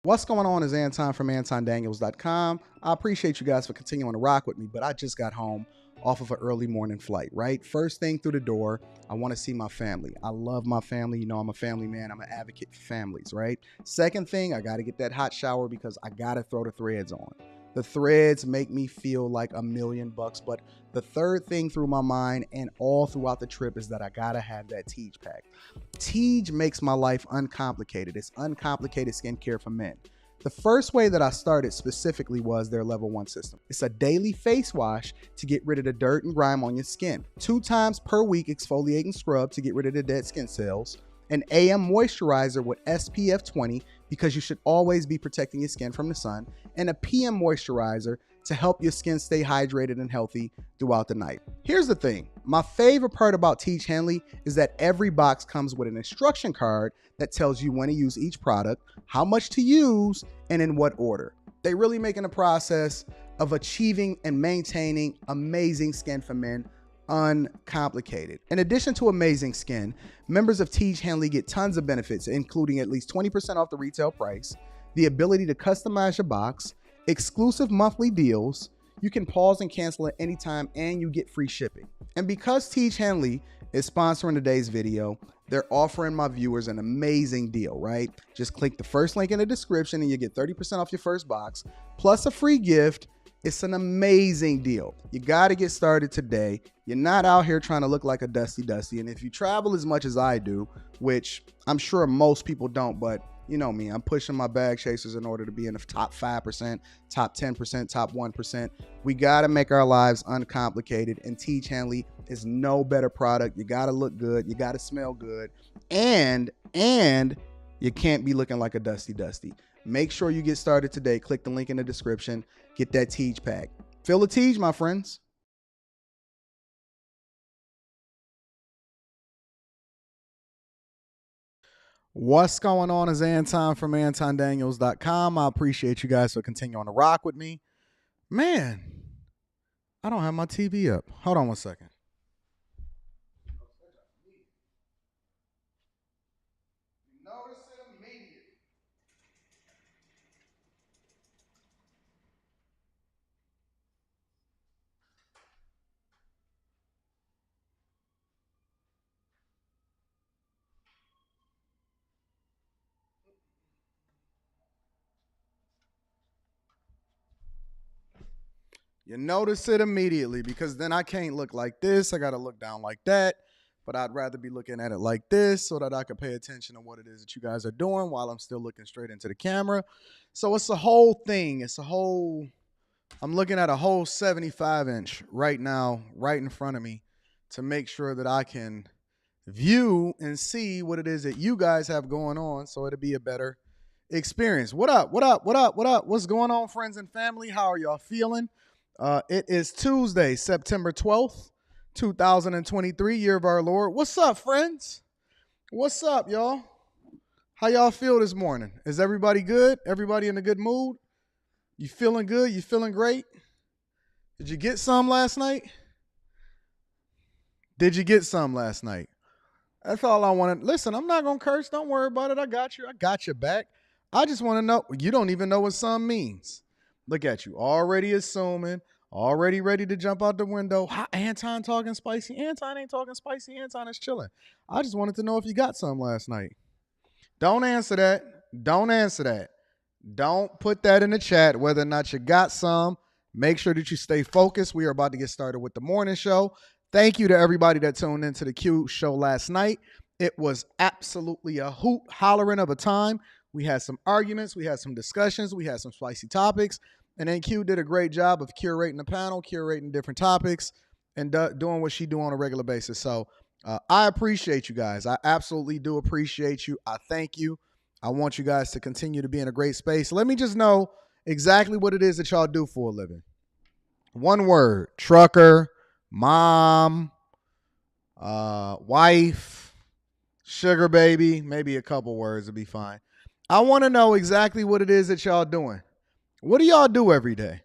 What's going on is Anton from AntonDaniels.com. I appreciate you guys for continuing to rock with me, but I just got home off of an early morning flight, right? First thing through the door, I want to see my family. I love my family. You know, I'm a family man. I'm an advocate for families, right? Second thing, I got to get that hot shower because I got to throw the threads on. The threads make me feel like $1,000,000, but the third thing through my mind and all throughout the trip is that I gotta have that Tej pack. Tej makes my life uncomplicated. It's uncomplicated skincare for men. The first way that I started specifically was their level 1 system. It's a daily face wash to get rid of the dirt and grime on your skin. 2 times per week exfoliating scrub to get rid of the dead skin cells. An AM moisturizer with SPF 20 because you should always be protecting your skin from the sun, and a PM moisturizer to help your skin stay hydrated and healthy throughout the night. Here's the thing. My favorite part about Tej Henley is that every box comes with an instruction card that tells you when to use each product, how much to use, and in what order. They really making the process of achieving and maintaining amazing skin for men uncomplicated. In addition to amazing skin, members of Tej Henley get tons of benefits, including at least 20% off the retail price, the ability to customize your box, exclusive monthly deals, you can pause and cancel at any time, and you get free shipping. And because Tej Henley is sponsoring today's video, they're offering my viewers an amazing deal, right? Just click the first link in the description and you get 30% off your first box, plus a free gift. It's an amazing deal. You got to get started today. You're not out here trying to look like a dusty. And if you travel as much as I do, which I'm sure most people don't, but you know me, I'm pushing my bag chasers in order to be in the top 5%, top 10%, top 1%. We got to make our lives uncomplicated, and Tej Henley is no better product. You got to look good. You got to smell good. And you can't be looking like a dusty. Make sure you get started today. Click the link in the description. Get that Tej pack. Feel the Tej, my friends. What's going on is Anton from AntonDaniels.com. I appreciate you guys for continuing to rock with me. Man, I don't have my TV up. Hold on one second. Notice it immediately. You notice it immediately because then I can't look like this. I got to look down like that. But I'd rather be looking at it like this so that I can pay attention to what it is that you guys are doing while I'm still looking straight into the camera. So it's a whole thing. I'm looking at a whole 75-inch right now, right in front of me to make sure that I can view and see what it is that you guys have going on so it'll be a better experience. What up? What's going on, friends and family? How are y'all feeling? It is Tuesday, September 12th, 2023, year of our Lord. What's up, friends? What's up, y'all? How y'all feel this morning? Is everybody good? Everybody in a good mood? You feeling good? You feeling great? Did you get some last night? That's all I wanted. Listen, I'm not going to curse. Don't worry about it. I got you. I got your back. I just want to know. You don't even know what some means. Look at you, already assuming, already ready to jump out the window. Anton talking spicy. Anton ain't talking spicy. Anton is chilling. I just wanted to know if you got some last night. Don't answer that. Don't put that in the chat, whether or not you got some. Make sure that you stay focused. We are about to get started with the morning show. Thank you to everybody that tuned into the Q show last night. It was absolutely a hoot hollering of a time. We had some arguments. We had some discussions. We had some spicy topics. And then Q did a great job of curating the panel, curating different topics, and doing what she do on a regular basis. So I appreciate you guys. I absolutely do appreciate you. I thank you. I want you guys to continue to be in a great space. Let me just know exactly what it is that y'all do for a living. One word: trucker, mom, wife, sugar baby. Maybe a couple words would be fine. I want to know exactly what it is that y'all doing. What do y'all do every day?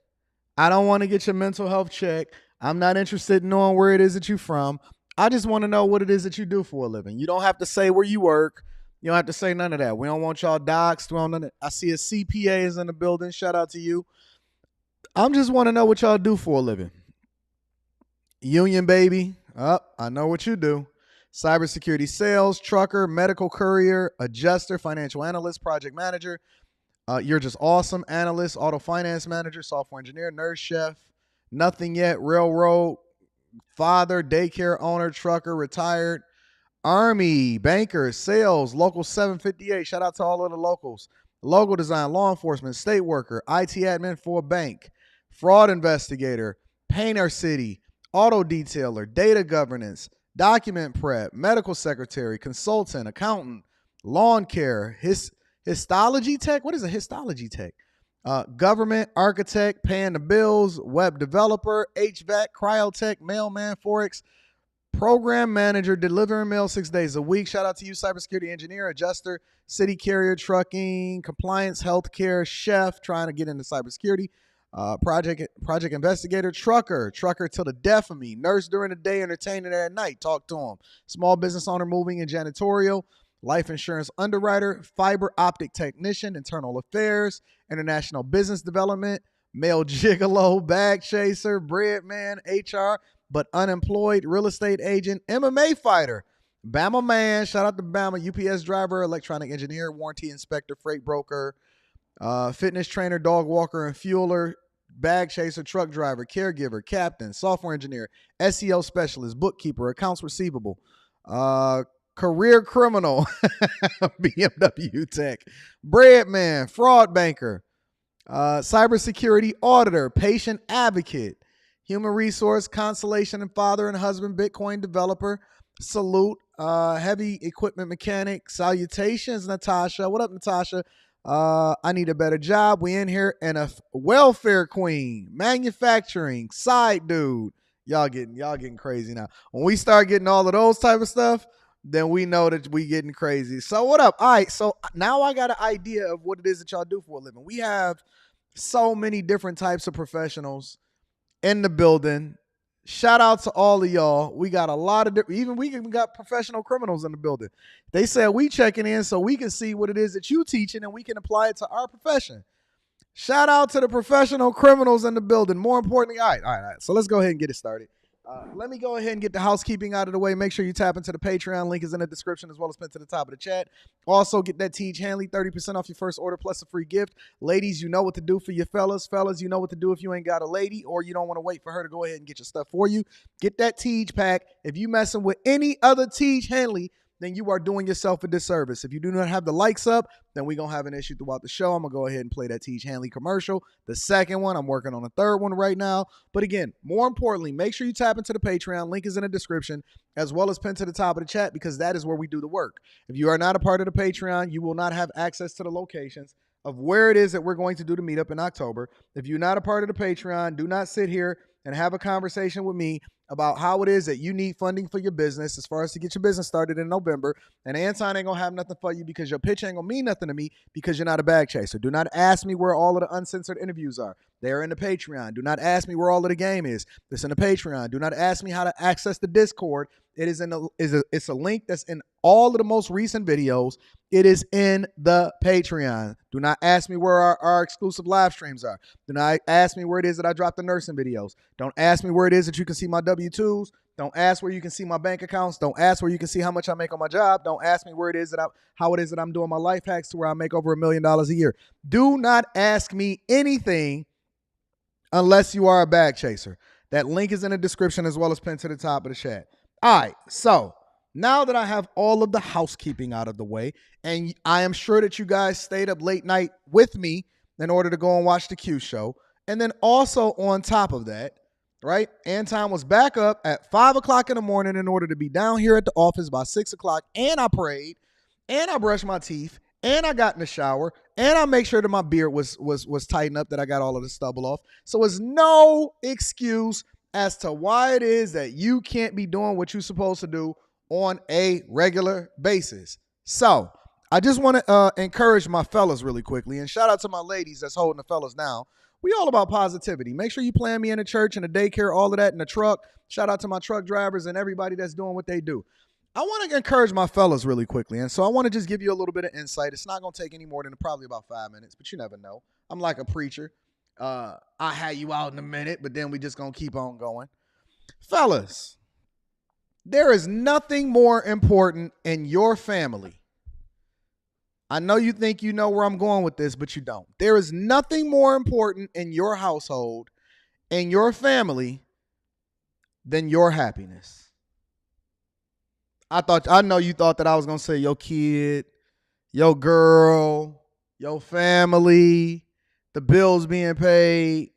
I don't want to get your mental health check. I'm not interested in knowing where it is that you're from. I just want to know what it is that you do for a living. You don't have to say where you work. You don't have to say none of that. We don't want y'all doxxed. We don't none of that. I see a CPA is in the building. Shout out to you. I'm just want to know what y'all do for a living. Union, baby. I know what you do. Cybersecurity sales, trucker, medical courier, adjuster, financial analyst, project manager. You're just awesome. Analyst, auto finance manager, software engineer, nurse, chef. Nothing yet. Railroad, father, daycare owner, trucker, retired. Army, banker, sales, local 758. Shout out to all of the locals. Logo design, law enforcement, state worker, IT admin for a bank, fraud investigator, painter city, auto detailer, data governance, document prep, medical secretary, consultant, accountant, lawn care, histology tech. What is a histology tech? Government, architect, paying the bills, web developer, HVAC, cryotech, mailman, forex, program manager, delivering mail 6 days a week. Shout out to you, cybersecurity engineer, adjuster, city carrier, trucking, compliance, healthcare, chef, trying to get into cybersecurity, project investigator, trucker till the death of me, nurse during the day, entertainer at night, talk to him, small business owner, moving and janitorial, life insurance underwriter, fiber optic technician, internal affairs, international business development, male gigolo, bag chaser, bread man, HR, but unemployed, real estate agent, MMA fighter, Bama man, shout out to Bama, UPS driver, electronic engineer, warranty inspector, freight broker, fitness trainer, dog walker and fueler, bag chaser, truck driver, caregiver, captain, software engineer, SEO specialist, bookkeeper, accounts receivable, career criminal, BMW tech, bread man, fraud banker, cybersecurity auditor, patient advocate, human resource, constellation and father and husband, Bitcoin developer, salute, heavy equipment mechanic, salutations, Natasha. What up, Natasha? I need a better job. We in here. And a welfare queen, manufacturing, side dude. Y'all getting crazy now. When we start getting all of those type of stuff, then we know that we getting crazy. So what up? All right, so now I got an idea of what it is that y'all do for a living. We have so many different types of professionals in the building. Shout out to all of y'all. We got a lot of different, we even got professional criminals in the building. They said we checking in so we can see what it is that you teaching and we can apply it to our profession. Shout out to the professional criminals in the building. More importantly, all right. So let's go ahead and get it started. Let me go ahead and get the housekeeping out of the way. Make sure you tap into the Patreon. Link is in the description as well as pinned to the top of the chat. Also, get that Teach Hanley 30% off your first order plus a free gift. Ladies, you know what to do for your fellas. Fellas, you know what to do if you ain't got a lady or you don't want to wait for her to go ahead and get your stuff for you. Get that Teach pack. If you messing with any other Teach Hanley, then you are doing yourself a disservice. If you do not have the likes up, then we're going to have an issue throughout the show. I'm going to go ahead and play that Teach Hanley commercial. The second one, I'm working on a third one right now. But again, more importantly, make sure you tap into the Patreon. Link is in the description, as well as pinned to the top of the chat, because that is where we do the work. If you are not a part of the Patreon, you will not have access to the locations of where it is that we're going to do the meetup in October. If you're not a part of the Patreon, do not sit here and have a conversation with me about how it is that you need funding for your business as far as to get your business started in November. And Anton ain't going to have nothing for you because your pitch ain't going to mean nothing to me because you're not a bag chaser. Do not ask me where all of the uncensored interviews are. They are in the Patreon. Do not ask me where all of the game is. It's in the Patreon. Do not ask me how to access the Discord. It is it's a link that's in all of the most recent videos. It is in the Patreon. Do not ask me where our exclusive live streams are. Do not ask me where it is that I drop the nursing videos. Don't ask me where it is that you can see my W-2s. Don't ask where you can see my bank accounts. Don't ask where you can see how much I make on my job. Don't ask me where it is that how it is that I'm doing my life hacks to where I make over $1 million a year. Do not ask me anything unless you are a bag chaser. That link is in the description as well as pinned to the top of the chat. All right, so now that I have all of the housekeeping out of the way, and I am sure that you guys stayed up late night with me in order to go and watch the Q show, and then also on top of that, right, Anton was back up at 5 o'clock in the morning in order to be down here at the office by 6 o'clock, and I prayed, and I brushed my teeth, and I got in the shower, and I make sure that my beard was tightened up, that I got all of the stubble off. So it's no excuse as to why it is that you can't be doing what you're supposed to do on a regular basis. So I just want to encourage my fellas really quickly, and shout out to my ladies that's holding the fellas down. We all about positivity. Make sure you plan me in the church and the daycare, all of that in the truck. Shout out to my truck drivers and everybody that's doing what they do. I want to encourage my fellas really quickly. And so I want to just give you a little bit of insight. It's not going to take any more than probably about 5 minutes, but you never know. I'm like a preacher. I'll have you out in a minute, but then we just going to keep on going. Fellas, there is nothing more important in your family. I know you think you know where I'm going with this, but you don't. There is nothing more important in your household, in your family, than your happiness. I know you thought that I was going to say your kid, your girl, your family, the bills being paid.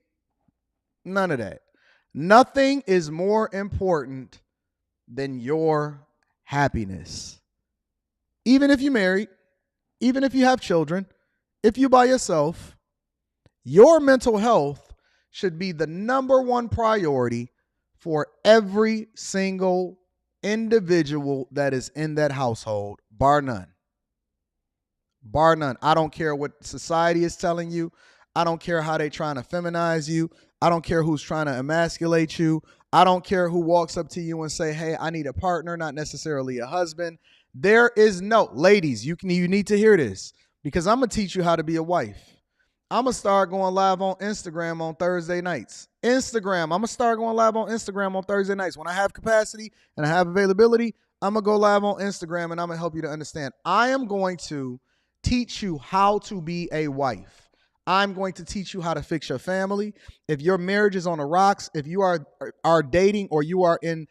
None of that. Nothing is more important than your happiness. Even if you're married, even if you have children, if you're by yourself, your mental health should be the number one priority for every single individual that is in that household, bar none. Bar none. I don't care what society is telling you. I don't care how they're trying to feminize you. I don't care who's trying to emasculate you. I don't care who walks up to you and say, hey, I need a partner, not necessarily a husband. There is no, ladies, you need to hear this because I'm going to teach you how to be a wife. I'm going to start going live on Instagram on Thursday nights. I'm going to start going live on Instagram on Thursday nights. When I have capacity and I have availability, I'm going to go live on Instagram and I'm going to help you to understand. I am going to teach you how to be a wife. I'm going to teach you how to fix your family. If your marriage is on the rocks, if you are dating or you are in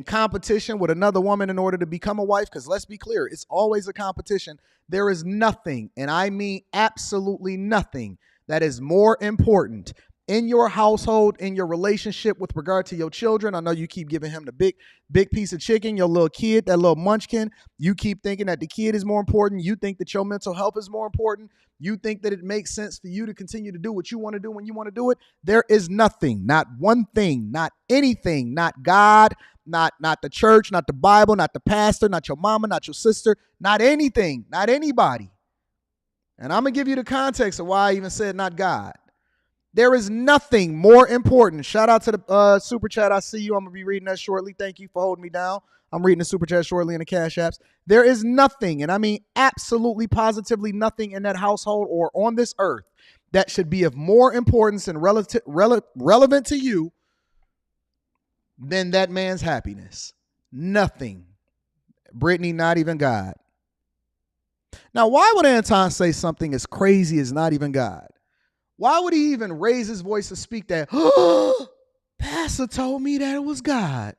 competition with another woman in order to become a wife, because let's be clear, it's always a competition. There is nothing, and I mean absolutely nothing, that is more important in your household, in your relationship with regard to your children. I know you keep giving him the big piece of chicken, your little kid, that little munchkin. You keep thinking that the kid is more important. You think that your mental health is more important. You think that it makes sense for you to continue to do what you want to do when you want to do it. There is nothing, not one thing, not anything, not God, not the church, not the Bible, not the pastor, not your mama, not your sister, not anything, not anybody. And I'm going to give you the context of why I even said not God. There is nothing more important. Shout out to the super chat. I see you. I'm going to be reading that shortly. Thank you for holding me down. I'm reading the super chat shortly in the Cash Apps. There is nothing, and I mean absolutely positively nothing in that household or on this earth that should be of more importance and relevant to you than that man's happiness. Nothing. Brittany, not even God. Now, why would Anton say something as crazy as not even God? Why would he even raise his voice to speak that? Pastor told me that it was God.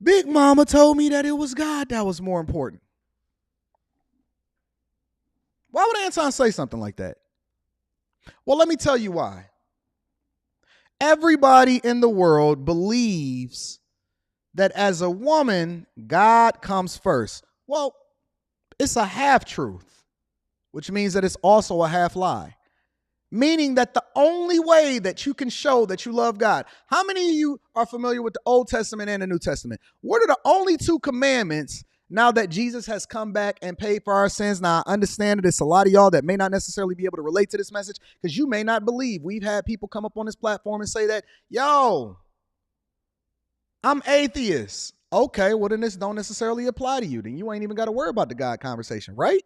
Big Mama told me that it was God that was more important. Why would Anton say something like that? Well, let me tell you why. Everybody in the world believes that as a woman, God comes first. Well, it's a half truth, which means that it's also a half lie. Meaning that the only way that you can show that you love God. How many of you are familiar with the Old Testament and the New Testament? What are the only two commandments now that Jesus has come back and paid for our sins? Now, I understand that it's a lot of y'all that may not necessarily be able to relate to this message because you may not believe. We've had people come up on this platform and say that, yo, I'm atheist. Okay, well, then this don't necessarily apply to you. Then you ain't even got to worry about the God conversation, right?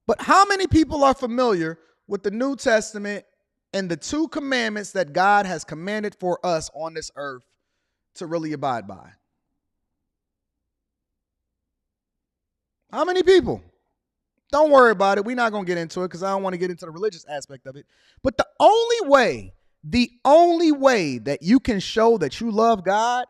But how many people are familiar with the New Testament and the two commandments that God has commanded for us on this earth to really abide by? How many people? Don't worry about it. We're not going to get into it because I don't want to get into the religious aspect of it. But the only way that you can show that you love God,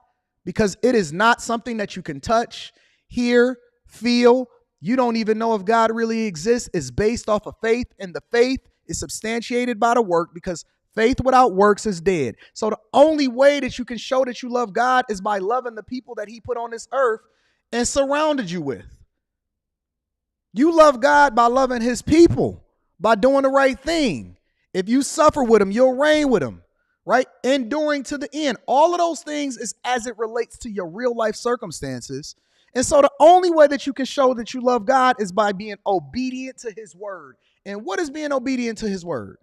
because it is not something that you can touch, hear, feel, you don't even know if God really exists, is based off of faith, and the faith is substantiated by the work because faith without works is dead. So the only way that you can show that you love God is by loving the people that he put on this earth and surrounded you with. You love God by loving his people, by doing the right thing. If you suffer with him, you'll reign with him, right? Enduring to the end. All of those things is as it relates to your real life circumstances. And so the only way that you can show that you love God is by being obedient to his word. And what is being obedient to his word?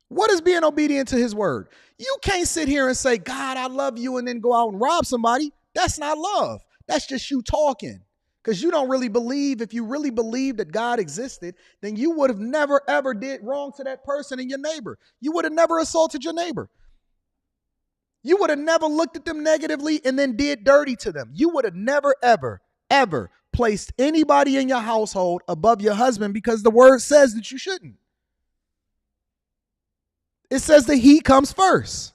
What is being obedient to his word? You can't sit here and say, God, I love you, and then go out and rob somebody. That's not love. That's just you talking. Because you don't really believe, if you really believe that God existed, then you would have never, ever did wrong to that person and your neighbor. You would have never assaulted your neighbor. You would have never looked at them negatively and then did dirty to them. You would have never, ever, ever placed anybody in your household above your husband, because the word says that you shouldn't. It says that he comes first.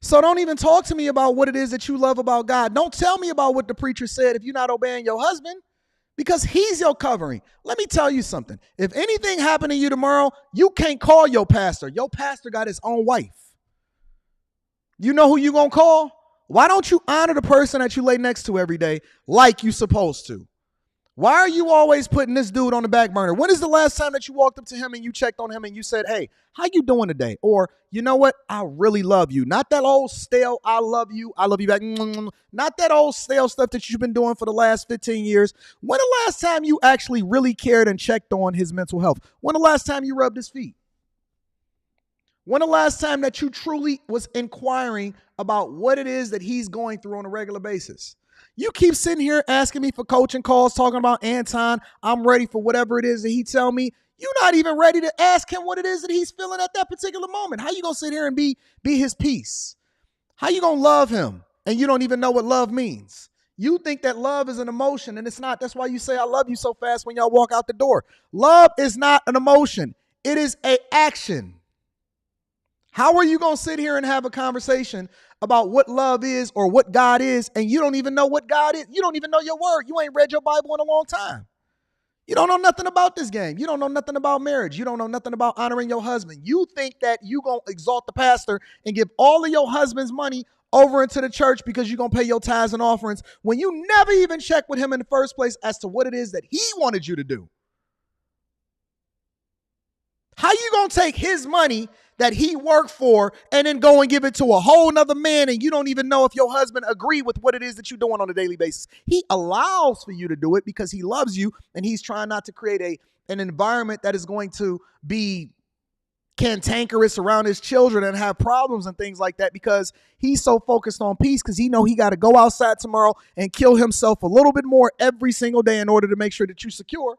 So don't even talk to me about what it is that you love about God. Don't tell me about what the preacher said if you're not obeying your husband, because he's your covering. Let me tell you something. If anything happened to you tomorrow, you can't call your pastor. Your pastor got his own wife. You know who you gonna call? Why don't you honor the person that you lay next to every day like you supposed to? Why are you always putting this dude on the back burner? When is the last time that you walked up to him and you checked on him and you said, hey, how you doing today? Or, you know what? I really love you. Not that old stale, I love you back. Not that old stale stuff that you've been doing for the last 15 years. When the last time you actually really cared and checked on his mental health? When the last time you rubbed his feet? When the last time that you truly was inquiring about what it is that he's going through on a regular basis? You keep sitting here asking me for coaching calls, talking about Anton. I'm ready for whatever it is that he tell me. You're not even ready to ask him what it is that he's feeling at that particular moment. How you going to sit here and be his peace? How you going to love him and you don't even know what love means? You think that love is an emotion, and it's not. That's why you say I love you so fast when y'all walk out the door. Love is not an emotion. It is an action. How are you going to sit here and have a conversation about what love is or what God is, and you don't even know what God is? You don't even know your word. You ain't read your Bible in a long time. You don't know nothing about this game. You don't know nothing about marriage. You don't know nothing about honoring your husband. You think that you going to exalt the pastor and give all of your husband's money over into the church because you're going to pay your tithes and offerings when you never even checked with him in the first place as to what it is that he wanted you to do. How you going to take his money that he worked for and then go and give it to a whole nother man, and you don't even know if your husband agree with what it is that you're doing on a daily basis? He allows for you to do it because he loves you, and he's trying not to create an environment that is going to be cantankerous around his children and have problems and things like that, because he's so focused on peace, because he know he got to go outside tomorrow and kill himself a little bit more every single day in order to make sure that you're secure,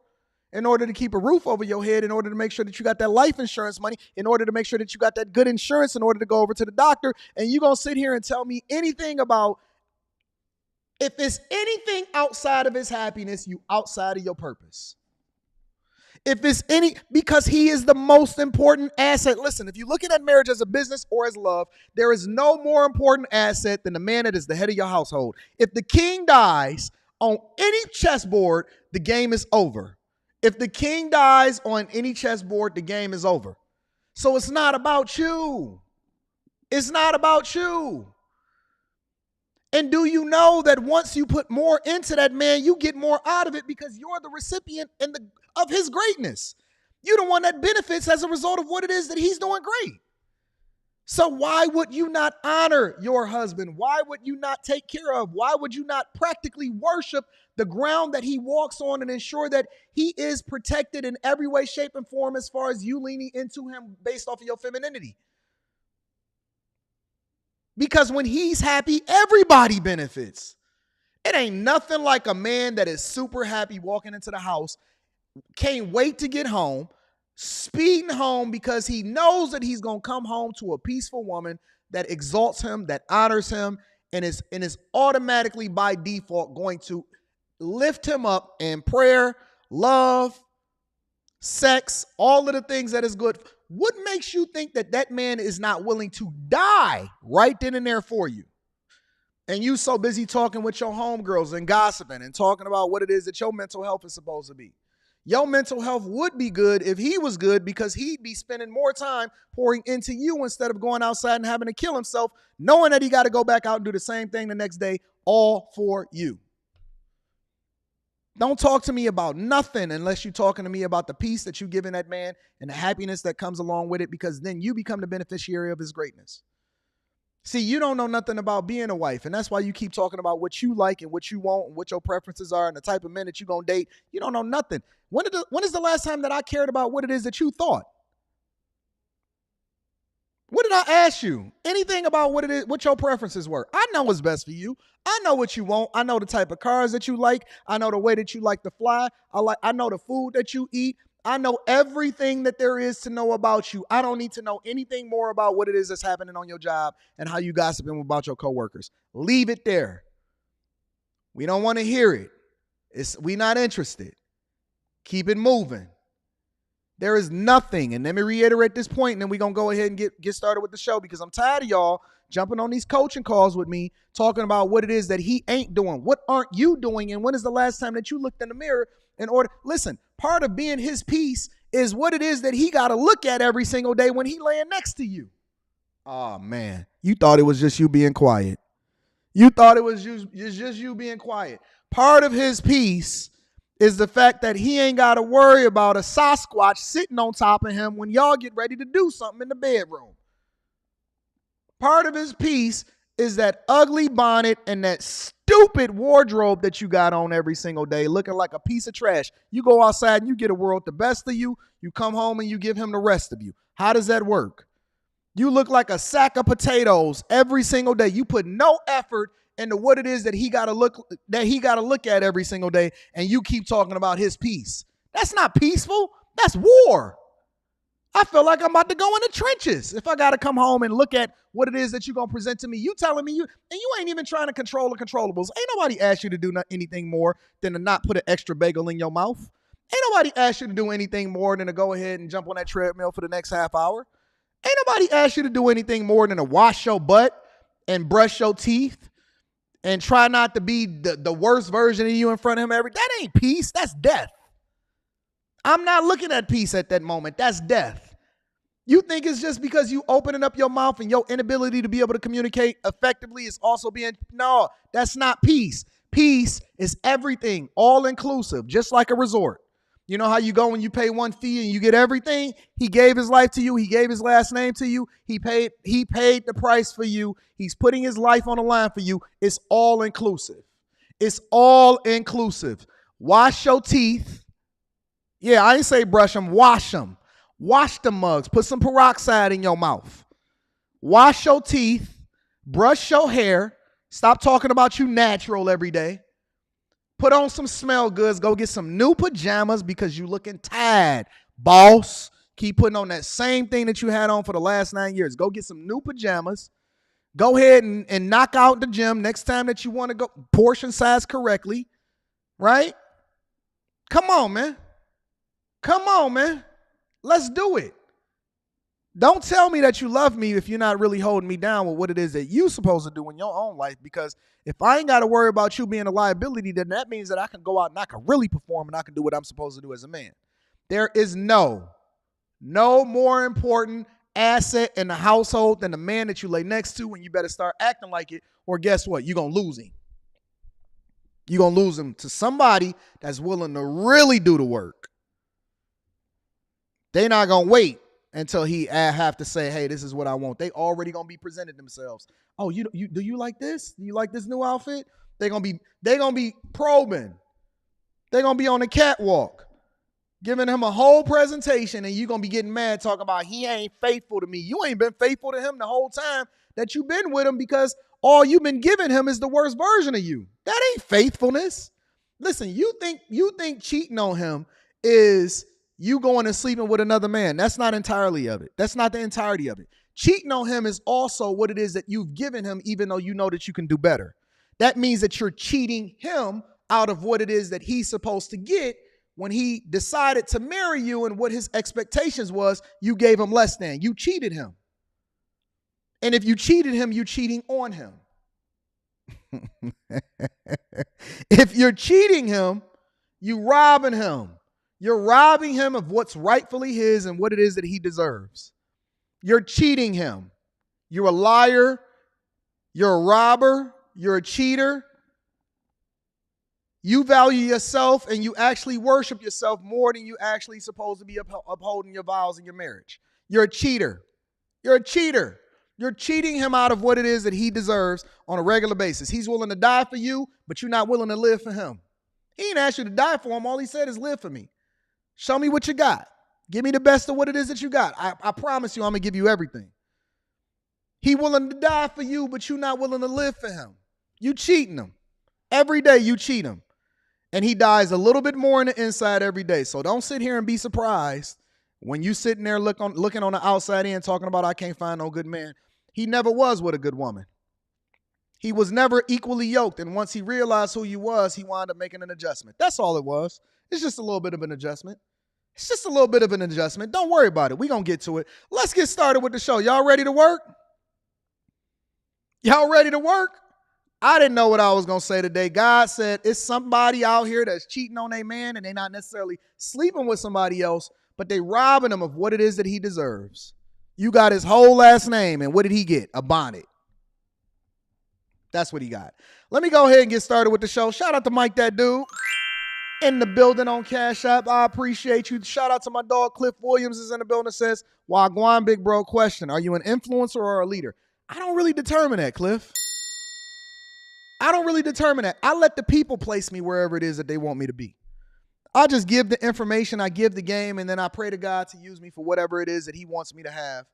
in order to keep a roof over your head, in order to make sure that you got that life insurance money, in order to make sure that you got that good insurance, in order to go over to the doctor. And you're going to sit here and tell me anything about, if it's anything outside of his happiness, you outside of your purpose. If it's because he is the most important asset. Listen, if you're looking at marriage as a business or as love, there is no more important asset than the man that is the head of your household. If the king dies on any chessboard, the game is over. If the king dies on any chessboard, the game is over. So it's not about you. It's not about you. And do you know that once you put more into that man, you get more out of it, because you're the recipient of his greatness. You're the one that benefits as a result of what it is that he's doing great. So why would you not honor your husband? Why would you not take care of? Why would you not practically worship the ground that he walks on and ensure that he is protected in every way, shape, and form as far as you leaning into him based off of your femininity? Because when he's happy, everybody benefits. It ain't nothing like a man that is super happy walking into the house, can't wait to get home, speeding home because he knows that he's going to come home to a peaceful woman that exalts him, that honors him, and is automatically by default going to lift him up in prayer, love, sex, all of the things that is good. What makes you think that that man is not willing to die right then and there for you? And you so busy talking with your homegirls and gossiping and talking about what it is that your mental health is supposed to be. Your mental health would be good if he was good, because he'd be spending more time pouring into you instead of going outside and having to kill himself, knowing that he got to go back out and do the same thing the next day, all for you. Don't talk to me about nothing unless you're talking to me about the peace that you're giving that man and the happiness that comes along with it, because then you become the beneficiary of his greatness. See, you don't know nothing about being a wife, and that's why you keep talking about what you like and what you want and what your preferences are and the type of men that you're going to date. You don't know nothing. When is the last time that I cared about what it is that you thought? What did I ask you? Anything about what it is, what your preferences were? I know what's best for you. I know what you want. I know the type of cars that you like. I know the way that you like to fly. I know the food that you eat. I know everything that there is to know about you. I don't need to know anything more about what it is that's happening on your job and how you gossiping about your coworkers. Leave it there. We don't want to hear it. We not interested. Keep it moving. There is nothing, and let me reiterate this point, and then we're going to go ahead and get started with the show, because I'm tired of y'all jumping on these coaching calls with me, talking about what it is that he ain't doing. What aren't you doing, and when is the last time that you looked in the mirror in order? Listen, part of being his piece is what it is that he got to look at every single day when he laying next to you. Oh, man, you thought it was just you being quiet. You thought it was just you being quiet. Part of his piece is the fact that he ain't got to worry about a Sasquatch sitting on top of him when y'all get ready to do something in the bedroom. Part of his piece is that ugly bonnet and that stupid wardrobe that you got on every single day, looking like a piece of trash. You go outside and you get a world the best of you. You come home and you give him the rest of you. How does that work? You look like a sack of potatoes every single day. You put no effort into what it is that he got to look at every single day, and you keep talking about his peace. That's not peaceful. That's war. I feel like I'm about to go in the trenches if I got to come home and look at what it is that you're going to present to me. You telling me you ain't even trying to control the controllables. Ain't nobody asked you to do anything more than to not put an extra bagel in your mouth. Ain't nobody asked you to do anything more than to go ahead and jump on that treadmill for the next half hour. Ain't nobody asked you to do anything more than to wash your butt and brush your teeth and try not to be the worst version of you in front of him. That ain't peace. That's death. I'm not looking at peace at that moment. That's death. You think it's just because you opening up your mouth and your inability to be able to communicate effectively is also being, no, that's not peace. Peace is everything, all inclusive, just like a resort. You know how you go and you pay one fee and you get everything? He gave his life to you. He gave his last name to you. He paid the price for you. He's putting his life on the line for you. It's all inclusive. It's all inclusive. Wash your teeth. Yeah, I ain't say brush them. Wash them. Wash the mugs. Put some peroxide in your mouth. Wash your teeth. Brush your hair. Stop talking about you natural every day. Put on some smell goods. Go get some new pajamas because you looking tired, boss. Keep putting on that same thing that you had on for the last 9 years. Go get some new pajamas. Go ahead and knock out the gym next time that you want to go. Portion size correctly, right? Come on, man. Come on, man. Let's do it. Don't tell me that you love me if you're not really holding me down with what it is that you're supposed to do in your own life, because if I ain't got to worry about you being a liability, then that means that I can go out and I can really perform and I can do what I'm supposed to do as a man. There is no more important asset in the household than the man that you lay next to, and you better start acting like it, or guess what? You're going to lose him. You're going to lose him to somebody that's willing to really do the work. They're not going to wait until he have to say, hey, this is what I want. They already going to be presented themselves. Oh, do you like this? Do you like this new outfit? They're going to be probing. They're going to be on the catwalk, giving him a whole presentation, and you're going to be getting mad talking about he ain't faithful to me. You ain't been faithful to him the whole time that you've been with him, because all you've been giving him is the worst version of you. That ain't faithfulness. Listen, you think cheating on him is you going and sleeping with another man. That's not entirely of it. That's not the entirety of it. Cheating on him is also what it is that you've given him, even though you know that you can do better. That means that you're cheating him out of what it is that he's supposed to get when he decided to marry you, and what his expectations was. You gave him less than. You cheated him. And if you cheated him, you're cheating on him. If you're cheating him, you're robbing him. You're robbing him of what's rightfully his and what it is that he deserves. You're cheating him. You're a liar. You're a robber. You're a cheater. You value yourself and you actually worship yourself more than you actually supposed to be upholding your vows in your marriage. You're a cheater. You're a cheater. You're cheating him out of what it is that he deserves on a regular basis. He's willing to die for you, but you're not willing to live for him. He ain't asked you to die for him. All he said is live for me. Show me what you got. Give me the best of what it is that you got. I promise you I'm going to give you everything. He willing to die for you, but you not willing to live for him. You cheating him. Every day you cheat him. And he dies a little bit more in the inside every day. So don't sit here and be surprised when you sitting there looking on the outside in talking about I can't find no good man. He never was with a good woman. He was never equally yoked. And once he realized who you was, he wound up making an adjustment. That's all it was. It's just a little bit of an adjustment. It's just a little bit of an adjustment. Don't worry about it. We're going to get to it. Let's get started with the show. Y'all ready to work? Y'all ready to work? I didn't know what I was going to say today. God said it's somebody out here that's cheating on their man and they not necessarily sleeping with somebody else, but they robbing him of what it is that he deserves. You got his whole last name, and what did he get? A bonnet. That's what he got. Let me go ahead and get started with the show. Shout out to Mike, that dude, in the building on Cash App. I appreciate you. Shout out to my dog, Cliff Williams is in the building. Says, Wagwan, big bro, question. Are you an influencer or a leader? I don't really determine that, Cliff. I don't really determine that. I let the people place me wherever it is that they want me to be. I just give the information, I give the game, and then I pray to God to use me for whatever it is that he wants me to have,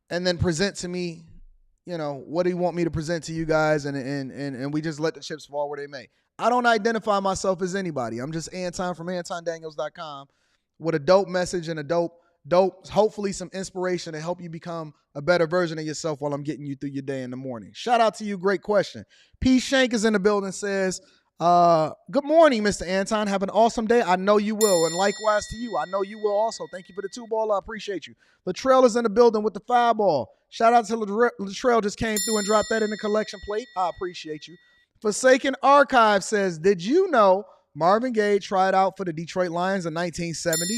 and then present to me, you know, what he want me to present to you guys, and we just let the chips fall where they may. I don't identify myself as anybody. I'm just Anton from AntonDaniels.com with a dope message and a dope, hopefully some inspiration to help you become a better version of yourself while I'm getting you through your day in the morning. Shout out to you. Great question. P. Shank is in the building, says, good morning, Mr. Anton. Have an awesome day. I know you will. And likewise to you. I know you will also. Thank you for the 2-ball. I appreciate you. Latrell is in the building with the 5-ball. Shout out to Latrell, just came through and dropped that in the collection plate. I appreciate you. Forsaken Archive says, did you know Marvin Gaye tried out for the Detroit Lions in 1970?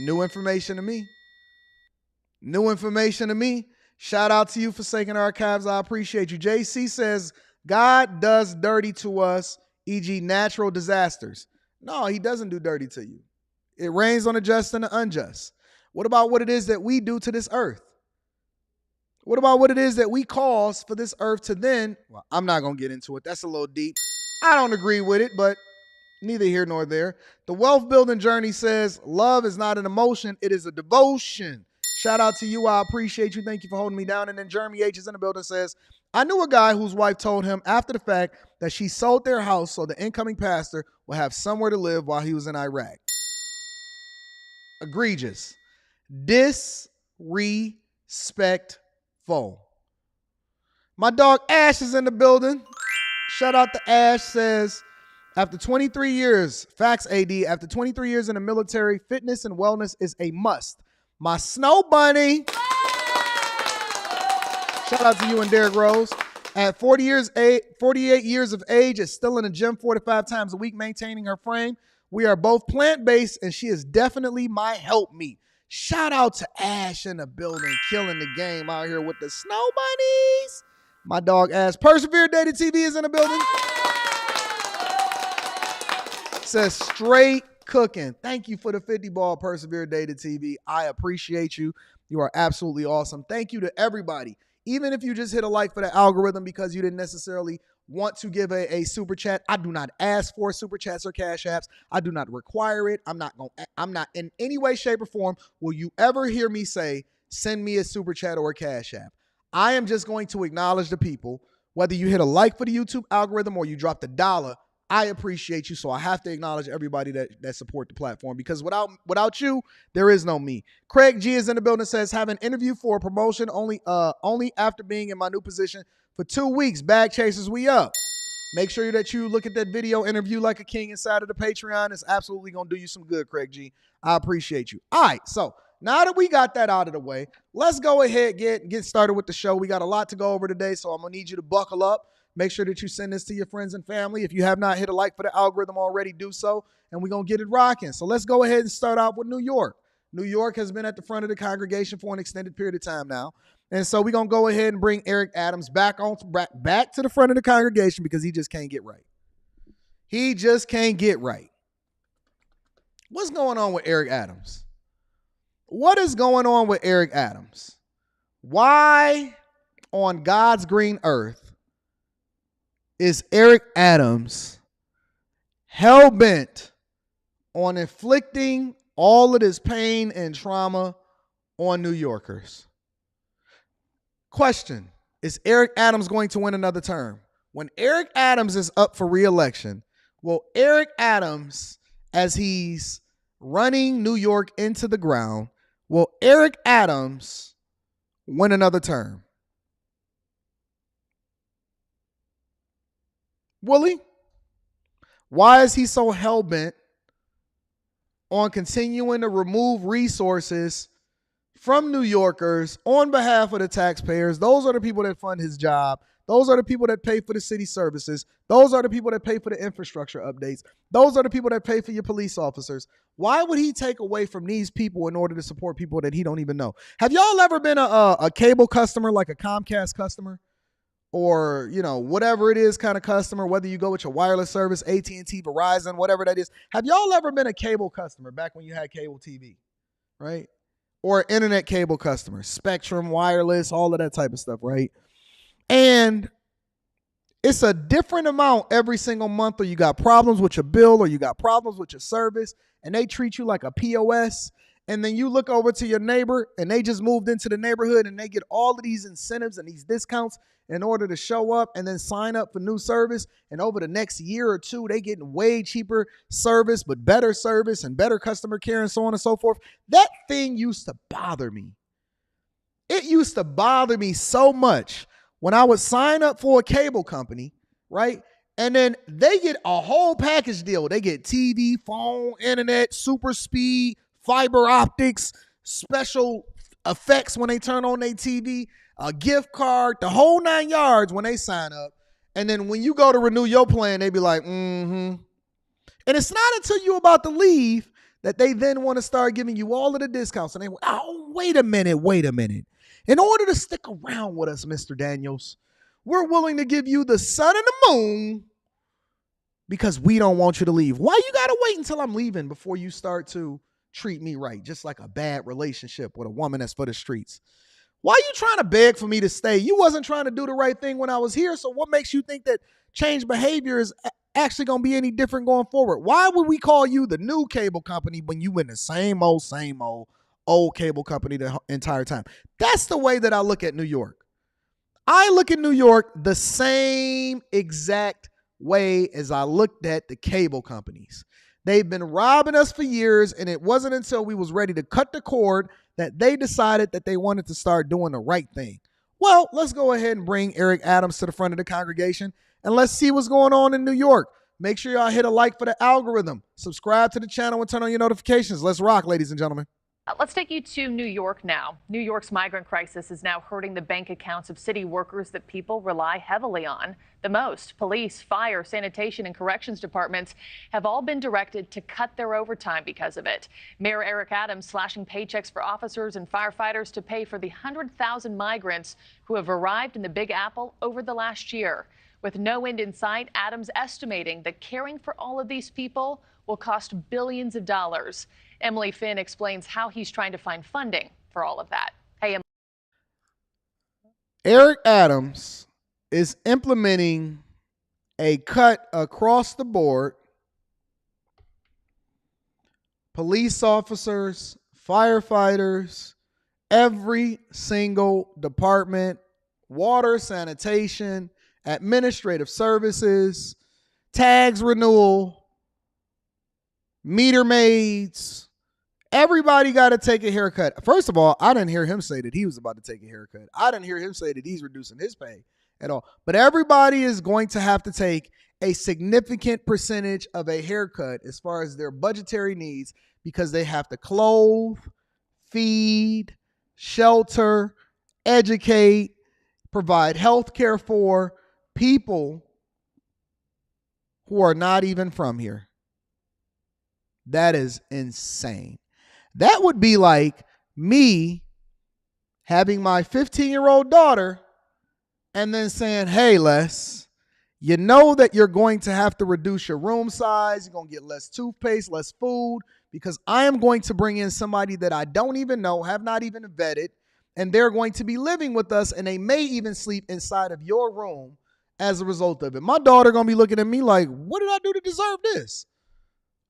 New information to me. New information to me. Shout out to you, Forsaken Archives. I appreciate you. JC says, God does dirty to us, e.g. natural disasters. No, he doesn't do dirty to you. It rains on the just and the unjust. What about what it is that we do to this earth? What about what it is that we cause for this earth to then, well, I'm not going to get into it. That's a little deep. I don't agree with it, but neither here nor there. The Wealth Building Journey says, love is not an emotion, it is a devotion. Shout out to you. I appreciate you. Thank you for holding me down. And then Jeremy H is in the building, says, I knew a guy whose wife told him after the fact that she sold their house so the incoming pastor will have somewhere to live while he was in Iraq. Egregious. Disrespectful. My dog Ash is in the building. Shout out to Ash, says, after 23 years, facts AD, after 23 years in the military, fitness and wellness is a must. My snow bunny. Shout out to you and Derrick Rose. At 48 years of age, is still in the gym 4 to 5 times a week, maintaining her frame. We are both plant-based, and she is definitely my helpmeet. Shout out to Ash in the building, killing the game out here with the snow bunnies. My dog Ash. Persevere Dated TV is in the building. Says straight cooking. Thank you for the 50-ball, Persevere Dated TV. I appreciate you. You are absolutely awesome. Thank you to everybody. Even if you just hit a like for the algorithm because you didn't necessarily want to give a super chat, I do not ask for super chats or cash apps. I do not require it. I'm not in any way, shape, or form will you ever hear me say, send me a super chat or a cash app. I am just going to acknowledge the people, whether you hit a like for the YouTube algorithm or you dropped $1. I appreciate you, so I have to acknowledge everybody that support the platform, because without you, there is no me. Craig G is in the building, says, have an interview for a promotion only after being in my new position for 2 weeks. Bag chasers, we up. Make sure that you look at that video interview like a king inside of the Patreon. It's absolutely going to do you some good, Craig G. I appreciate you. All right, so now that we got that out of the way, let's go ahead get started with the show. We got a lot to go over today, so I'm going to need you to buckle up. Make sure that you send this to your friends and family. If you have not hit a like for the algorithm already, do so, and we're going to get it rocking. So let's go ahead and start off with New York. New York has been at the front of the congregation for an extended period of time now. And so we're going to go ahead and bring Eric Adams back to the front of the congregation because he just can't get right. He just can't get right. What's going on with Eric Adams? What is going on with Eric Adams? Why on God's green earth is Eric Adams hell-bent on inflicting all of this pain and trauma on New Yorkers? Question, is Eric Adams going to win another term? When Eric Adams is up for re-election, will Eric Adams, as he's running New York into the ground, will Eric Adams win another term? Will he? Why is he so hell-bent on continuing to remove resources from New Yorkers on behalf of the taxpayers? Those are the people that fund his job. Those are the people that pay for the city services. Those are the people that pay for the infrastructure updates. Those are the people that pay for your police officers. Why would he take away from these people in order to support people that he don't even know? Have y'all ever been a cable customer, like a Comcast customer? Or, you know, whatever it is kind of customer, whether you go with your wireless service, AT&T, Verizon, whatever that is. Have y'all ever been a cable customer back when you had cable TV, right? Or internet cable customer, Spectrum, wireless, all of that type of stuff, right? And it's a different amount every single month, or you got problems with your bill, or you got problems with your service, and they treat you like a POS. And then you look over to your neighbor, and they just moved into the neighborhood, and they get all of these incentives and these discounts in order to show up and then sign up for new service. And over the next year or two, they getting way cheaper service, but better service and better customer care and so on and so forth. That thing used to bother me. It used to bother me so much when I would sign up for a cable company, right? And then they get a whole package deal. They get TV, phone, internet, super speed, fiber optics, special effects when they turn on their TV, a gift card, the whole 9 yards when they sign up. And then when you go to renew your plan, they be like, And it's not until you're about to leave that they then want to start giving you all of the discounts. And they, wait a minute. In order to stick around with us, Mr. Daniels, we're willing to give you the sun and the moon because we don't want you to leave. Why you got to wait until I'm leaving before you start to treat me right? Just like a bad relationship with a woman that's for the streets. Why are you trying to beg for me to stay? You wasn't trying to do the right thing when I was here. So what makes you think that change behavior is actually going to be any different going forward? Why would we call you the new cable company when you in the same old cable company the entire time? That's the way that I look at New York. I look at New York the same exact way as I looked at the cable companies. They've been robbing us for years, and it wasn't until we was ready to cut the cord that they decided that they wanted to start doing the right thing. Well, let's go ahead and bring Eric Adams to the front of the congregation, and let's see what's going on in New York. Make sure y'all hit a like for the algorithm. Subscribe to the channel and turn on your notifications. Let's rock, ladies and gentlemen. Let's take you to New York now. New York's migrant crisis is now hurting the bank accounts of city workers that people rely heavily on the most. Police, fire, sanitation, and corrections departments have all been directed to cut their overtime because of it. Mayor Eric Adams slashing paychecks for officers and firefighters to pay for the 100,000 migrants who have arrived in the Big Apple over the last year. With no end in sight, Adams estimating that caring for all of these people will cost billions of dollars. Emily Finn explains how he's trying to find funding for all of that. Hey, Emily. Eric Adams is implementing a cut across the board. Police officers, firefighters, every single department, water, sanitation, administrative services, tags renewal, meter maids. Everybody got to take a haircut. First of all, I didn't hear him say that he was about to take a haircut. I didn't hear him say that he's reducing his pay at all. But everybody is going to have to take a significant percentage of a haircut as far as their budgetary needs because they have to clothe, feed, shelter, educate, provide health care for people who are not even from here. That is insane. That would be like me having my 15-year-old daughter and then saying, hey, Les, you know that you're going to have to reduce your room size. You're going to get less toothpaste, less food, because I am going to bring in somebody that I don't even know, have not even vetted, and they're going to be living with us, and they may even sleep inside of your room as a result of it. My daughter going to be looking at me like, what did I do to deserve this?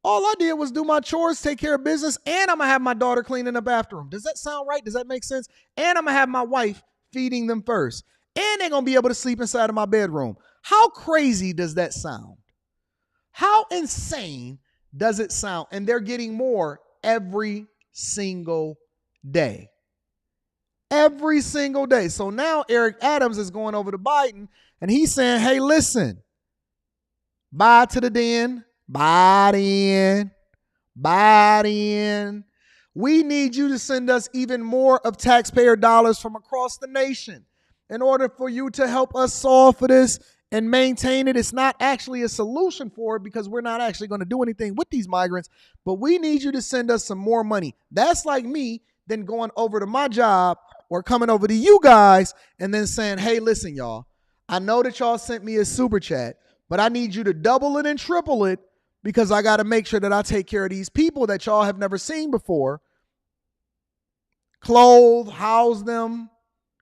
All I did was do my chores, take care of business, and I'm going to have my daughter cleaning up after them. Does that sound right? Does that make sense? And I'm going to have my wife feeding them first. And they're going to be able to sleep inside of my bedroom. How crazy does that sound? How insane does it sound? And they're getting more every single day. Every single day. So now Eric Adams is going over to Biden and he's saying, hey, listen, buy to the den, buy in, buy in. We need you to send us even more of taxpayer dollars from across the nation in order for you to help us solve for this and maintain it. It's not actually a solution for it because we're not actually going to do anything with these migrants, but we need you to send us some more money. That's like me then going over to my job or coming over to you guys and then saying, hey, listen, y'all, I know that y'all sent me a super chat, but I need you to double it and triple it because I got to make sure that I take care of these people that y'all have never seen before. Clothe, house them,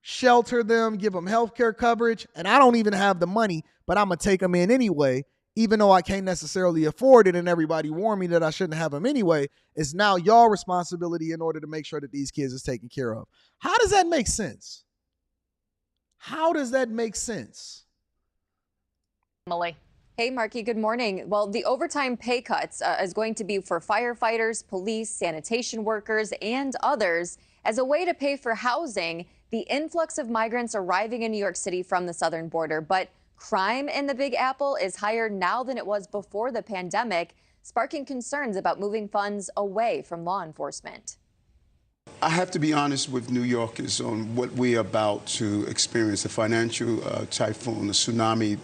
shelter them, give them health care coverage. And I don't even have the money, but I'm going to take them in anyway, even though I can't necessarily afford it and everybody warned me that I shouldn't have them anyway. It's now y'all responsibility in order to make sure that these kids is taken care of. How does that make sense? How does that make sense? Emily. Hey, Marky, good morning. Well, the overtime pay cuts is going to be for firefighters, police, sanitation workers, and others as a way to pay for housing the influx of migrants arriving in New York City from the southern border. But crime in the Big Apple is higher now than it was before the pandemic, sparking concerns about moving funds away from law enforcement. I have to be honest with New Yorkers on what we're about to experience, a financial typhoon, a tsunami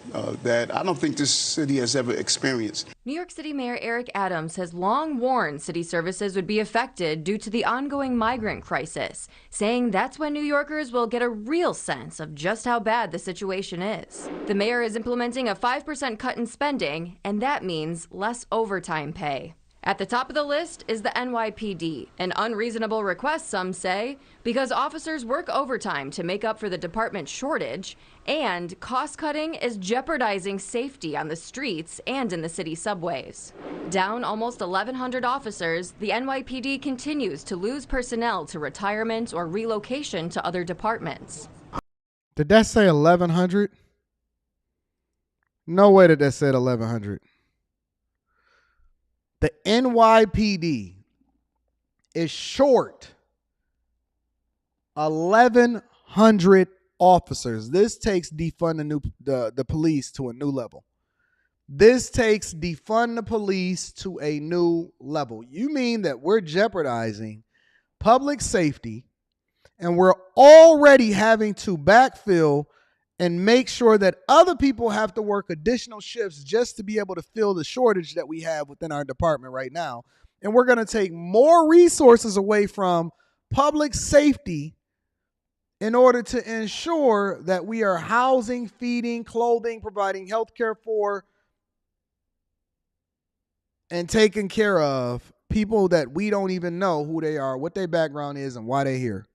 that I don't think this city has ever experienced. New York City Mayor Eric Adams has long warned city services would be affected due to the ongoing migrant crisis, saying that's when New Yorkers will get a real sense of just how bad the situation is. The mayor is implementing a 5% cut in spending, and that means less overtime pay. At the top of the list is the NYPD, an unreasonable request, some say, because officers work overtime to make up for the department's shortage, and cost-cutting is jeopardizing safety on the streets and in the city subways. Down almost 1,100 officers, the NYPD continues to lose personnel to retirement or relocation to other departments. Did that say 1,100? No way that said 1,100. The NYPD is short 1,100 officers. This takes defund the police to a new level. This takes defund the police to a new level. You mean that we're jeopardizing public safety and we're already having to backfill and make sure that other people have to work additional shifts just to be able to fill the shortage that we have within our department right now. And we're going to take more resources away from public safety in order to ensure that we are housing, feeding, clothing, providing health care for, and taking care of people that we don't even know who they are, what their background is, and why they're here.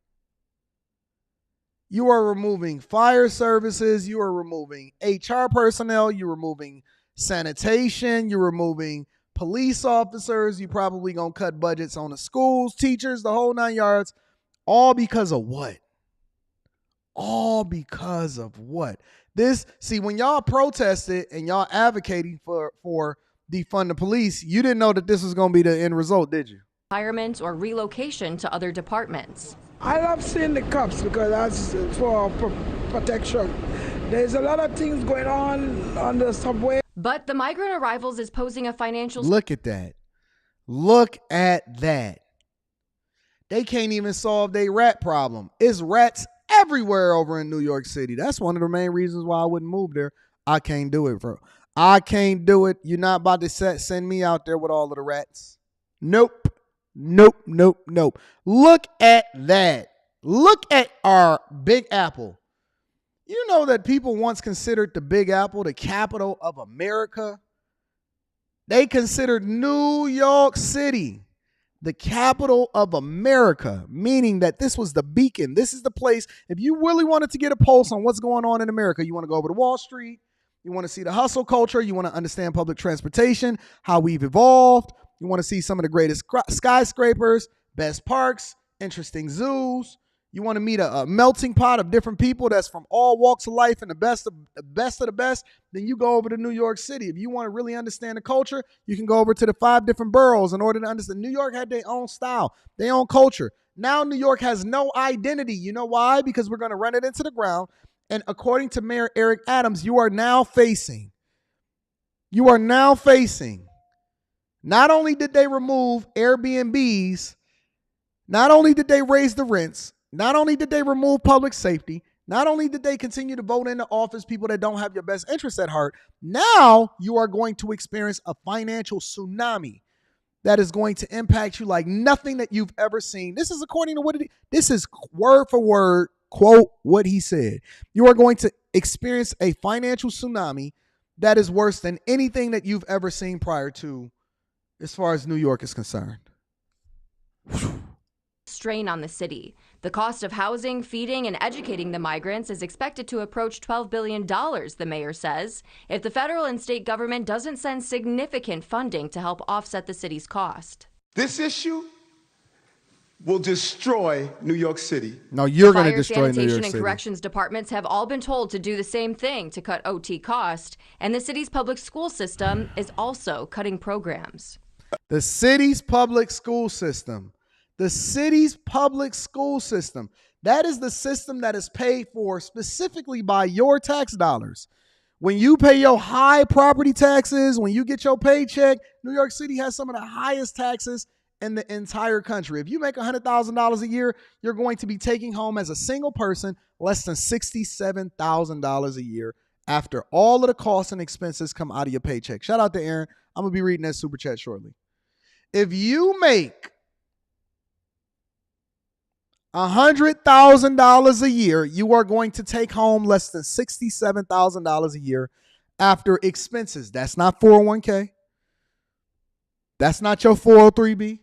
You are removing fire services. You are removing HR personnel. You're removing sanitation. You're removing police officers. You're probably going to cut budgets on the schools, teachers, the whole 9 yards. All because of what? All because of what? See, when y'all protested and y'all advocating for defund the police, you didn't know that this was going to be the end result, did you? Retirement or relocation to other departments. I love seeing the cops because that's for protection. There's a lot of things going on the subway. But the migrant arrivals is posing a financial... Look at that. Look at that. They can't even solve their rat problem. It's rats everywhere over in New York City. That's one of the main reasons why I wouldn't move there. I can't do it, bro. I can't do it. You're not about to send me out there with all of the rats. Nope. Nope, nope, nope. Look at that. Look at our Big Apple. You know that people once considered the Big Apple the capital of America? They considered New York City the capital of America, meaning that this was the beacon. This is the place, if you really wanted to get a pulse on what's going on in America, you want to go over to Wall Street, you want to see the hustle culture, you want to understand public transportation, how we've evolved. You want to see some of the greatest skyscrapers, best parks, interesting zoos. You want to meet a melting pot of different people that's from all walks of life and the best of the best, then you go over to New York City. If you want to really understand the culture, you can go over to the 5 different boroughs in order to understand. New York had their own style, their own culture. Now New York has no identity. You know why? Because we're going to run it into the ground. And according to Mayor Eric Adams, you are now facing, not only did they remove Airbnbs, not only did they raise the rents, not only did they remove public safety, not only did they continue to vote into office people that don't have your best interests at heart, now you are going to experience a financial tsunami that is going to impact you like nothing that you've ever seen. This is according to this is word for word, quote, what he said. You are going to experience a financial tsunami that is worse than anything that you've ever seen prior to, as far as New York is concerned. Strain on the city. The cost of housing, feeding, and educating the migrants is expected to approach $12 billion, the mayor says, if the federal and state government doesn't send significant funding to help offset the city's cost. This issue will destroy New York City. No, you're going to destroy New York Sanitation City. and corrections departments have all been told to do the same thing to cut OT cost, and the city's public school system is also cutting programs. The city's public school system. The city's public school system. That is the system that is paid for specifically by your tax dollars. When you pay your high property taxes, when you get your paycheck, New York City has some of the highest taxes in the entire country. If you make $100,000 a year, you're going to be taking home as a single person less than $67,000 a year after all of the costs and expenses come out of your paycheck. Shout out to Aaron. I'm going to be reading that super chat shortly. If you make $100,000 a year, you are going to take home less than $67,000 a year after expenses. That's not 401k. That's not your 403b.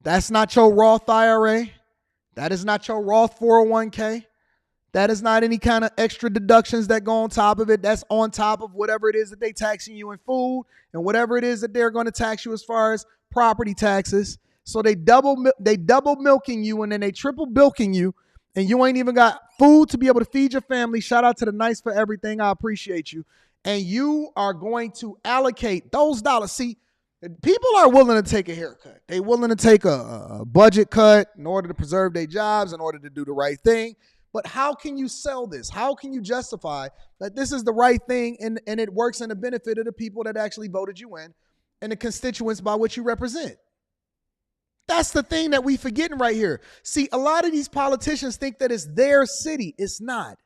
That's not your Roth IRA. That is not your Roth 401k. That is not any kind of extra deductions that go on top of it. That's on top of whatever it is that they taxing you in food and whatever it is that they're going to tax you as far as property taxes. So they double milking you and then they triple bilking you, and you ain't even got food to be able to feed your family. Shout out to the Nice for Everything. I appreciate you. And you are going to allocate those dollars. See, people are willing to take a haircut. They're willing to take a budget cut in order to preserve their jobs, in order to do the right thing. But how can you sell this? How can you justify that this is the right thing and it works in the benefit of the people that actually voted you in and the constituents by which you represent? That's the thing that we forgetting right here. See, a lot of these politicians think that it's their city. It's not.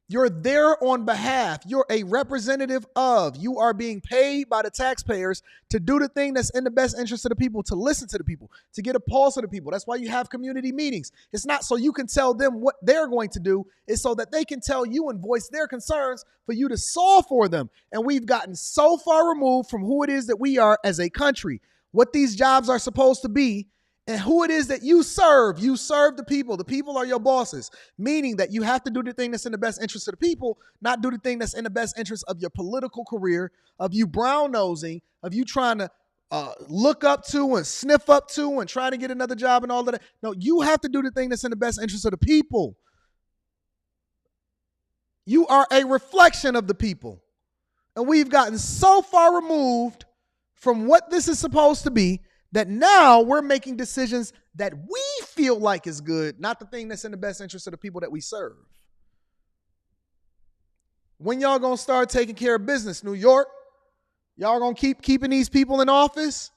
You're there on behalf. You're a representative of. You are being paid by the taxpayers to do the thing that's in the best interest of the people, to listen to the people, to get a pulse of the people. That's why you have community meetings. It's not so you can tell them what they're going to do. It's so that they can tell you and voice their concerns for you to solve for them. And we've gotten so far removed from who it is that we are as a country, what these jobs are supposed to be, and who it is that you serve. You serve the people. The people are your bosses, meaning that you have to do the thing that's in the best interest of the people, not do the thing that's in the best interest of your political career, of you brown-nosing, of you trying to look up to and sniff up to and trying to get another job and all of that. No, you have to do the thing that's in the best interest of the people. You are a reflection of the people. And we've gotten so far removed from what this is supposed to be that now we're making decisions that we feel like is good, not the thing that's in the best interest of the people that we serve. When y'all gonna start taking care of business, New York? Y'all gonna keep keeping these people in office?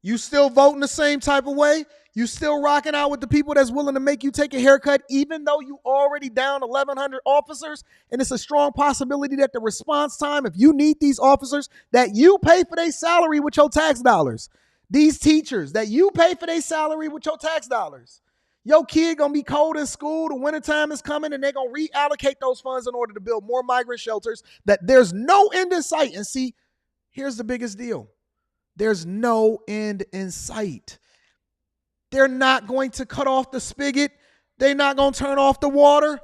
You still voting the same type of way? You still rocking out with the people that's willing to make you take a haircut, even though you already down 1,100 officers, and it's a strong possibility that the response time, if you need these officers, that you pay for their salary with your tax dollars. These teachers that you pay for their salary with your tax dollars. Your kid gonna be cold in school, the wintertime is coming, and they're gonna reallocate those funds in order to build more migrant shelters that there's no end in sight. And see, here's the biggest deal. There's no end in sight. They're not going to cut off the spigot. They're not going to turn off the water.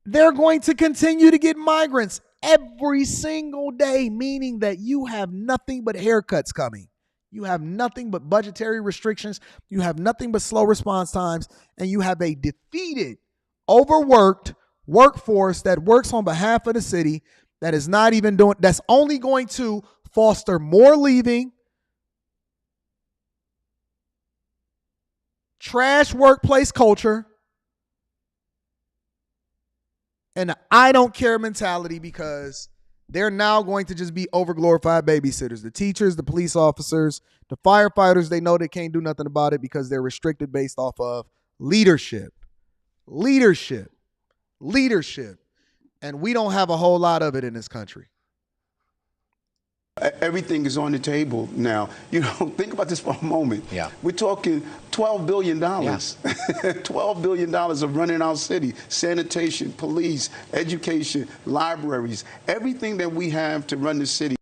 They're going to continue to get migrants every single day, meaning that you have nothing but haircuts coming. You have nothing but budgetary restrictions. You have nothing but slow response times. And you have a defeated, overworked workforce that works on behalf of the city that is not even doing, that's only going to foster more leaving, trash workplace culture, and I don't care mentality, because they're now going to just be overglorified babysitters. The teachers, the police officers, the firefighters, they know they can't do nothing about it because they're restricted based off of leadership. Leadership. And we don't have a whole lot of it in this country. Everything is on the table now. You know, think about this for a moment. Yeah. We're talking $12 billion. Yeah. $12 billion of running our city. Sanitation, police, education, libraries, everything that we have to run the city.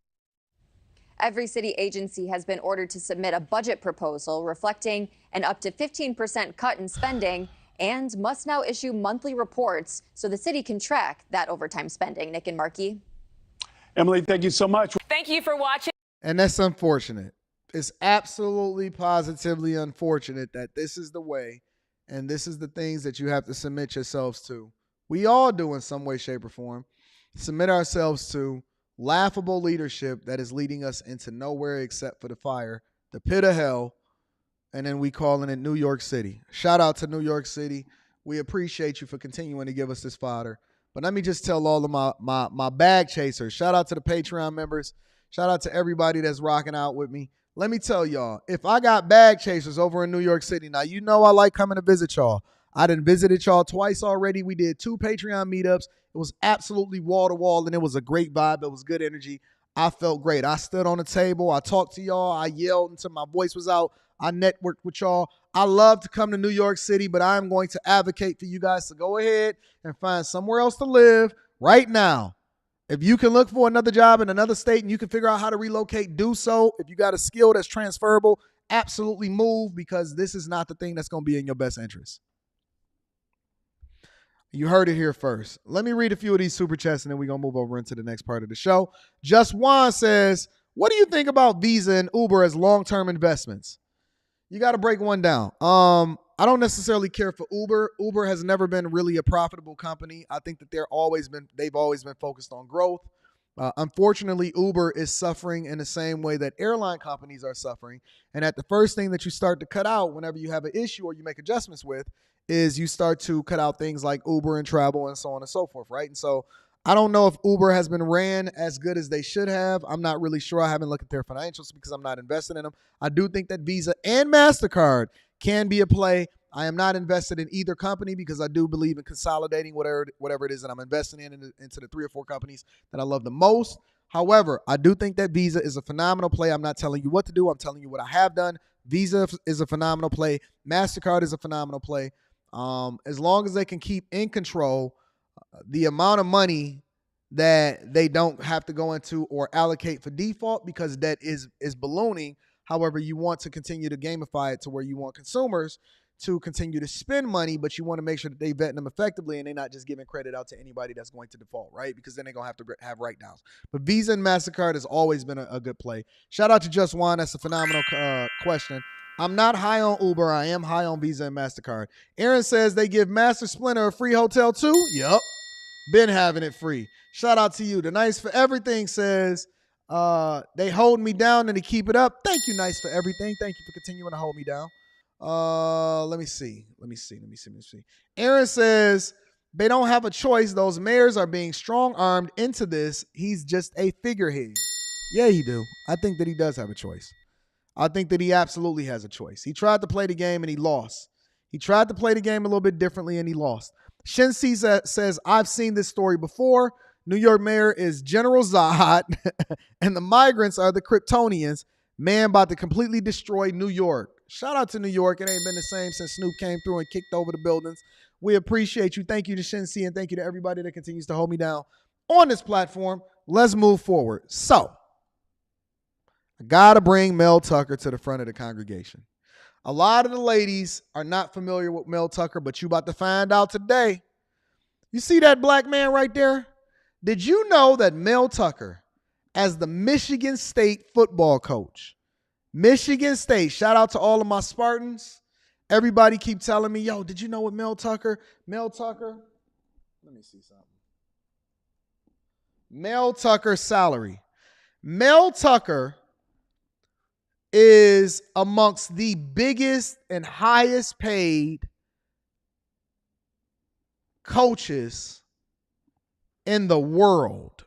Every city agency has been ordered to submit a budget proposal reflecting an up to 15% cut in spending, and must now issue monthly reports so the city can track that overtime spending. Nick and Markey. Emily, thank you so much. Thank you for watching. And that's unfortunate. It's absolutely, positively unfortunate that this is the way, and this is the things that you have to submit yourselves to. We all do in some way, shape, or form. Submit ourselves to laughable leadership that is leading us into nowhere except for the fire, the pit of hell, and then we calling it New York City. Shout out to New York City. We appreciate you for continuing to give us this fodder. But let me just tell all of my bag chasers, shout out to the Patreon members, shout out to everybody that's rocking out with me. Let me tell y'all, if I got bag chasers over in New York City, now you know I like coming to visit y'all. I done visited y'all twice already. We did 2 Patreon meetups. It was absolutely wall to wall, and it was a great vibe. It was good energy. I felt great. I stood on the table. I talked to y'all. I yelled until my voice was out. I networked with y'all. I love to come to New York City, but I'm going to advocate for you guys to go ahead and find somewhere else to live right now. If you can look for another job in another state and you can figure out how to relocate, do so. If you got a skill that's transferable, absolutely move, because this is not the thing that's going to be in your best interest. You heard it here first. Let me read a few of these super chats and then we're going to move over into the next part of the show. Just Juan says, what do you think about Visa and Uber as long-term investments? You got to break one down. I don't necessarily care for Uber. Uber has never been really a profitable company. I think that they've always been focused on growth. Unfortunately, Uber is suffering in the same way that airline companies are suffering. And at the first thing that you start to cut out whenever you have an issue or you make adjustments with is you start to cut out things like Uber and travel and so on and so forth, right? And so I don't know if Uber has been ran as good as they should have. I'm not really sure. I haven't looked at their financials because I'm not invested in them. I do think that Visa and MasterCard can be a play. I am not invested in either company because I do believe in consolidating whatever it is that I'm investing into the 3 or 4 companies that I love the most. However, I do think that Visa is a phenomenal play. I'm not telling you what to do. I'm telling you what I have done. Visa is a phenomenal play. MasterCard is a phenomenal play. As long as they can keep in control the amount of money that they don't have to go into or allocate for default, because debt is ballooning. However, you want to continue to gamify it to where you want consumers to continue to spend money, but you want to make sure that they vet them effectively and they're not just giving credit out to anybody that's going to default, right? Because then they're going to have to have write-downs. But Visa and MasterCard has always been a good play. Shout out to Just One. That's a phenomenal question. I'm not high on Uber. I am high on Visa and MasterCard. Aaron says they give Master Splinter a free hotel too. Yep. Been having it free. Shout out to you. The Nice for Everything says they hold me down and they keep it up. Thank you, Nice for Everything. Thank you for continuing to hold me down. Let me see. Aaron says they don't have a choice. Those mayors are being strong-armed into this. He's just a figurehead. Yeah, he do. I think that he does have a choice. I think that he absolutely has a choice. He tried to play the game and he lost. He tried to play the game a little bit differently and he lost. Shensi says, I've seen this story before. New York mayor is General Zod and the migrants are the Kryptonians. Man about to completely destroy New York. Shout out to New York. It ain't been the same since Snoop came through and kicked over the buildings. We appreciate you. Thank you to Shensi and thank you to everybody that continues to hold me down on this platform. Let's move forward. So, I got to bring Mel Tucker to the front of the congregation. A lot of the ladies are not familiar with Mel Tucker, but you about to find out today. You see that black man right there? Did you know that Mel Tucker, as the Michigan State football coach, Michigan State. Shout out to all of my Spartans. Everybody keep telling me, yo, did you know what Mel Tucker? Let me see something. Mel Tucker's salary. Mel Tucker is amongst the biggest and highest paid coaches in the world.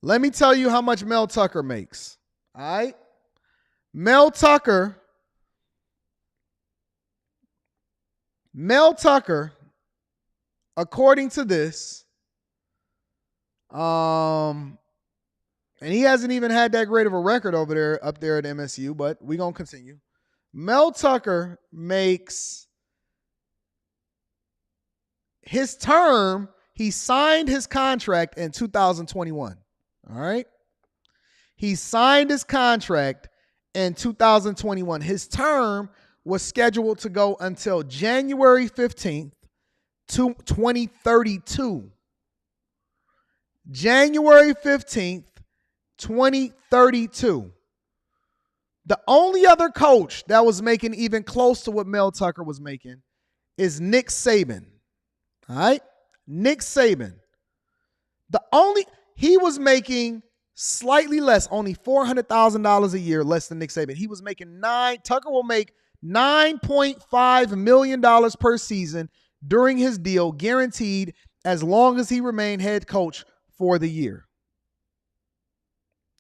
Let me tell you how much Mel Tucker makes. All right? Mel Tucker, according to this, and he hasn't even had that great of a record up there at MSU, but we're going to continue. Mel Tucker makes his term, he signed his contract in 2021. All right? He signed his contract in 2021. His term was scheduled to go until January 15th, 2032. January 15th, 2032. The only other coach that was making even close to what Mel Tucker was making is Nick Saban. All right? Nick Saban. He was making slightly less, only $400,000 a year less than Nick Saban. He was making Tucker will make $9.5 million per season during his deal, guaranteed as long as he remained head coach for the year.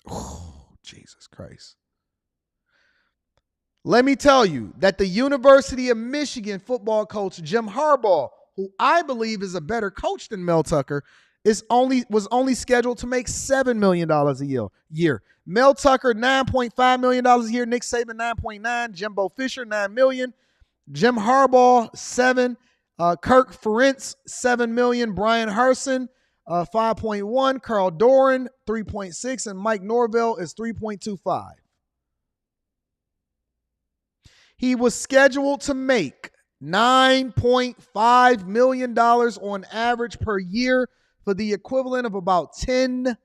Oh, Jesus Christ. Let me tell you that the University of Michigan football coach, Jim Harbaugh, who I believe is a better coach than Mel Tucker, was only scheduled to make $7 million a year. Mel Tucker, $9.5 million a year. Nick Saban, $9.9 million. Jimbo Fisher, $9 million. Jim Harbaugh, $7 million. Kirk Ferentz, $7 million. Brian Harsin, $5.1 million. Carl Doran, $3.6 million. And Mike Norvell is $3.25 million. He was scheduled to make $9.5 million on average per year for the equivalent of about 10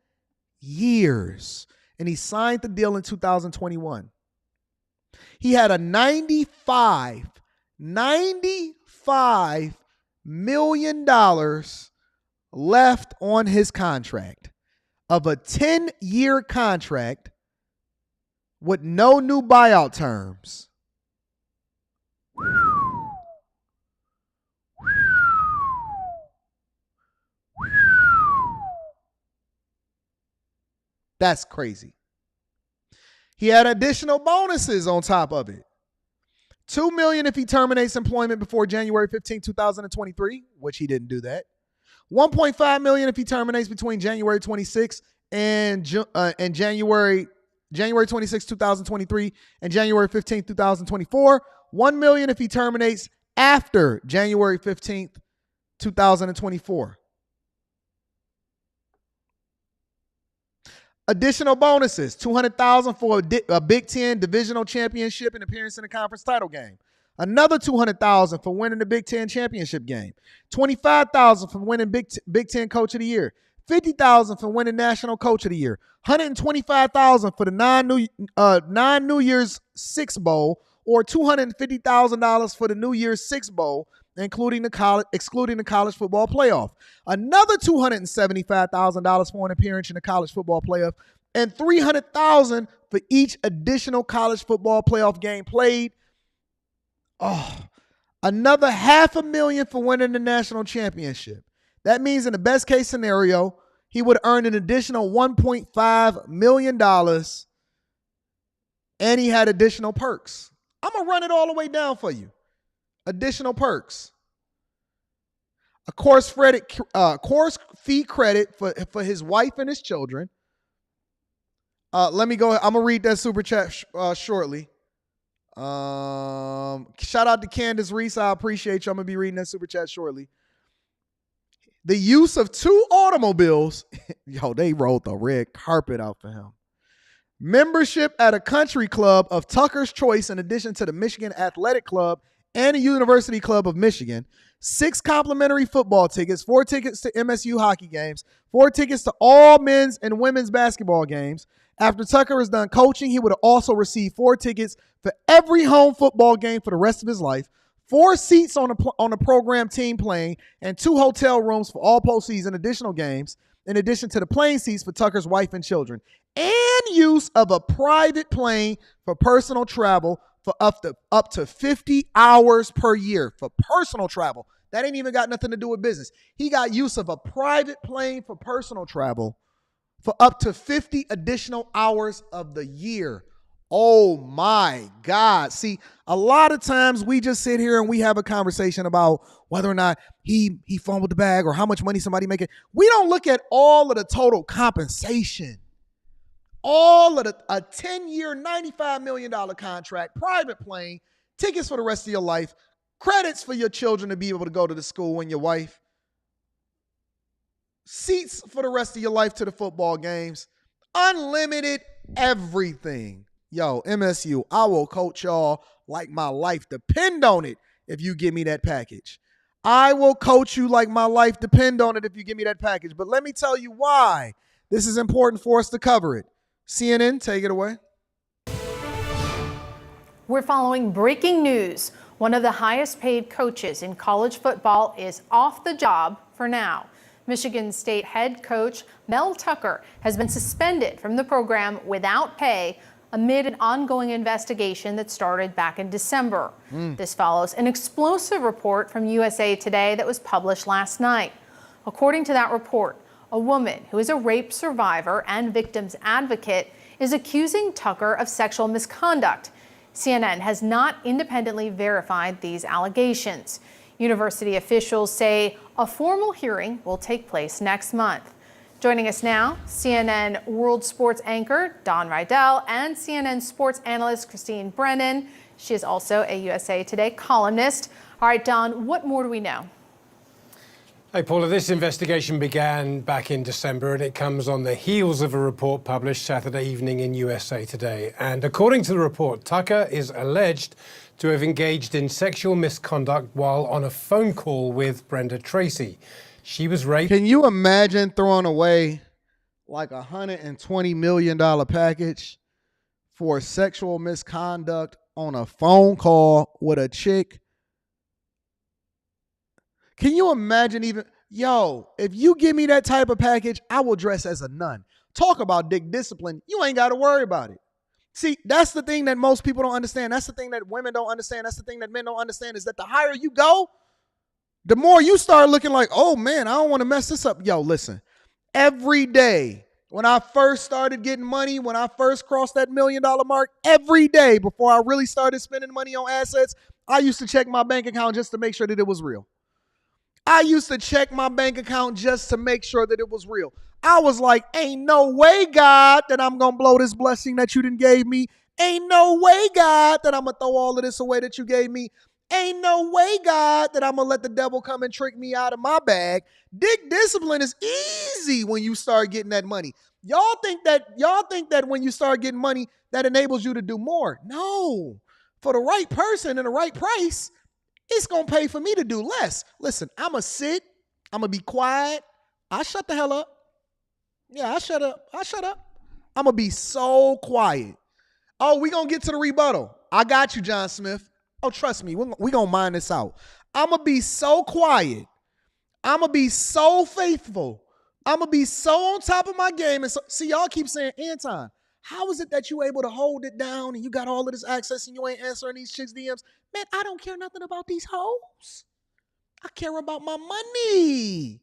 years. And he signed the deal in 2021. He had a $95 million left on his contract of a 10-year contract with no new buyout terms. That's crazy. He had additional bonuses on top of it. $2 million if he terminates employment before January 15, 2023, which he didn't do that. $1.5 million if he terminates between January 26 and January 26, 2023 and January 15, 2024. $1 million if he terminates after January 15th, 2024. Additional bonuses, $200,000 for a Big Ten divisional championship and appearance in the conference title game. Another $200,000 for winning the Big Ten championship game. $25,000 for winning Big Ten Coach of the Year. $50,000 for winning National Coach of the Year. $125,000 for the non-New Year's Six Bowl, or $250,000 for the New Year's Six Bowl, excluding the college football playoff. Another $275,000 for an appearance in the college football playoff, and $300,000 for each additional college football playoff game played. Another $500,000 for winning the national championship. That means in the best case scenario, he would earn an additional $1.5 million, and he had additional perks. I'm going to run it all the way down for you. Additional perks. A course fee credit for his wife and his children. Let me go. I'm going to read that super chat shortly. Shout out to Candace Reese. I appreciate you. I'm going to be reading that super chat shortly. The use of 2 automobiles. Yo, they rolled the red carpet out for him. Membership at a country club of Tucker's choice, in addition to the Michigan Athletic Club and the University Club of Michigan. 6 complimentary football tickets, 4 tickets to MSU hockey games, 4 tickets to all men's and women's basketball games, After Tucker is done coaching, he would also receive 4 tickets for every home football game for the rest of his life, 4 seats on the program team plane, and 2 hotel rooms for all postseason additional games, in addition to the plane seats for Tucker's wife and children, and use of a private plane for personal travel for up to 50 hours per year for personal travel. That ain't even got nothing to do with business. He got use of a private plane for personal travel for up to 50 additional hours of the year. Oh my God. See, a lot of times we just sit here and we have a conversation about whether or not he fumbled the bag or how much money somebody making. We don't look at all of the total compensation. All of a 10-year, $95 million contract, private plane, tickets for the rest of your life, credits for your children to be able to go to the school and your wife, seats for the rest of your life to the football games, unlimited everything. Yo, MSU, I will coach y'all like my life depend on it if you give me that package. I will coach you like my life depend on it if you give me that package. But let me tell you why this is important for us to cover it. CNN, take it away. We're following breaking news. One of the highest paid coaches in college football is off the job for now. Michigan State head coach Mel Tucker has been suspended from the program without pay amid an ongoing investigation that started back in December. This follows an explosive report from USA Today that was published last night. According to that report, a woman who is a rape survivor and victim's advocate is accusing Tucker of sexual misconduct. CNN has not independently verified these allegations. University officials say a formal hearing will take place next month. Joining us now, CNN World Sports anchor Don Rydell and CNN sports analyst Christine Brennan. She is also a USA Today columnist. All right, Don, what more do we know? Hey, Paula, this investigation began back in December, and it comes on the heels of a report published Saturday evening in USA Today. And according to the report, Tucker is alleged to have engaged in sexual misconduct while on a phone call with Brenda Tracy. She was raped. Can you imagine throwing away like $120 million package for sexual misconduct on a phone call with a chick? Can you imagine even, if you give me that type of package, I will dress as a nun. Talk about dick discipline. You ain't got to worry about it. See, that's the thing that most people don't understand. That's the thing that women don't understand. That's the thing that men don't understand is that the higher you go, the more you start looking like, oh man, I don't want to mess this up. Yo, listen, every day when I first started getting money, when I first crossed that $1 million mark, every day before I really started spending money on assets, I used to check my bank account just to make sure that it was real. I used to check my bank account just to make sure that it was real. I was like, ain't no way, God, that I'm going to blow this blessing that you done gave me. Ain't no way, God, that I'm going to throw all of this away that you gave me. Ain't no way, God, that I'm going to let the devil come and trick me out of my bag. Dick discipline is easy when you start getting that money. Y'all think that when you start getting money, that enables you to do more. No. For the right person and the right price, it's going to pay for me to do less. Listen, I'm going to sit. I'm going to be quiet. I shut the hell up. Yeah, I shut up. I'm going to be so quiet. Oh, we going to get to the rebuttal. I got you, John Smith. Oh, trust me. We're going to mine this out. I'm going to be so quiet. I'm going to be so faithful. I'm going to be so on top of my game. And so, see, y'all keep saying, Anton, how is it that you able to hold it down and you got all of this access and you ain't answering these chicks' DMs? Man, I don't care nothing about these hoes. I care about my money.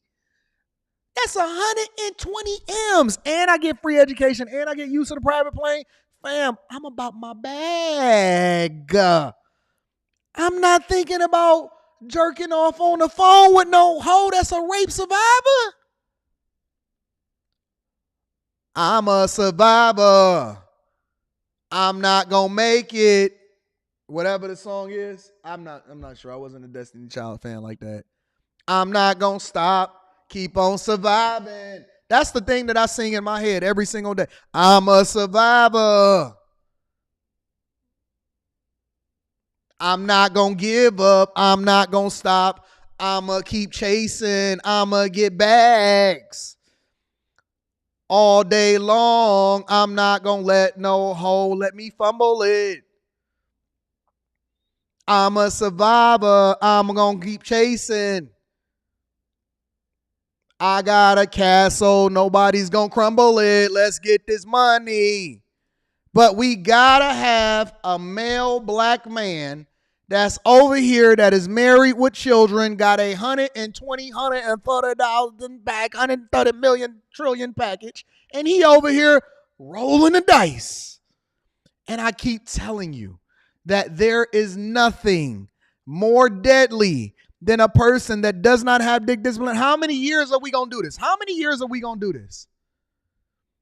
That's 120 M's. And I get free education and I get use of the private plane. Fam, I'm about my bag. I'm not thinking about jerking off on the phone with no hoe that's a rape survivor. I'm a survivor. I'm not gonna make it. Whatever the song is, I'm not sure. I wasn't a Destiny Child fan like that. I'm not gonna stop. Keep on surviving. That's the thing that I sing in my head every single day. I'm a survivor. I'm not gonna give up. I'm not gonna stop. I'm gonna keep chasing. I'm gonna get bags. all day long. I'm not gonna let no hoe let me fumble it. I'm a survivor. I'm gonna keep chasing. I got a castle. Nobody's gonna crumble it. Let's get this money. But we gotta have a male black man that's over here that is married with children, got a $130,000 pack, 130 million trillion package, and he over here rolling the dice. And I keep telling you that there is nothing more deadly than a person that does not have dick discipline. How many years are we gonna do this? How many years are we gonna do this?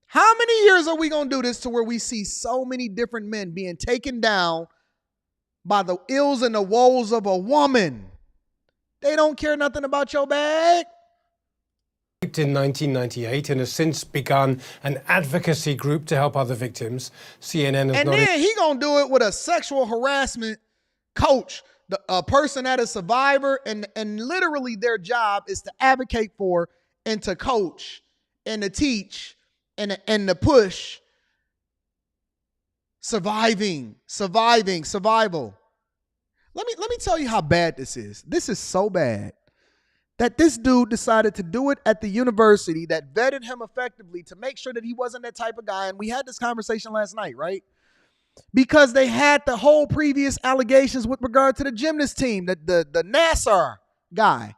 How many years are we gonna do this to where we see so many different men being taken down by the ills and the woes of a woman? They don't care nothing about your bag. In 1998 and has since begun an advocacy group to help other victims. CNN has and then he gonna do it with a sexual harassment coach, a person that is a survivor, and literally their job is to advocate for and to coach and to teach and to push survival. Let me tell you how bad this is. This is so bad that this dude decided to do it at the university that vetted him effectively to make sure that he wasn't that type of guy. And we had this conversation last night, right? Because they had the whole previous allegations with regard to the gymnast team, the Nassar guy.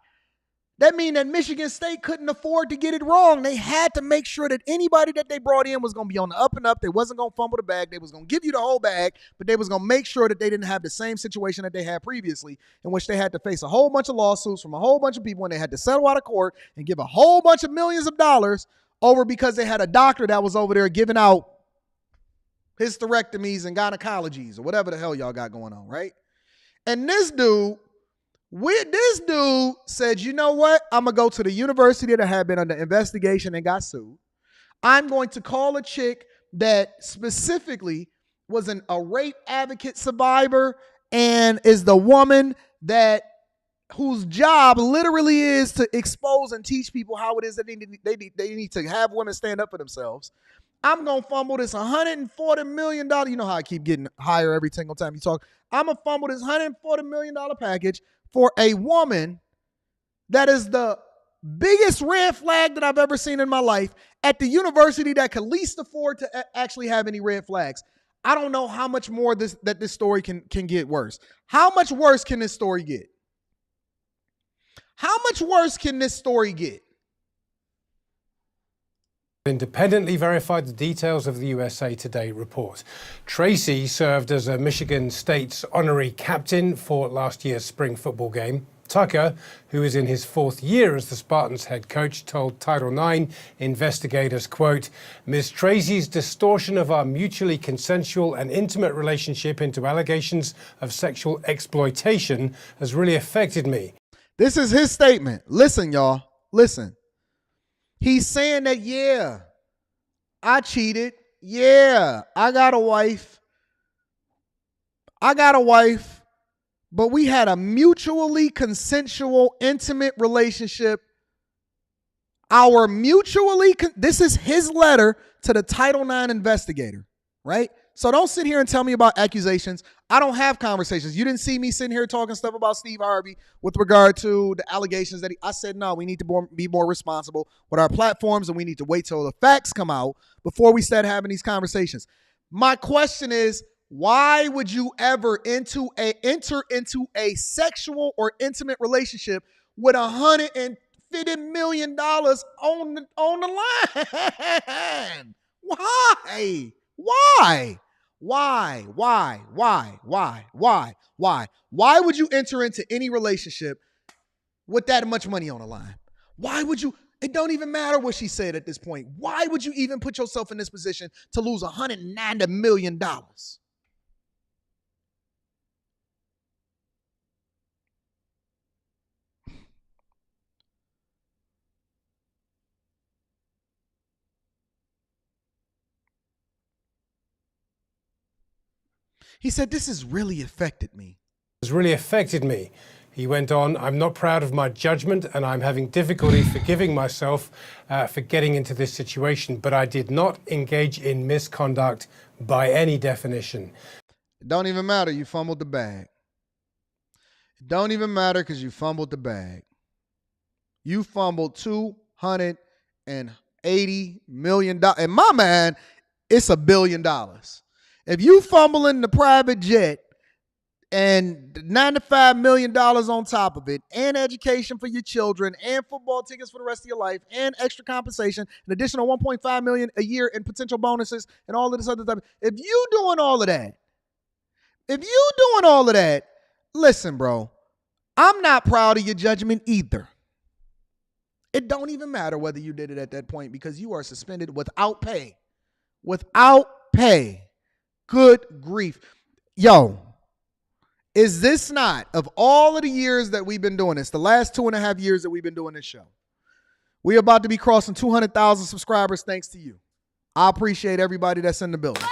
That means that Michigan State couldn't afford to get it wrong. They had to make sure that anybody that they brought in was going to be on the up and up. They wasn't going to fumble the bag. They was going to give you the whole bag, but they was going to make sure that they didn't have the same situation that they had previously, in which they had to face a whole bunch of lawsuits from a whole bunch of people, and they had to settle out of court and give a whole bunch of millions of dollars over because they had a doctor that was over there giving out hysterectomies and gynecologies or whatever the hell y'all got going on, right? And this dude said, you know what? I'm going to go to the university that had been under investigation and got sued. I'm going to call a chick that specifically was a rape advocate survivor and is the woman whose job literally is to expose and teach people how it is that they need to have women stand up for themselves. I'm going to fumble this $140 million. You know how I keep getting higher every single time you talk. I'm going to fumble this $140 million package for a woman that is the biggest red flag that I've ever seen in my life at the university that could least afford to actually have any red flags. I don't know how much more this story can get worse. How much worse can this story get? How much worse can this story get? Independently verified the details of the USA Today report. Tracy served as a Michigan State's honorary captain for last year's spring football game. Tucker, who is in his fourth year as the Spartans head coach, told Title IX investigators, quote, Ms. Tracy's distortion of our mutually consensual and intimate relationship into allegations of sexual exploitation has really affected me. This is his statement. Listen, y'all. Listen. He's saying that, yeah, I cheated. Yeah, I got a wife. But we had a mutually consensual, intimate relationship. This is his letter to the Title IX investigator, right? So don't sit here and tell me about accusations. I don't have conversations. You didn't see me sitting here talking stuff about Steve Harvey with regard to the allegations that I said, no, we need to be more responsible with our platforms, and we need to wait till the facts come out before we start having these conversations. My question is, why would you ever enter into a sexual or intimate relationship with $150 million on the line? Why? Why would you enter into any relationship with that much money on the line? Why would you? It don't even matter what she said at this point. Why would you even put yourself in this position to lose $190 million? He said, this has really affected me. Has really affected me. He went on, I'm not proud of my judgment and I'm having difficulty forgiving myself for getting into this situation, but I did not engage in misconduct by any definition. It don't even matter. You fumbled the bag. It don't even matter because you fumbled the bag. You fumbled $280 million. And my man, it's $1 billion. If you fumbling the private jet and $95 million on top of it, and education for your children, and football tickets for the rest of your life, and extra compensation, an additional $1.5 million a year in potential bonuses, and all of this other stuff. If you doing all of that, listen, bro, I'm not proud of your judgment either. It don't even matter whether you did it at that point because you are suspended without pay. Without pay. Good grief. Yo, is this not, of all of the years that we've been doing this, the last 2.5 years that we've been doing this show, we're about to be crossing 200,000 subscribers thanks to you. I appreciate everybody that's in the building.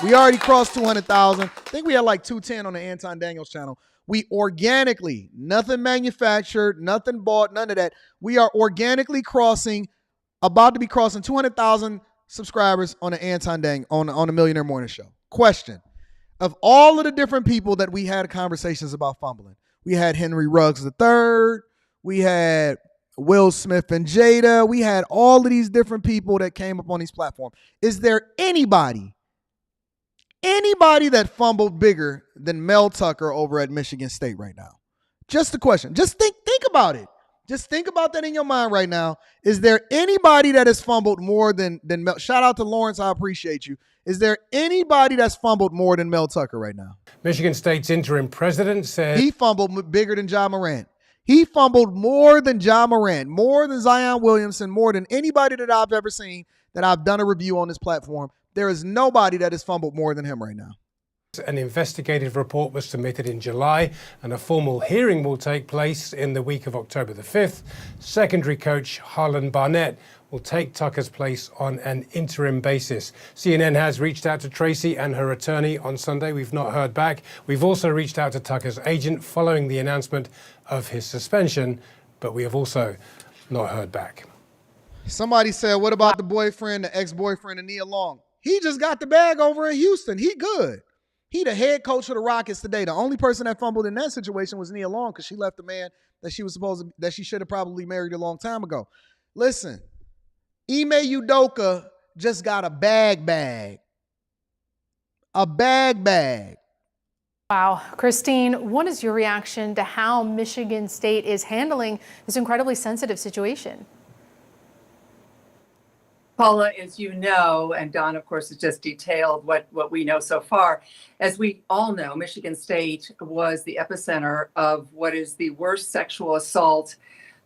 We already crossed 200,000. I think we had like 210 on the Anton Daniels channel. We organically, nothing manufactured, nothing bought, none of that. We are organically about to be crossing 200,000 subscribers on the Anton Daniels, on the Millionaire Morning Show. Question. Of all of the different people that we had conversations about fumbling, we had Henry Ruggs III, we had Will Smith and Jada, we had all of these different people that came up on these platforms. Is there anybody that fumbled bigger than Mel Tucker over at Michigan State right now? Just a question. Just think about it. Just think about that in your mind right now. Is there anybody that has fumbled more than Mel? Shout out to Lawrence. I appreciate you. Is there anybody that's fumbled more than Mel Tucker right now? Michigan State's interim president said he fumbled bigger than Ja Morant. He fumbled more than Ja Morant, more than Zion Williamson, more than anybody that I've ever seen that I've done a review on this platform. There is nobody that has fumbled more than him right now. An investigative report was submitted in July and a formal hearing will take place in the week of October the 5th. Secondary coach Harlan Barnett will take Tucker's place on an interim basis. CNN has reached out to Tracy and her attorney on Sunday. We've not heard back. We've also reached out to Tucker's agent following the announcement of his suspension, but we have also not heard back. Somebody said, what about the ex-boyfriend of Nia Long? He just got the bag over in Houston. He good. He the head coach of the Rockets today. The only person that fumbled in that situation was Nia Long because she left the man that she should have probably married a long time ago. Listen, Ime Udoka just got a bag. A bag. Wow. Christine, what is your reaction to how Michigan State is handling this incredibly sensitive situation? Paula, as you know, and Don, of course, has just detailed what we know so far. As we all know, Michigan State was the epicenter of what is the worst sexual assault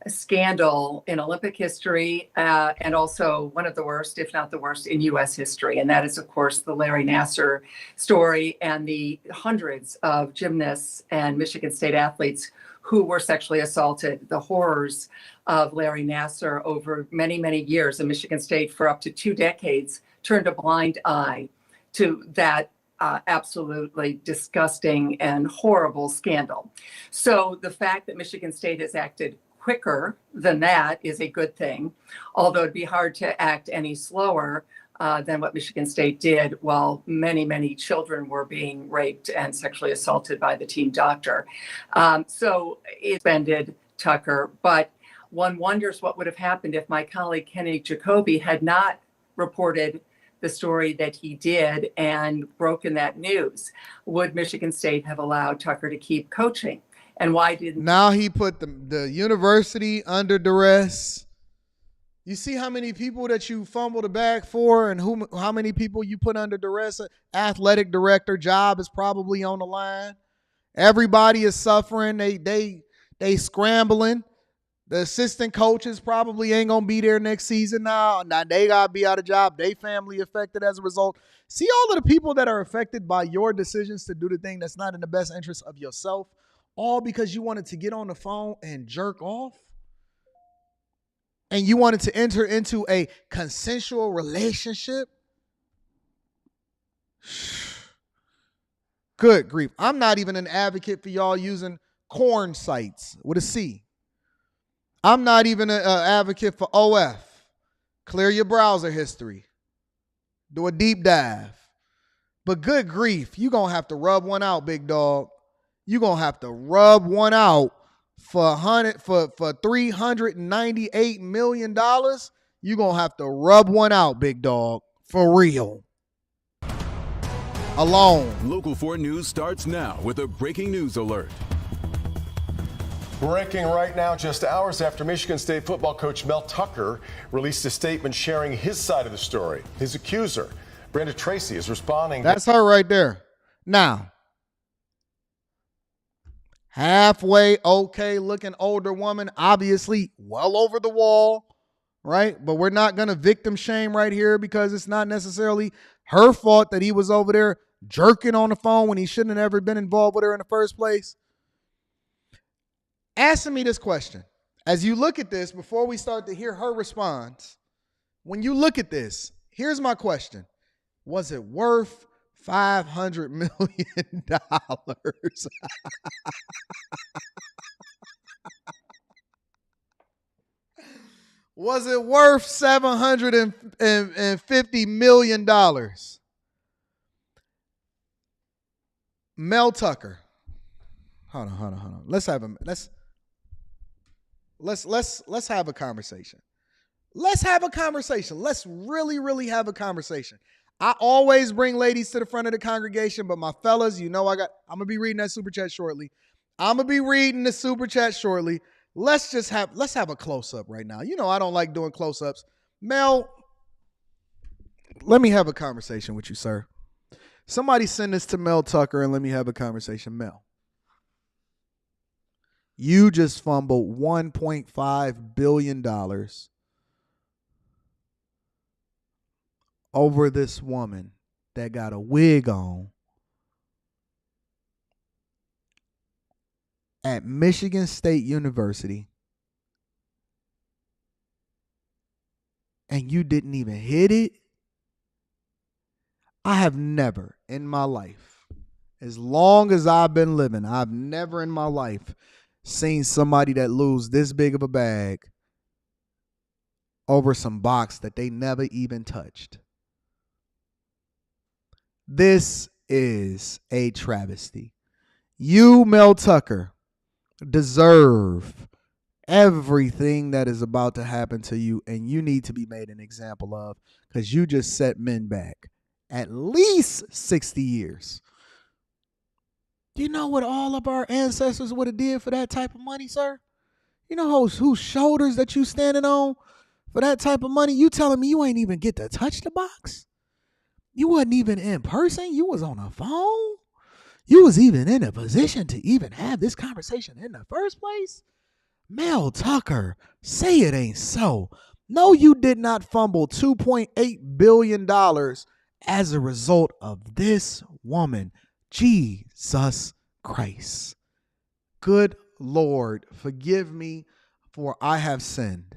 scandal in Olympic history, and also one of the worst, if not the worst, in U.S. history. And that is, of course, the Larry Nassar story and the hundreds of gymnasts and Michigan State athletes who were sexually assaulted, the horrors of Larry Nassar over many, many years. And Michigan State, for up to 2 decades, turned a blind eye to that absolutely disgusting and horrible scandal. So the fact that Michigan State has acted quicker than that is a good thing, although it'd be hard to act any slower than what Michigan State did while many, many children were being raped and sexually assaulted by the team doctor. So it suspended Tucker, but one wonders what would have happened if my colleague Kenny Jacoby had not reported the story that he did and broken that news. Would Michigan State have allowed Tucker to keep coaching? And why didn't? Now he put the university under duress. You see how many people that you fumbled the bag for and how many people you put under duress? Athletic director job is probably on the line. Everybody is suffering. They scrambling. The assistant coaches probably ain't going to be there next season now. Now they got to be out of job. They family affected as a result. See all of the people that are affected by your decisions to do the thing that's not in the best interest of yourself, all because you wanted to get on the phone and jerk off? And you wanted to enter into a consensual relationship? Good grief. I'm not even an advocate for y'all using corn sites with a C. I'm not even an advocate for OF. Clear your browser history. Do a deep dive. But good grief, you're going to have to rub one out, big dog. You're going to have to rub one out for $398 million. You're going to have to rub one out, big dog. For real. Alone. Local 4 News starts now with a breaking news alert. Breaking right now, just hours after Michigan State football coach Mel Tucker released a statement sharing his side of the story. His accuser, Brenda Tracy, is responding. That's her right there. Now, halfway okay looking older woman, obviously well over the wall, right? But we're not going to victim shame right here because it's not necessarily her fault that he was over there jerking on the phone when he shouldn't have ever been involved with her in the first place. Asking me this question, as you look at this, before we start to hear her response, when you look at this, here's my question. Was it worth $500 million? Was it worth $750 million? Mel Tucker. Hold on. Let's have a conversation. Let's have a conversation. Let's really have a conversation. I always bring ladies to the front of the congregation, but my fellas, I'm gonna be reading that super chat shortly. Let's have a close-up right now. You know I don't like doing close-ups. Mel, let me have a conversation with you, sir. Somebody send this to Mel Tucker and let me have a conversation. Mel, you just fumbled $1.5 billion over this woman that got a wig on at Michigan State University, and you didn't even hit it. I have never in my life, as long as I've been living, I've never in my life seen somebody that lose this big of a bag over some box that they never even touched. This is a travesty. You, Mel Tucker, deserve everything that is about to happen to you, and you need to be made an example of because you just set men back at least 60 years. Do you know what all of our ancestors would have did for that type of money, sir? You know whose shoulders that you standing on for that type of money? You telling me you ain't even get to touch the box? You wasn't even in person? You was on a phone? You was even in a position to even have this conversation in the first place? Mel Tucker, say it ain't so. No, you did not fumble $2.8 billion as a result of this woman. Jesus Christ. Good Lord, forgive me, for I have sinned.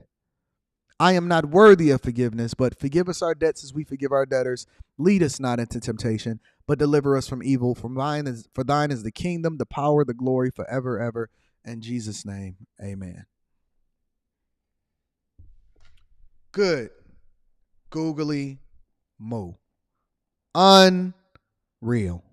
I am not worthy of forgiveness, but forgive us our debts as we forgive our debtors. Lead us not into temptation, but deliver us from evil. For thine is the kingdom, the power, the glory forever, ever. In Jesus' name, amen. Good. Googly moo. Unreal.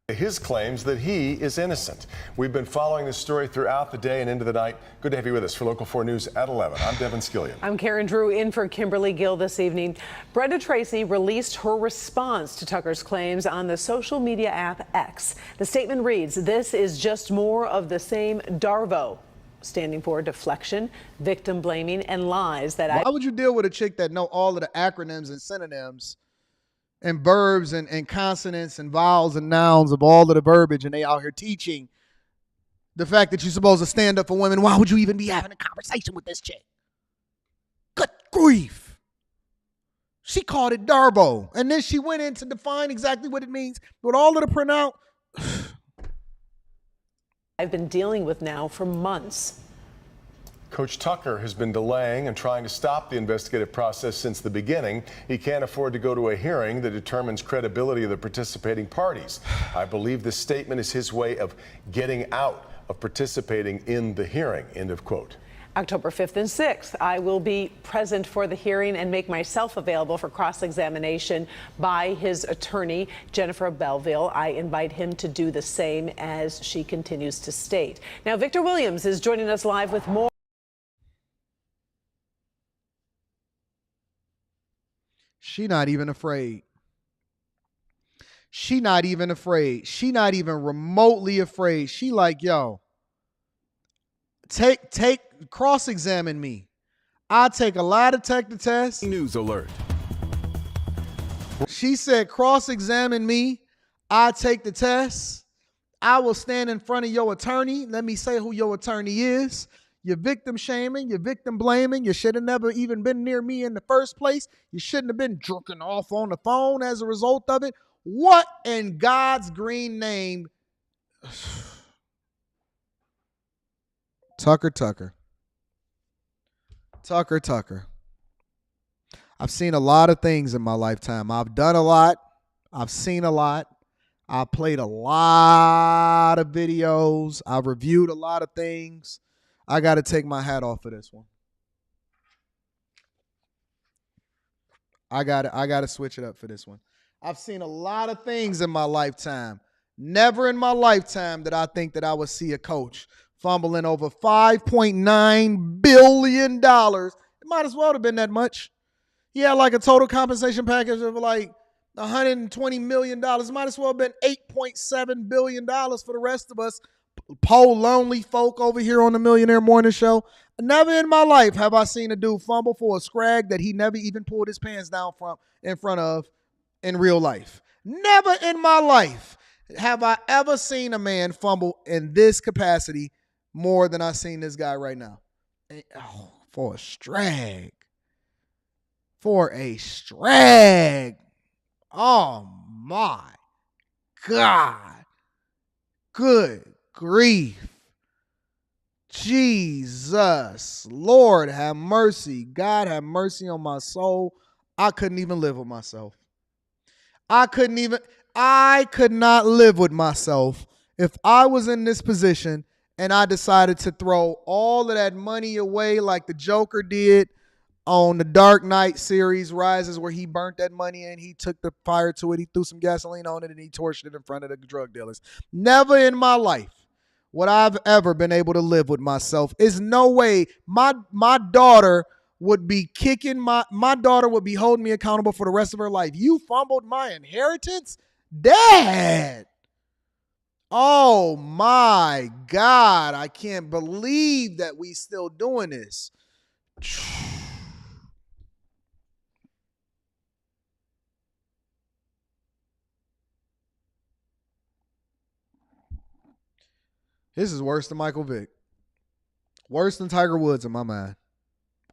His claims that he is innocent. We've been following this story throughout the day and into the night. Good to have you with us for Local 4 News at 11. I'm Devin Skillian. I'm Karen Drew in for Kimberly Gill this evening. Brenda Tracy released her response to Tucker's claims on the social media app X. The statement reads, "This is just more of the same DARVO," standing for deflection, victim blaming, and lies that Why would you deal with a chick that know all of the acronyms and synonyms and verbs and consonants and vowels and nouns of all of the verbiage, and they out here teaching the fact that you're supposed to stand up for women? Why would you even be having a conversation with this chick? Good grief. She called it Darbo, and then she went in to define exactly what it means with all of the printout. I've been dealing with now for months. Coach Tucker has been delaying and trying to stop the investigative process since the beginning. He can't afford to go to a hearing that determines credibility of the participating parties. I believe this statement is his way of getting out of participating in the hearing, end of quote. October 5th and 6th, I will be present for the hearing and make myself available for cross-examination by his attorney, Jennifer Belleville. I invite him to do the same, as she continues to state. Now, Victor Williams is joining us live with more. She not even afraid. She not even afraid. She not even remotely afraid. She like, yo, cross-examine me. I take a lie detector test. News alert. She said, cross-examine me. I take the test. I will stand in front of your attorney. Let me say who your attorney is. You're victim shaming, you're victim blaming. You should have never even been near me in the first place. You shouldn't have been jerking off on the phone as a result of it. What in God's green name? Tucker. I've seen a lot of things in my lifetime. I've done a lot. I've seen a lot. I've played a lot of videos. I've reviewed a lot of things. I got to take my hat off for this one. I got to switch it up for this one. I've seen a lot of things in my lifetime. Never in my lifetime did I think that I would see a coach fumbling over $5.9 billion. It might as well have been that much. He had like a total compensation package of like $120 million. It might as well have been $8.7 billion for the rest of us poor lonely folk over here on the Millionaire Morning Show. Never in my life have I seen a dude fumble for a scrag that he never even pulled his pants down from in front of in real life. Never in my life have I ever seen a man fumble in this capacity more than I seen this guy right now. For a strag. Oh my God. Good grief. Jesus. Lord have mercy. God have mercy on my soul. I couldn't even live with myself. I could not live with myself if I was in this position and I decided to throw all of that money away like the Joker did on the Dark Knight series Rises, where he burnt that money and he took the fire to it. He threw some gasoline on it and he torched it in front of the drug dealers. Never in my life would I've ever been able to live with myself. There's no way my daughter would be kicking my daughter would be holding me accountable for the rest of her life. You fumbled my inheritance? Dad. Oh my God. I can't believe that we still doing this. This is worse than Michael Vick. Worse than Tiger Woods in my mind.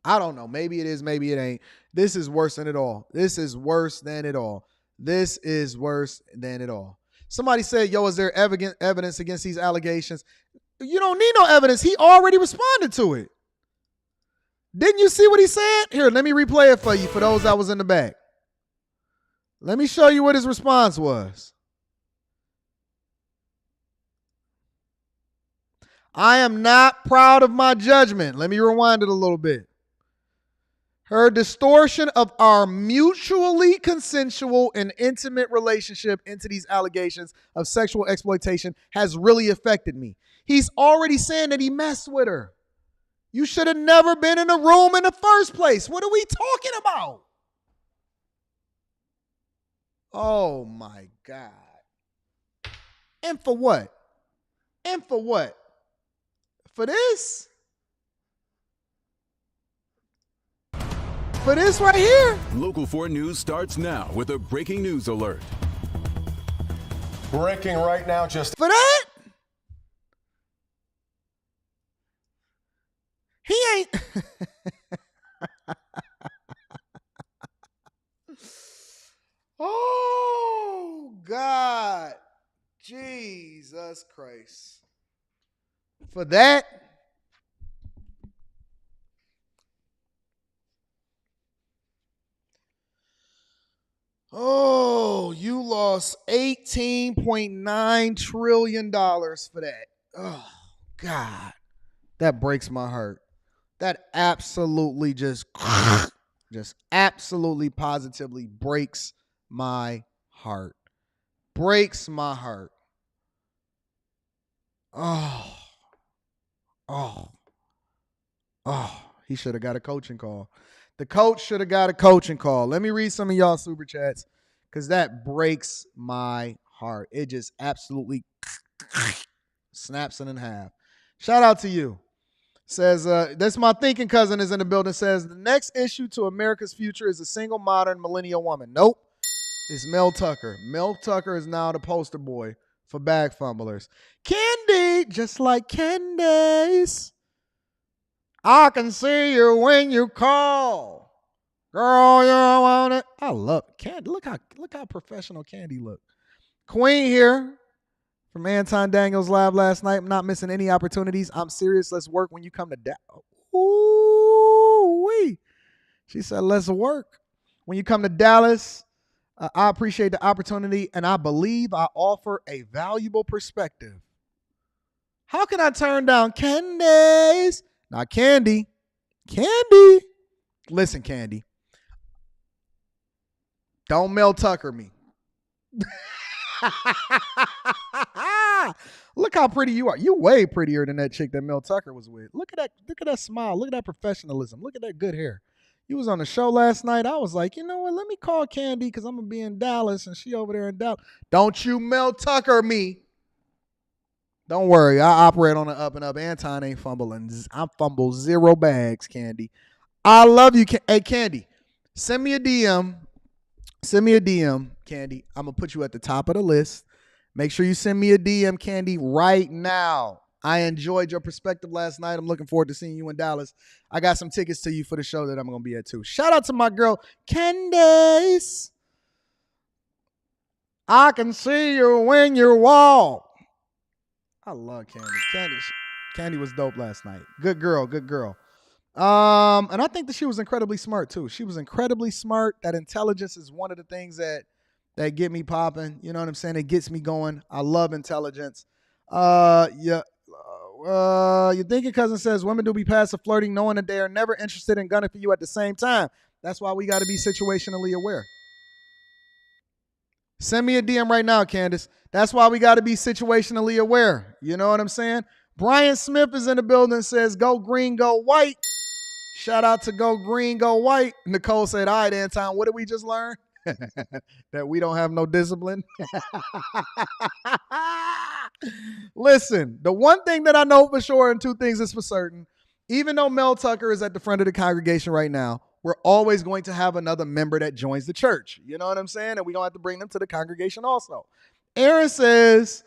I don't know. Maybe it is, maybe it ain't. This is worse than it all. This is worse than it all. This is worse than it all. Somebody said, yo, is there evidence against these allegations? You don't need no evidence. He already responded to it. Didn't you see what he said? Here, let me replay it for you for those that was in the back. Let me show you what his response was. I am not proud of my judgment. Let me rewind it a little bit. Her distortion of our mutually consensual and intimate relationship into these allegations of sexual exploitation has really affected me. He's already saying that he messed with her. You should have never been in a room in the first place. What are we talking about? Oh my God. And for what? And for what? For this? For this right here? Local 4 News starts now with a breaking news alert. Breaking right now, just for that? He ain't. Oh, God. Jesus Christ. For that? Oh, you lost $18.9 trillion for that. Oh, God. That breaks my heart. That absolutely just absolutely positively breaks my heart. Breaks my heart. Oh. He should have got a coaching call. The coach should have got a coaching call. Let me read some of y'all super chats because that breaks my heart. It just absolutely snaps it in half. Shout out to you. Says, that's my thinking cousin is in the building. Says, the next issue to America's future is a single modern millennial woman. Nope. It's Mel Tucker. Mel Tucker is now the poster boy for bag fumblers. Candy, just like Candace. I can see you when you call. Girl, you want it. I love Candy. Look how professional Candy look. Queen here from Anton Daniels live last night. I'm not missing any opportunities. I'm serious. Let's work when you come to Dallas. Ooh-wee. She said, let's work. When you come to Dallas, I appreciate the opportunity, and I believe I offer a valuable perspective. How can I turn down Candace? Now, Candy. Listen, Candy. Don't Mel Tucker me. Look how pretty you are. You way prettier than that chick that Mel Tucker was with. Look at that smile. Look at that professionalism. Look at that good hair. You was on the show last night. I was like, you know what? Let me call Candy because I'm going to be in Dallas and she over there in Dallas. Don't you Mel Tucker me. Don't worry. I operate on the up and up. Anton ain't fumbling. I fumble 0 bags, Candy. I love you. Hey, Candy, send me a DM. Send me a DM, Candy. I'm going to put you at the top of the list. Make sure you send me a DM, Candy, right now. I enjoyed your perspective last night. I'm looking forward to seeing you in Dallas. I got some tickets to you for the show that I'm going to be at too. Shout out to my girl, Candace. I can see you when you walk. I love Candy. Candy was dope last night. Good girl. And I think that she was incredibly smart too. She was incredibly smart. That intelligence is one of the things that get me popping. You know what I'm saying? It gets me going. I love intelligence. Your thinking cousin says women do be passive flirting knowing that they are never interested in gunning for you at the same time. That's why we got to be situationally aware. Send me a DM right now, Candace. That's why we got to be situationally aware. You know what I'm saying? Brian Smith is in the building and says, go green, go white. Shout out to go green, go white. Nicole said, all right, Anton, what did we just learn? That we don't have no discipline. Listen, the one thing that I know for sure and 2 things is for certain, even though Mel Tucker is at the front of the congregation right now, we're always going to have another member that joins the church. You know what I'm saying? And we don't have to bring them to the congregation also. Aaron says,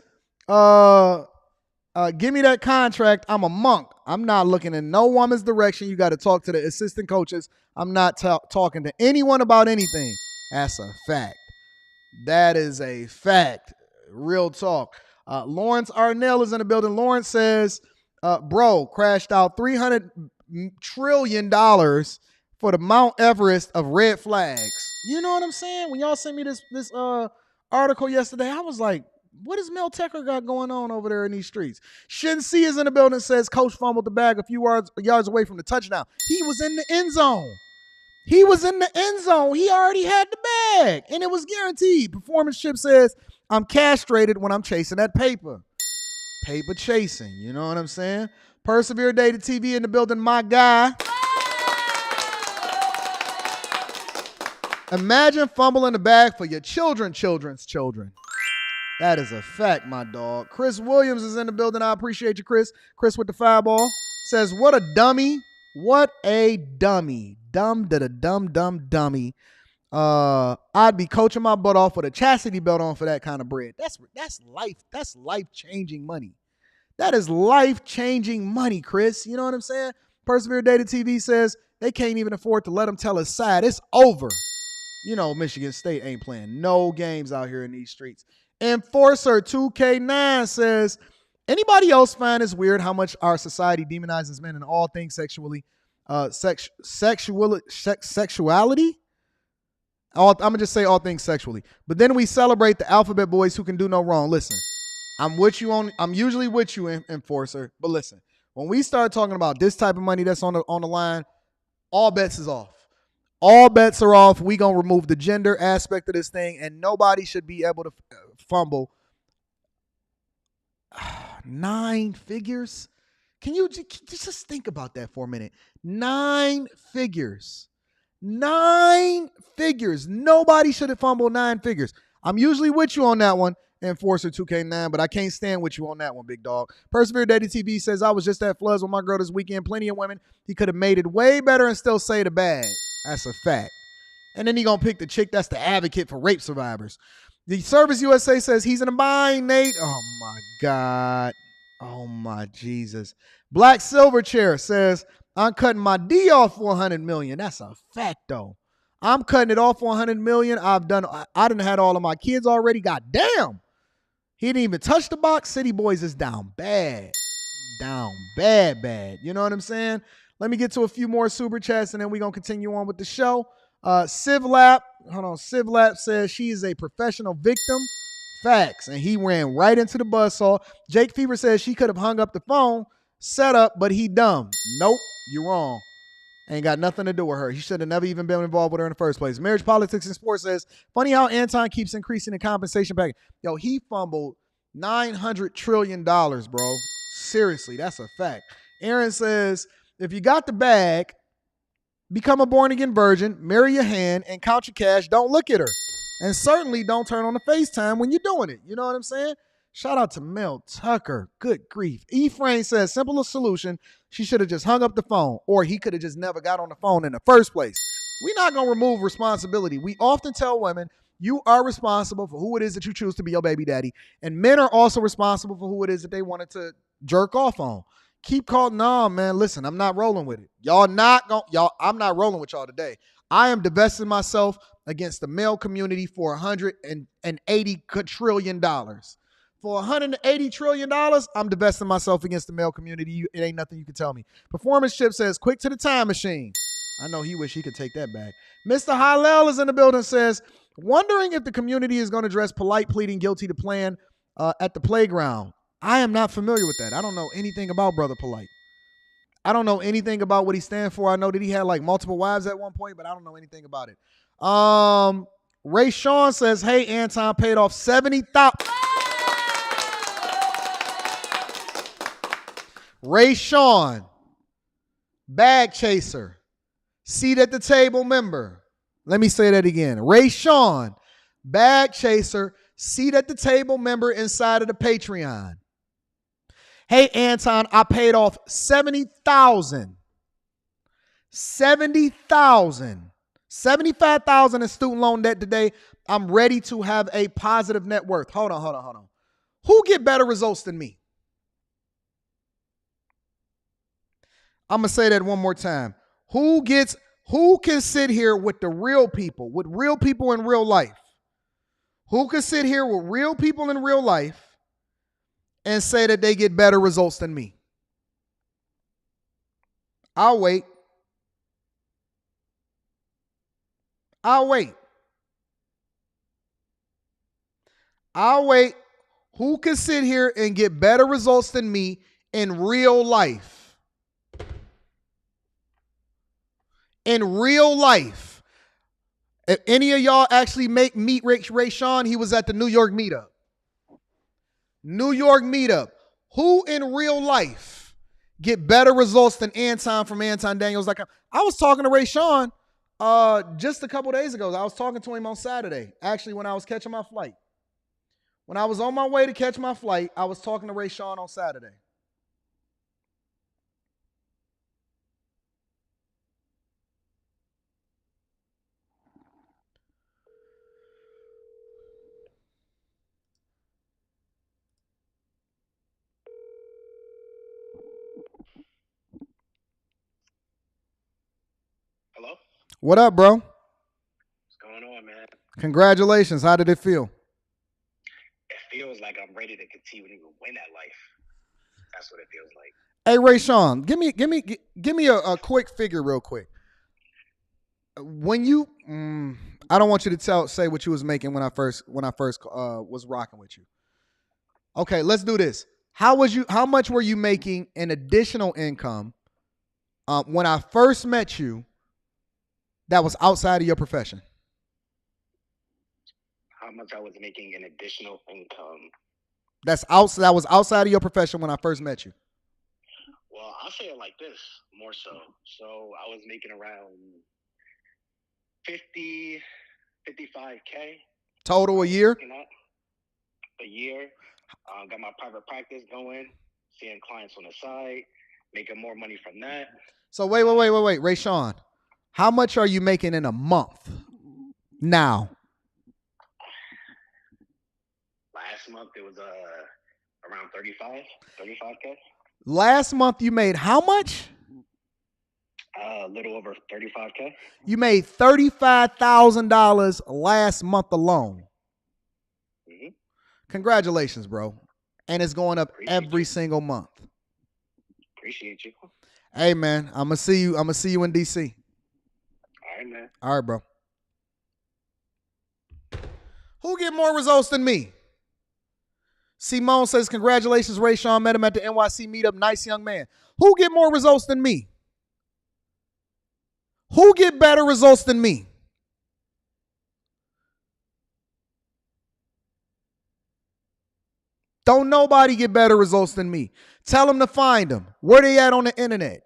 give me that contract. I'm a monk. I'm not looking in no woman's direction. You got to talk to the assistant coaches. I'm not talking to anyone about anything. That's a fact. That is a fact. Real talk. Lawrence Arnell is in the building. Lawrence says, bro, crashed out $300 trillion for the Mount Everest of red flags. You know what I'm saying? When y'all sent me this article yesterday, I was like, what does Mel Tucker got going on over there in these streets? Shin C is in the building, says coach fumbled the bag a few yards away from the touchdown. He was in the end zone. He already had the bag, and it was guaranteed. Performance Chip says, I'm castrated when I'm chasing that paper. Paper chasing, you know what I'm saying? Persevere Data TV in the building, my guy. Imagine fumbling the bag for your children's children. That is a fact, my dog. Chris Williams is in the building. I appreciate you, Chris. Chris with the fireball says, what a dummy. What a dummy. Dumb. I'd be coaching my butt off with a chastity belt on for that kind of bread. That's life. That's life-changing money. That is life-changing money, Chris. You know what I'm saying? Persevere Data TV says they can't even afford to let him tell his side. It's over. You know Michigan State ain't playing no games out here in these streets. Enforcer 2K9 says, anybody else find it's weird how much our society demonizes men in all things sexuality? I'm going to just say all things sexually. But then we celebrate the alphabet boys who can do no wrong. Listen, I'm usually with you, Enforcer. But listen, when we start talking about this type of money that's on the line, all bets is off. All bets are off. We going to remove the gender aspect of this thing, and nobody should be able to fumble 9 figures. Can you just think about that for a minute? 9 figures. 9 figures. Nobody should have fumbled 9 figures. I'm usually with you on that one, Enforcer 2K9, but I can't stand with you on that one, big dog. Persevere Dating TV says, I was just at Floods with my girl this weekend. Plenty of women. He could have made it way better and still say the bag. That's a fact. And then he going to pick the chick that's the advocate for rape survivors. The Service USA says he's in a bind, Nate. Oh, my God. Oh, my Jesus. Black Silver Chair says, I'm cutting my D off for $100 million. That's a fact, though. I'm cutting it off for $100 million. I done had all of my kids already. God damn. He didn't even touch the box. City Boys is down bad. Down bad. You know what I'm saying? Let me get to a few more super chats, and then we're going to continue on with the show. Civlap says she is a professional victim. Facts. And he ran right into the buzzsaw. Jake Fever says she could have hung up the phone, set up, but he dumb. Nope, you're wrong. Ain't got nothing to do with her. He should have never even been involved with her in the first place. Marriage, Politics, and Sports says, funny how Anton keeps increasing the compensation package. Yo, he fumbled $900 trillion, bro. Seriously, that's a fact. Aaron says, if you got the bag, become a born-again virgin, marry your hand, and count your cash. Don't look at her. And certainly don't turn on the FaceTime when you're doing it. You know what I'm saying? Shout out to Mel Tucker. Good grief. Ephraim says, simple solution. She should have just hung up the phone, or he could have just never got on the phone in the first place. We're not going to remove responsibility. We often tell women, you are responsible for who it is that you choose to be your baby daddy. And men are also responsible for who it is that they wanted to jerk off on. Keep calling. No, man, listen, I'm not rolling with it. I'm not rolling with y'all today. I am divesting myself against the male community for $180 trillion. For $180 trillion, I'm divesting myself against the male community. It ain't nothing you can tell me. Performance Chip says, quick to the time machine. I know he wish he could take that back. Mr. Hallel is in the building, says, wondering if the community is going to dress polite pleading guilty to playing at the playground. I am not familiar with that. I don't know anything about Brother Polite. I don't know anything about what he stands for. I know that he had like multiple wives at one point, but I don't know anything about it. Ray Sean says, hey, Anton paid off $70,000. Ray Sean, bag chaser, seat at the table member. Let me say that again. Ray Sean, bag chaser, seat at the table member inside of the Patreon. Hey, Anton, I paid off $70,000. $70,000. $75,000 in student loan debt today. I'm ready to have a positive net worth. Hold on. Who get better results than me? I'm going to say that one more time. Who can sit here with the real people, with real people in real life? Who can sit here with real people in real life and say that they get better results than me? I'll wait. Who can sit here and get better results than me in real life? In real life. If any of y'all actually meet Ray Sean, he was at the New York meetup. Who in real life get better results than Anton from Anton Daniels? I was talking to Ray Sean just a couple days ago. I was talking to him on Saturday, actually, when I was catching my flight. When I was on my way to catch my flight, I was talking to Ray Sean on Saturday. Hello? What up, bro? What's going on, man? Congratulations. How did it feel? It feels like I'm ready to continue to win at life. That's what it feels like. Hey, Ray Sean, give me a quick figure real quick. when you, I don't want you to say what you was making when I first was rocking with you. Okay, let's do this. How much were you making in additional income when I first met you that was outside of your profession? How much I was making in additional income? That was outside of your profession when I first met you. Well, I'll say it like this, more so. So I was making around 50, 55K. Total a year? A year. Got my private practice going, seeing clients on the side, making more money from that. So wait. Rayshawn, how much are you making in a month now? Last month it was around 35K. Last month you made how much? A little over 35K. You made $35,000 last month alone. Mm-hmm. Congratulations, bro. And it's going up every single month. Appreciate you. Hey man, I'm gonna see you in DC. All right, man. All right, bro. Who get more results than me? Simone says, congratulations, Rayshawn. Met him at the NYC meetup. Nice young man. Who get more results than me? Who get better results than me? Don't nobody get better results than me. Tell them to find them. Where they at on the internet?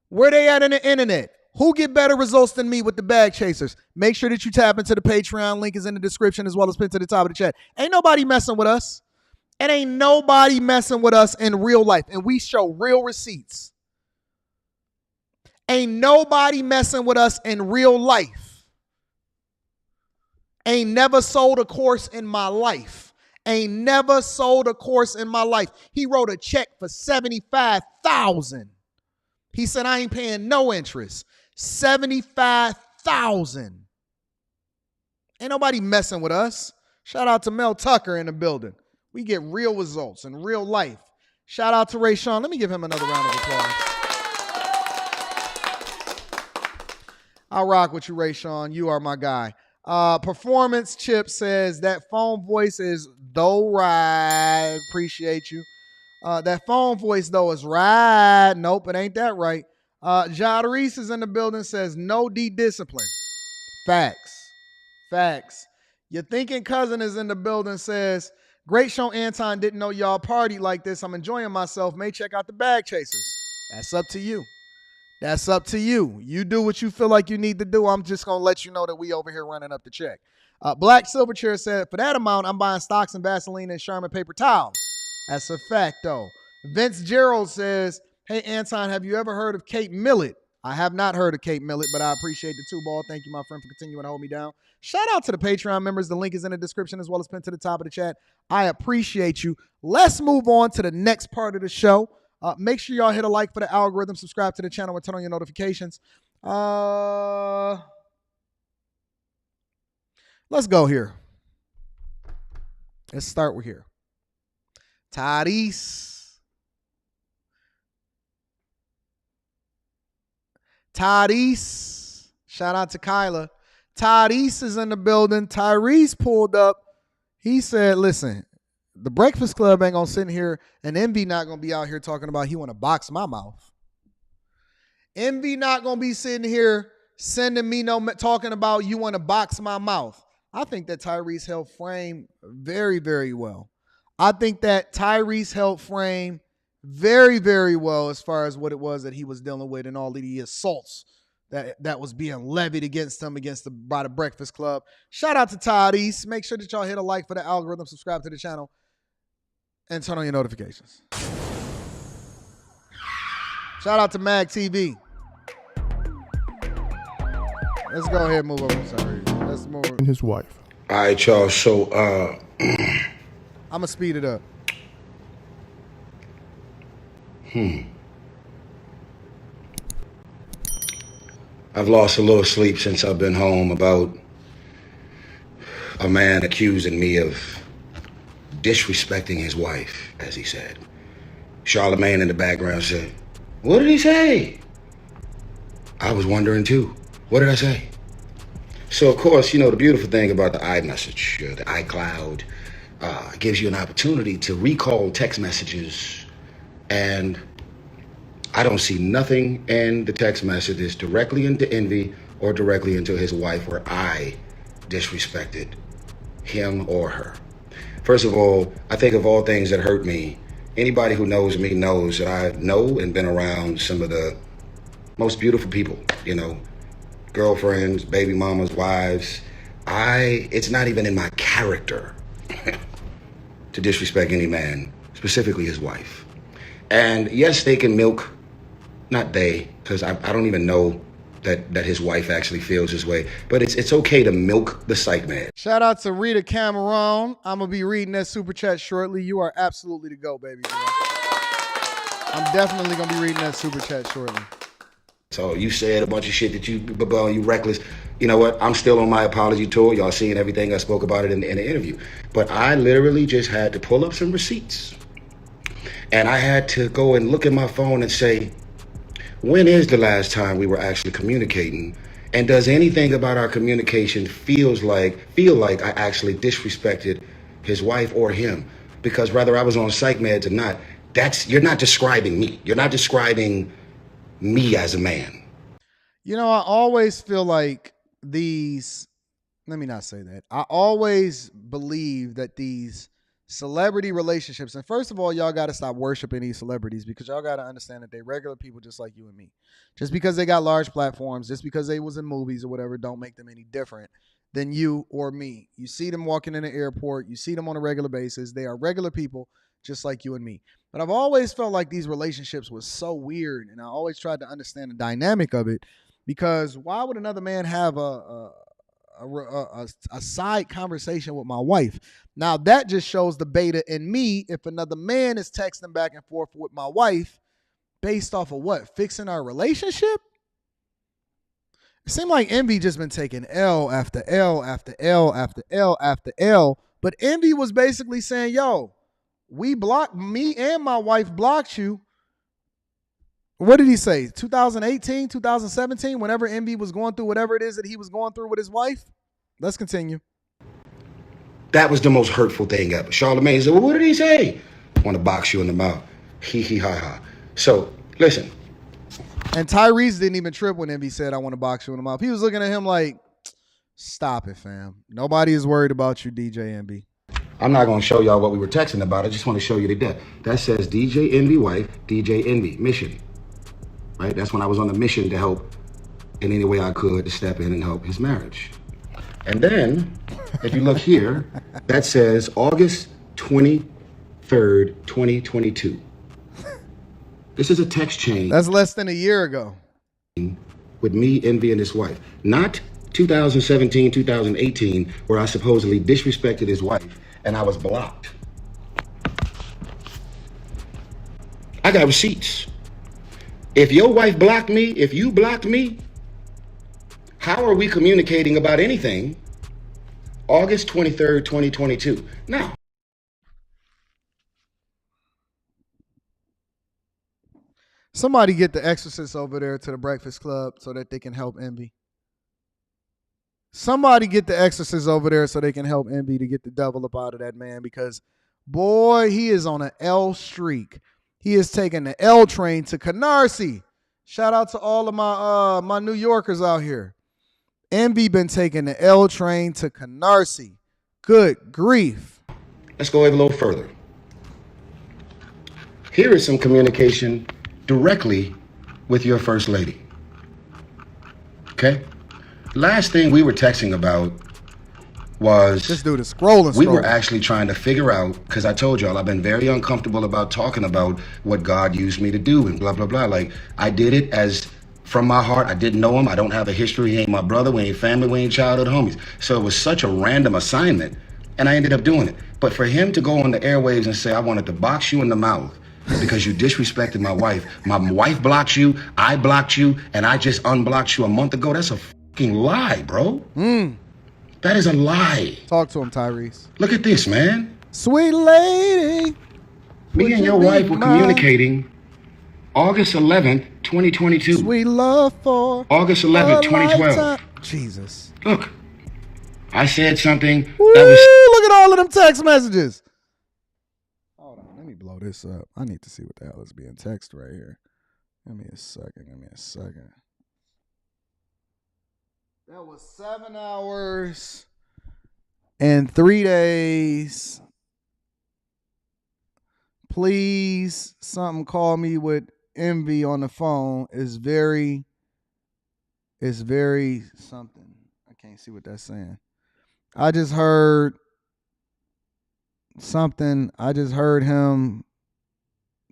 Where they at in the internet? Who get better results than me with the bag chasers? Make sure that you tap into the Patreon. Link is in the description as well as pinned to the top of the chat. Ain't nobody messing with us. It ain't nobody messing with us in real life. And we show real receipts. Ain't nobody messing with us in real life. Ain't never sold a course in my life. Ain't never sold a course in my life. He wrote a check for $75,000. He said, I ain't paying no interest. $75,000. Ain't nobody messing with us. Shout out to Mel Tucker in the building. We get real results in real life. Shout out to Rayshawn. Let me give him another round of applause. I'll rock with you, Rayshawn. You are my guy. Performance Chip says that phone voice is though right. Appreciate you. That phone voice though is right. Nope, it ain't that right. Tyrese is in the building, says no D-discipline. Facts. Your thinking cousin is in the building, says great show, Anton. Didn't know y'all partied like this. I'm enjoying myself. May check out the bag chasers. That's up to you. You do what you feel like you need to do. I'm just going to let you know that we over here running up the check. Black Silverchair said, for that amount, I'm buying stocks and Vaseline and Charmin paper towels. That's a fact, though. Vince Gerald says, hey, Anton, have you ever heard of Kate Millett? I have not heard of Kate Millett, but I appreciate the two ball. Thank you, my friend, for continuing to hold me down. Shout out to the Patreon members. The link is in the description as well as pinned to the top of the chat. I appreciate you. Let's move on to the next part of the show. Make sure y'all hit a like for the algorithm, subscribe to the channel, and turn on your notifications. Let's go here. Let's start with here. Tyrese, shout out to Kyla. Tyrese is in the building. Tyrese pulled up. He said, listen, the Breakfast Club ain't going to sit in here, and Envy not going to be out here talking about he want to box my mouth. Envy not going to be sitting here sending me talking about you want to box my mouth. I think that Tyrese held frame very, very well. I think that Tyrese held frame very, very well as far as what it was that he was dealing with and all of the assaults that was being levied against him by the Breakfast Club. Shout out to Tyrese. Make sure that y'all hit a like for the algorithm, subscribe to the channel, and turn on your notifications. Shout out to Mag TV. Let's go ahead and move over. Sorry. Let's move over. And his wife. All right, y'all. So, I'm going to speed it up. I've lost a little sleep since I've been home about a man accusing me of disrespecting his wife, as he said. Charlemagne in the background said, what did he say? I was wondering too. What did I say? So, of course, you know, the beautiful thing about the iMessage, the iCloud, gives you an opportunity to recall text messages. And I don't see nothing in the text messages directly into Envy or directly into his wife where I disrespected him or her. First of all, I think of all things that hurt me, anybody who knows me knows that I know and been around some of the most beautiful people, you know, girlfriends, baby mamas, wives. It's not even in my character to disrespect any man, specifically his wife. And yes, they can milk, not they, because I don't even know that his wife actually feels this way, but it's okay to milk the psych man. Shout out to Rita Cameron. I'm going to be reading that super chat shortly. You are absolutely the go, baby. I'm definitely going to be reading that super chat shortly. So you said a bunch of shit that you reckless. You know what? I'm still on my apology tour. Y'all seeing everything I spoke about it in the interview. But I literally just had to pull up some receipts. And I had to go and look at my phone and say, when is the last time we were actually communicating? And does anything about our communication feel like I actually disrespected his wife or him? Because whether I was on psych meds or not, you're not describing me. You're not describing me as a man. You know, I always feel like let me not say that. I always believe that these celebrity relationships, and first of all, y'all got to stop worshiping these celebrities, because y'all got to understand that they're regular people just like you and me. Just because they got large platforms, just because they was in movies or whatever, don't make them any different than you or me. You see them walking in the airport, you see them on a regular basis. They are regular people just like you and me. But I've always felt like these relationships was so weird, and I always tried to understand the dynamic of it, because why would another man have a side conversation with my wife? Now that just shows the beta in me. If another man is texting back and forth with my wife based off of what? Fixing our relationship? It seemed like Envy just been taking L after L after L after L after L. But Envy was basically saying, yo, me and my wife blocked you. What did he say? 2018, 2017, whenever Envy was going through whatever it is that he was going through with his wife? Let's continue. That was the most hurtful thing ever. Charlamagne said, well, what did he say? I want to box you in the mouth. Hee hee ha ha. So, listen. And Tyrese didn't even trip when Envy said, I want to box you in the mouth. He was looking at him like, stop it, fam. Nobody is worried about you, DJ Envy. I'm not going to show y'all what we were texting about. I just want to show you the debt. That says DJ Envy wife, DJ Envy, mission. Right? That's when I was on a mission to help in any way I could to step in and help his marriage. And then, if you look here, that says August 23rd, 2022. This is a text chain. That's less than a year ago. With me, Envy, and his wife. Not 2017, 2018, where I supposedly disrespected his wife and I was blocked. I got receipts. If your wife blocked me, if you blocked me, how are we communicating about anything August 23rd, 2022? Now. Somebody get the exorcist over there to the Breakfast Club so that they can help Envy. Somebody get the exorcist over there so they can help Envy to get the devil up out of that man, because, boy, he is on an L streak. He is taking the L train to Canarsie. Shout out to all of my New Yorkers out here. Envy been taking the L train to Canarsie. Good grief. Let's go a little further. Here is some communication directly with your first lady. Okay? Last thing we were texting about was this dude is scrolling. We were actually trying to figure out, because I told y'all I've been very uncomfortable about talking about what God used me to do and blah, blah, blah. Like, I did it as from my heart. I didn't know him. I don't have a history. He ain't my brother. We ain't family. We ain't childhood homies. So it was such a random assignment, and I ended up doing it. But for him to go on the airwaves and say, I wanted to box you in the mouth because you disrespected my wife blocked you, I blocked you, and I just unblocked you a month ago, that's a fucking lie, bro. That is a lie. Talk to him, Tyrese. Look at this, man. Sweet lady. Me and your wife were communicating August 11th, 2022. Sweet love for August 11th, 2012. Jesus. Look, I said something Woo, that was... look at all of them text messages. Hold on, let me blow this up. I need to see what the hell is being texted right here. Give me a second. That was 7 hours and 3 days. Please, something call me with Envy on the phone. It's very something. I can't see what that's saying. I just heard something. I just heard him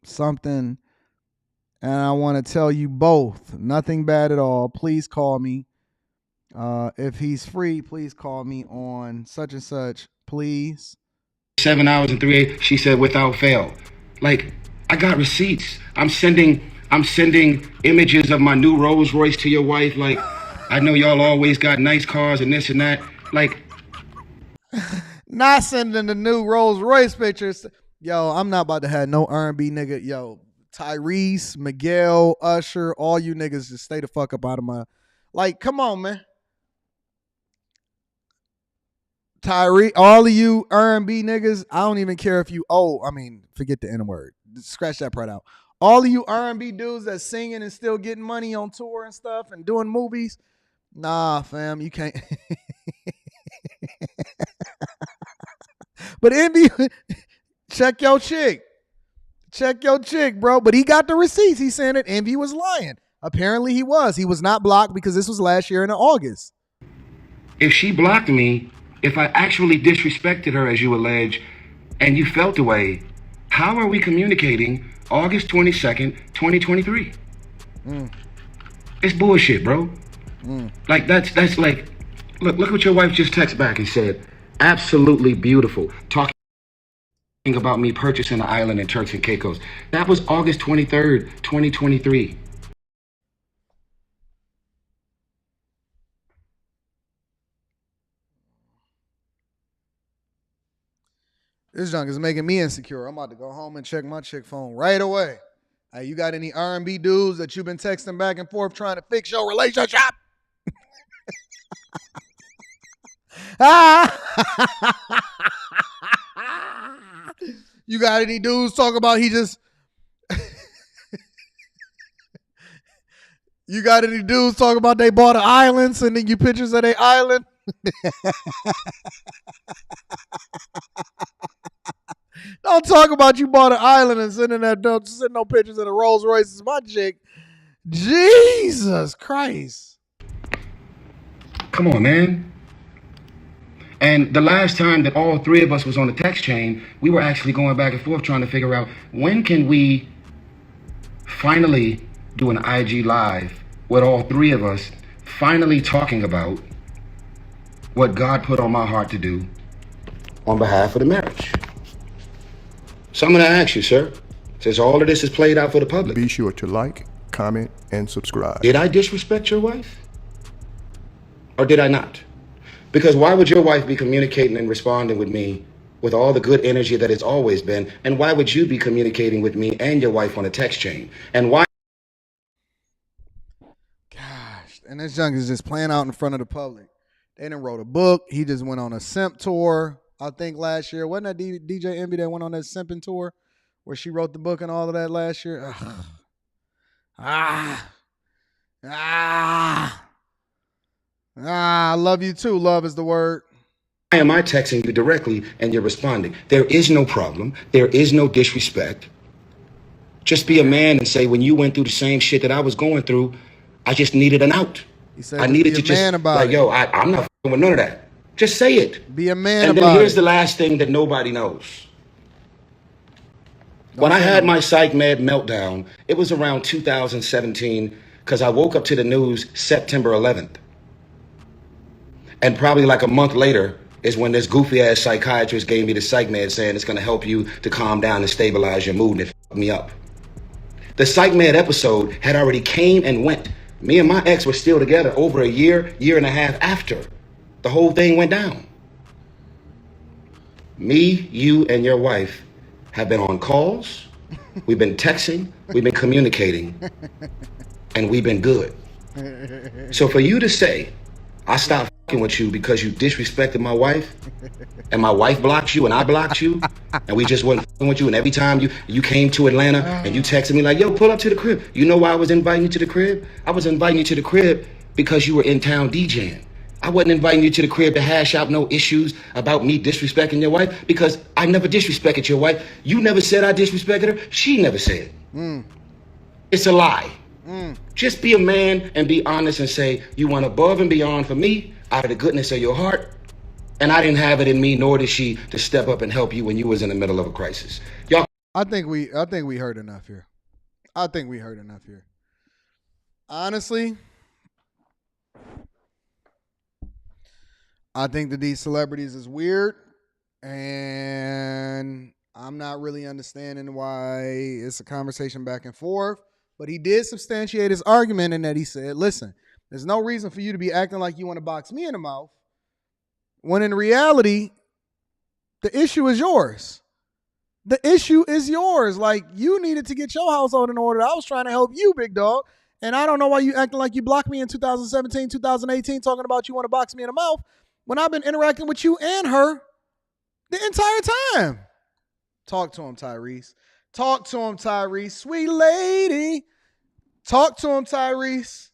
something. And I want to tell you both, nothing bad at all. Please call me. If he's free, please call me on such and such, please. 7 hours and 3 days, she said, without fail. Like, I got receipts. I'm sending images of my new Rolls Royce to your wife. Like, I know y'all always got nice cars and this and that. Like, not sending the new Rolls Royce pictures. Yo, I'm not about to have no R&B nigga. Yo, Tyrese, Miguel, Usher, all you niggas just stay the fuck up out of my... Like, come on, man. Tyrese, all of you R&B niggas, I don't even care if you forget the N-word. Scratch that part out. All of you R&B dudes that's singing and still getting money on tour and stuff and doing movies, nah, fam, you can't. But Envy, check your chick. Check your chick, bro. But he got the receipts. He's saying that Envy was lying. Apparently he was. He was not blocked because this was last year in August. if she blocked me, if I actually disrespected her, as you allege, and you felt the way, how are we communicating August 22nd, 2023? It's bullshit, bro. Like, that's like, look what your wife just texted back and said. Absolutely beautiful. Talking about me purchasing an island in Turks and Caicos. That was August 23rd, 2023. This junk is making me insecure. I'm about to go home and check my chick phone right away. Hey, you got any R&B dudes that you've been texting back and forth trying to fix your relationship? You got any dudes talk about he just... You got any dudes talk about they bought an island, sending you pictures of their island? Don't talk about you bought an island and sending no pictures of the Rolls Royces. My chick. Jesus Christ. Come on, man. And the last time that all three of us was on the text chain, we were actually going back and forth trying to figure out when can we finally do an IG live with all three of us finally talking about what God put on my heart to do on behalf of the marriage. So I'm going to ask you, sir, since all of this is played out for the public. Be sure to like, comment, and subscribe. Did I disrespect your wife? Or did I not? Because why would your wife be communicating and responding with me with all the good energy that it's always been? And why would you be communicating with me and your wife on a text chain? And why? Gosh, and this junk is just playing out in front of the public. They done wrote a book. He just went on a simp tour, I think last year. Wasn't that DJ Envy that went on that simping tour where she wrote the book and all of that last year? I love you too. Love is the word. Why am I texting you directly and you're responding? There is no problem. There is no disrespect. Just be a man and say, when you went through the same shit that I was going through, I just needed an out. He said, I needed be to a man just, about like, it. yo, I'm not f***ing with none of that. Just say it. Be a man and about it. then here's the last thing that nobody knows. When I had my psych med meltdown, it was around 2017 because I woke up to the news September 11th. And probably like a month later is when this goofy ass psychiatrist gave me the psych med saying it's going to help you to calm down and stabilize your mood, and it f***ed me up. The psych med episode had already came and went. Me and my ex were still together over a year, year and a half after the whole thing went down. Me, you, and your wife have been on calls, we've been texting, we've been communicating, and we've been good. So for you to say, I stopped with you because you disrespected my wife, and my wife blocked you and I blocked you, and we just wasn't with you. And every time you came to Atlanta and you texted me like, yo, pull up to the crib. You know why I was inviting you to the crib? I was inviting you to the crib because you were in town DJing. I wasn't inviting you to the crib to hash out no issues about me disrespecting your wife, because I never disrespected your wife. You never said I disrespected her. She never said. It's a lie. Just be a man and be honest and say you went above and beyond for me out of the goodness of your heart, and I didn't have it in me, nor did she, to step up and help you when you was in the middle of a crisis. Y'all. I think we heard enough here. Honestly, I think that these celebrities is weird, and I'm not really understanding why it's a conversation back and forth. But he did substantiate his argument in that he said, listen, there's no reason for you to be acting like you want to box me in the mouth, when in reality, the issue is yours. The issue is yours. Like, you needed to get your household in order. I was trying to help you, big dog. And I don't know why you acting like you blocked me in 2017, 2018, talking about you want to box me in the mouth, when I've been interacting with you and her the entire time. Talk to him, Tyrese. Talk to him, Tyrese. Sweet lady. Talk to him, Tyrese.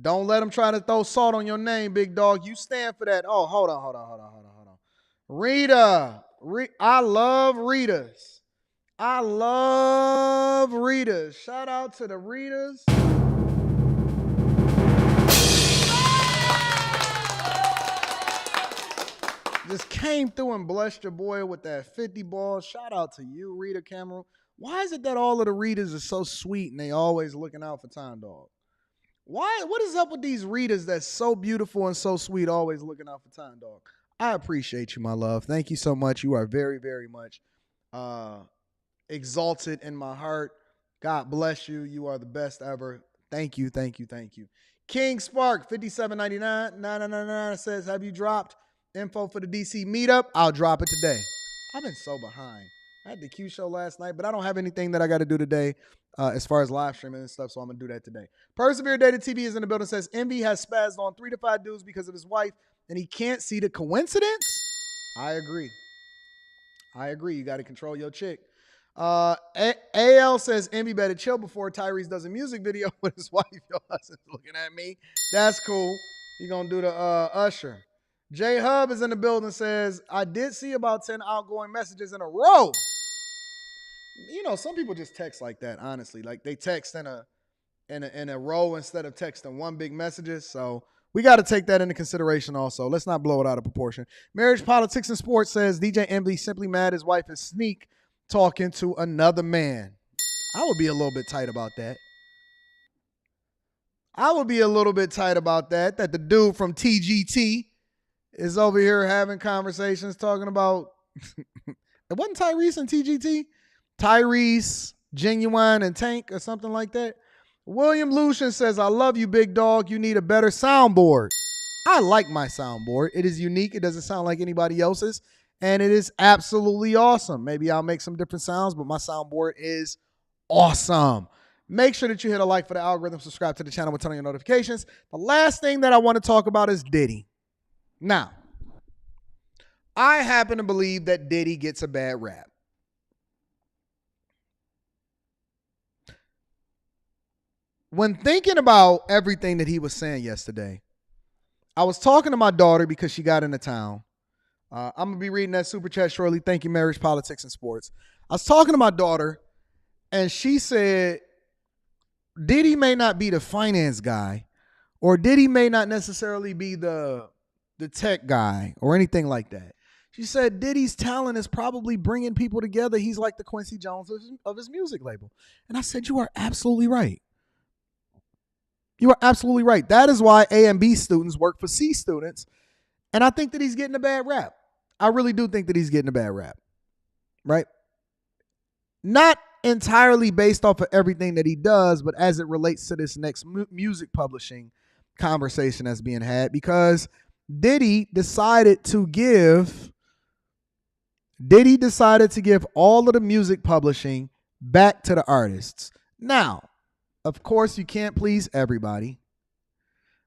Don't let him try to throw salt on your name, big dog. You stand for that. Oh, hold on. Rita. I love Ritas. Shout out to the Ritas. Just came through and blessed your boy with that 50 ball. Shout out to you, Rita Cameron. Why is it that all of the Ritas are so sweet and they always looking out for Time Dog? Why? What is up with these Ritas that's so beautiful and so sweet, always looking out for Time Dog? I appreciate you, my love. Thank you so much. You are very, very much exalted in my heart. God bless you. You are the best ever. Thank you. King Spark 5799 says, have you dropped info for the DC meetup? I'll drop it today. I've been so behind. I had the Q show last night, but I don't have anything that I got to do today as far as live streaming and stuff, so I'm going to do that today. Persevere Dated TV is in the building, says Envy has spazzed on 3 to 5 dudes because of his wife, and he can't see the coincidence? I agree. You got to control your chick. AL says Envy better chill before Tyrese does a music video with his wife. Your husband's looking at me. That's cool. He going to do the Usher. J Hub is in the building, says, I did see about 10 outgoing messages in a row. You know, some people just text like that, honestly. Like, they text in a row instead of texting one big messages. So we got to take that into consideration also. Let's not blow it out of proportion. Marriage, Politics, and Sports says DJ Envy simply mad his wife is sneak talking to another man. I would be a little bit tight about that. That the dude from TGT is over here having conversations talking about it wasn't Tyrese and TGT? Tyrese, Genuine, and Tank or something like that. William Lucian says, I love you, big dog. You need a better soundboard. I like my soundboard. It is unique. It doesn't sound like anybody else's. And it is absolutely awesome. Maybe I'll make some different sounds, but my soundboard is awesome. Make sure that you hit a like for the algorithm, subscribe to the channel with turn on your notifications. The last thing that I want to talk about is Diddy. Now, I happen to believe that Diddy gets a bad rap. When thinking about everything that he was saying yesterday, I was talking to my daughter because she got into town. I'm going to be reading that super chat shortly. Thank you, Marriage, Politics, and Sports. I was talking to my daughter, and she said, Diddy may not be the finance guy, or Diddy may not necessarily be the tech guy or anything like that. She said Diddy's talent is probably bringing people together. He's like the Quincy Jones of his music label. And I said, you are absolutely right. You are absolutely right. That is why A and B students work for C students. And I think that he's getting a bad rap. I really do think that he's getting a bad rap. Right? Not entirely based off of everything that he does, but as it relates to this next music publishing conversation that's being had, because Diddy decided to give all of the music publishing back to the artists. Now, of course, you can't please everybody.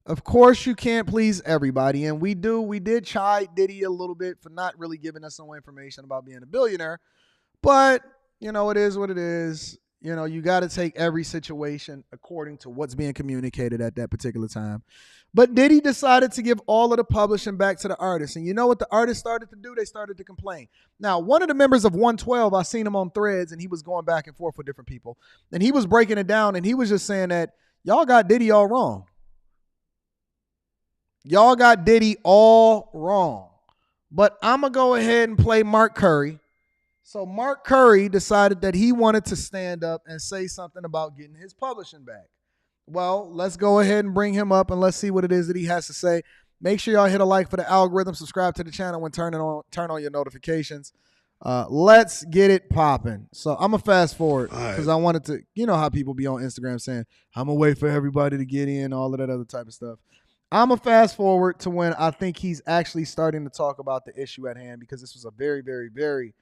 Of course, you can't please everybody. And we did chide Diddy a little bit for not really giving us no information about being a billionaire. But, you know, it is what it is. You know, you got to take every situation according to what's being communicated at that particular time. But Diddy decided to give all of the publishing back to the artists. And you know what the artists started to do? They started to complain. Now, one of the members of 112, I seen him on Threads, and he was going back and forth with different people. And he was breaking it down, and he was just saying that y'all got Diddy all wrong. Y'all got Diddy all wrong. But I'm going to go ahead and play Mark Curry. So Mark Curry decided that he wanted to stand up and say something about getting his publishing back. Well, let's go ahead and bring him up and let's see what it is that he has to say. Make sure y'all hit a like for the algorithm, subscribe to the channel, and turn on your notifications. Let's get it popping. So I'm going to fast forward because I wanted to, you know how people be on Instagram saying, I'm going to wait for everybody to get in, all of that other type of stuff. I'm going to fast forward to when I think he's actually starting to talk about the issue at hand, because this was a very, very, very,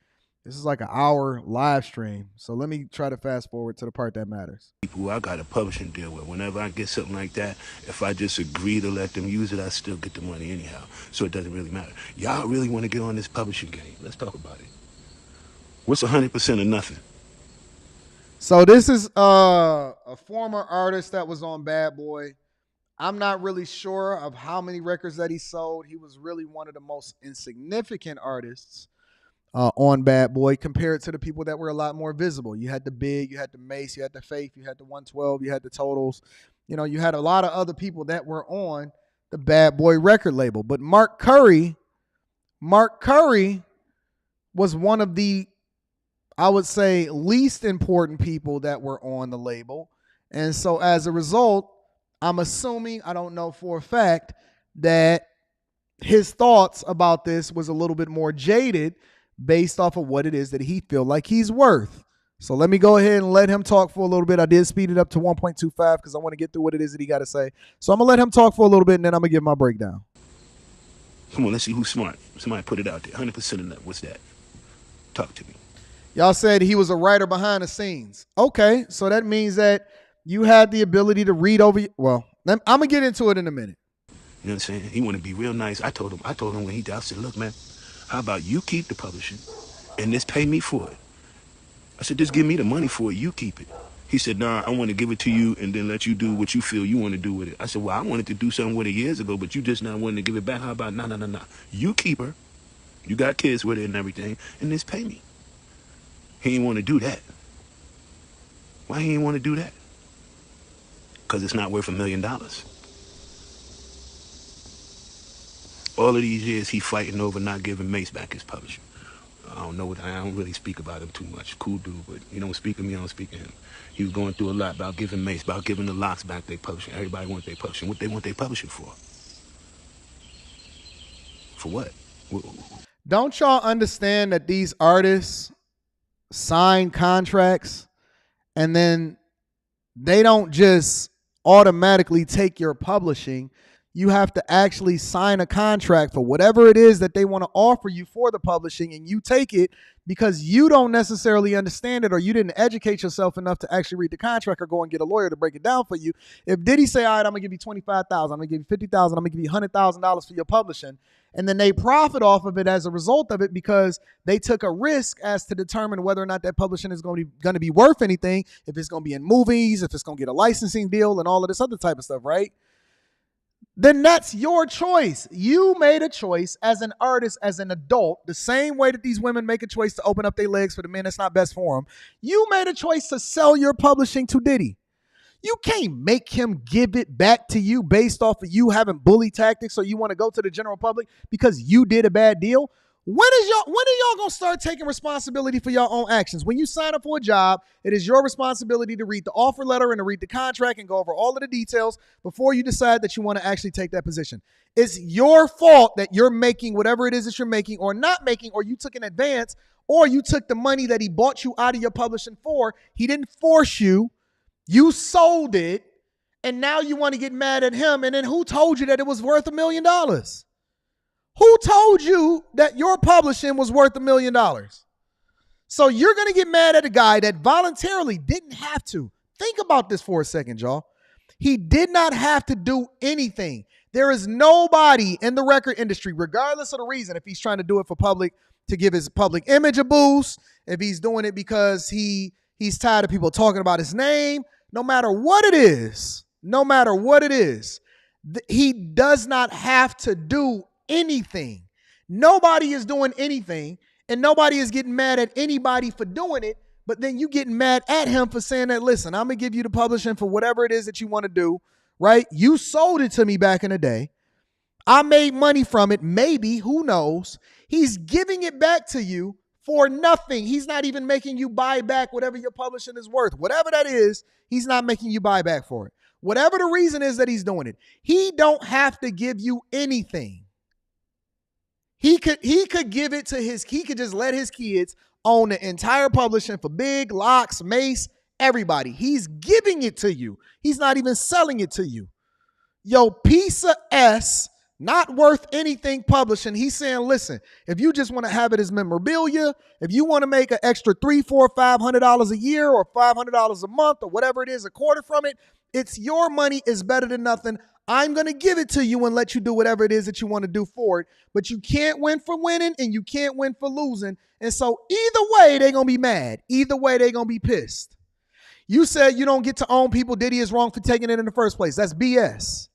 this is like an hour live stream. So let me try to fast forward to the part that matters. People who I got a publishing deal with, whenever I get something like that, if I just agree to let them use it, I still get the money anyhow. So it doesn't really matter. Y'all really want to get on this publishing game? Let's talk about it. What's 100% of nothing? So this is a former artist that was on Bad Boy. I'm not really sure of how many records that he sold. He was really one of the most insignificant artists on Bad Boy compared to the people that were a lot more visible. You had the Big, you had the Mace, you had the Faith, you had the 112, you had the Totals. You know, you had a lot of other people that were on the Bad Boy record label. But Mark Curry was one of the, I would say, least important people that were on the label. And so as a result, I'm assuming, I don't know for a fact, that his thoughts about this was a little bit more jaded based off of what it is that he feel like he's worth. So let me go ahead and let him talk for a little bit. I did speed it up to 1.25 because I want to get through what it is that he got to say. So I'm going to let him talk for a little bit, and then I'm going to give my breakdown. Come on, let's see who's smart. Somebody put it out there. 100% of that. What's that? Talk to me. Y'all said he was a writer behind the scenes. Okay, so that means that you had the ability to read over. Well, I'm going to get into it in a minute. You know what I'm saying? He want to be real nice. I told him when he died, I said, look, man, how about you keep the publishing and just pay me for it? I said, just give me the money for it. You keep it. He said, nah, I want to give it to you and then let you do what you feel you want to do with it. I said, well, I wanted to do something with it years ago, but you just not wanting to give it back. How about, nah. You keep her. You got kids with it and everything, and just pay me. He didn't want to do that. Why he didn't want to do that? Because it's not worth $1 million. All of these years, he fighting over not giving Mace back his publishing. I don't really speak about him too much. Cool dude, but he don't speak of me, I don't speak of him. He was going through a lot about giving Mace, about giving the Locks back their publishing. Everybody wants their publishing. What they want their publishing for? For what? Don't y'all understand that these artists sign contracts and then they don't just automatically take your publishing? You have to actually sign a contract for whatever it is that they want to offer you for the publishing, and you take it because you don't necessarily understand it or you didn't educate yourself enough to actually read the contract or go and get a lawyer to break it down for you. If Diddy say, all right, I'm going to give you $25,000, I'm going to give you $50,000, I'm going to give you $100,000 for your publishing, and then they profit off of it as a result of it because they took a risk as to determine whether or not that publishing is going to be worth anything, if it's going to be in movies, if it's going to get a licensing deal and all of this other type of stuff, right? Then that's your choice. You made a choice as an artist, as an adult, the same way that these women make a choice to open up their legs for the men that's not best for them. You made a choice to sell your publishing to Diddy. You can't make him give it back to you based off of you having bully tactics or you want to go to the general public because you did a bad deal. When are y'all going to start taking responsibility for your own actions? When you sign up for a job, it is your responsibility to read the offer letter and to read the contract and go over all of the details before you decide that you want to actually take that position. It's your fault that you're making whatever it is that you're making or not making, or you took an advance, or you took the money that he bought you out of your publishing for. He didn't force you. You sold it, and now you want to get mad at him. And then who told you that it was worth $1 million? Who told you that your publishing was worth $1 million? So you're going to get mad at a guy that voluntarily didn't have to. Think about this for a second, y'all. He did not have to do anything. There is nobody in the record industry, regardless of the reason, if he's trying to do it for public, to give his public image a boost, if he's doing it because he's tired of people talking about his name, no matter what it is, he does not have to do anything. Nobody is doing anything, and nobody is getting mad at anybody for doing it, but then you getting mad at him for saying that, listen, I'm going to give you the publishing for whatever it is that you want to do, right? You sold it to me back in the day. I made money from it, maybe, who knows? He's giving it back to you for nothing. He's not even making you buy back whatever your publishing is worth. Whatever that is, he's not making you buy back for it. Whatever the reason is that he's doing it, he don't have to give you anything. He could give it to he could just let his kids own the entire publishing for Big, Locks, Mace, everybody. He's giving it to you. He's not even selling it to you. Yo, piece of S, not worth anything publishing. He's saying, listen, if you just want to have it as memorabilia, if you want to make an extra $300, $400, $500 a year or $500 a month or whatever it is, a quarter from it, it's your money. Is better than nothing. I'm going to give it to you and let you do whatever it is that you want to do for it. But you can't win for winning and you can't win for losing. And so either way, they're going to be mad. Either way, they're going to be pissed. You said you don't get to own people. Diddy is wrong for taking it in the first place. That's BS.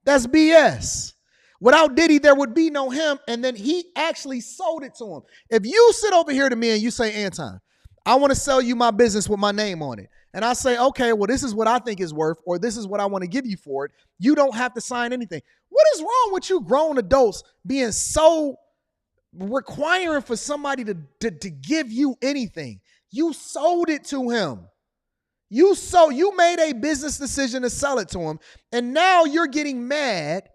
That's BS. Without Diddy, there would be no him. And then he actually sold it to him. If you sit over here to me and you say, Anton, I want to sell you my business with my name on it. And I say, okay, well, this is what I think is worth, or this is what I want to give you for it. You don't have to sign anything. What is wrong with you grown adults being so requiring for somebody to give you anything? You sold it to him. You made a business decision to sell it to him. And now you're getting mad.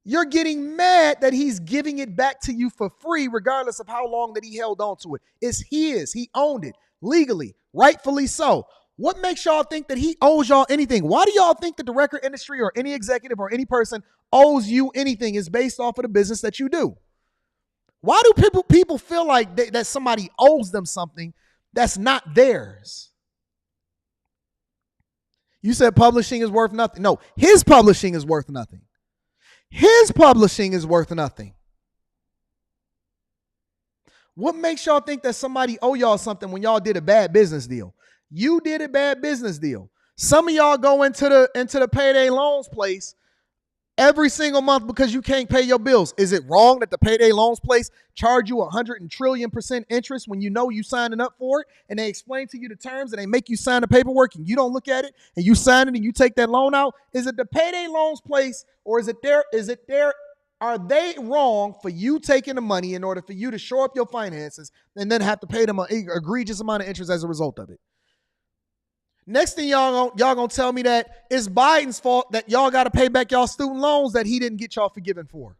You're getting mad that he's giving it back to you for free, regardless of how long that he held on to it. It's his. He owned it legally, rightfully so. What makes y'all think that he owes y'all anything? Why do y'all think that the record industry or any executive or any person owes you anything? Is based off of the business that you do? Why do people feel like that somebody owes them something that's not theirs? You said publishing is worth nothing. No, his publishing is worth nothing. His publishing is worth nothing. What makes y'all think that somebody owe y'all something when y'all did a bad business deal? You did a bad business deal. Some of y'all go into the payday loans place every single month because you can't pay your bills. Is it wrong that the payday loans place charge you 100 trillion% interest when you know you signing up for it, and they explain to you the terms and they make you sign the paperwork and you don't look at it and you sign it and you take that loan out? Is it the payday loans place, or is it their are they wrong for you taking the money in order for you to shore up your finances and then have to pay them an egregious amount of interest as a result of it? Next thing y'all gonna tell me that it's Biden's fault that y'all got to pay back y'all student loans that he didn't get y'all forgiven for.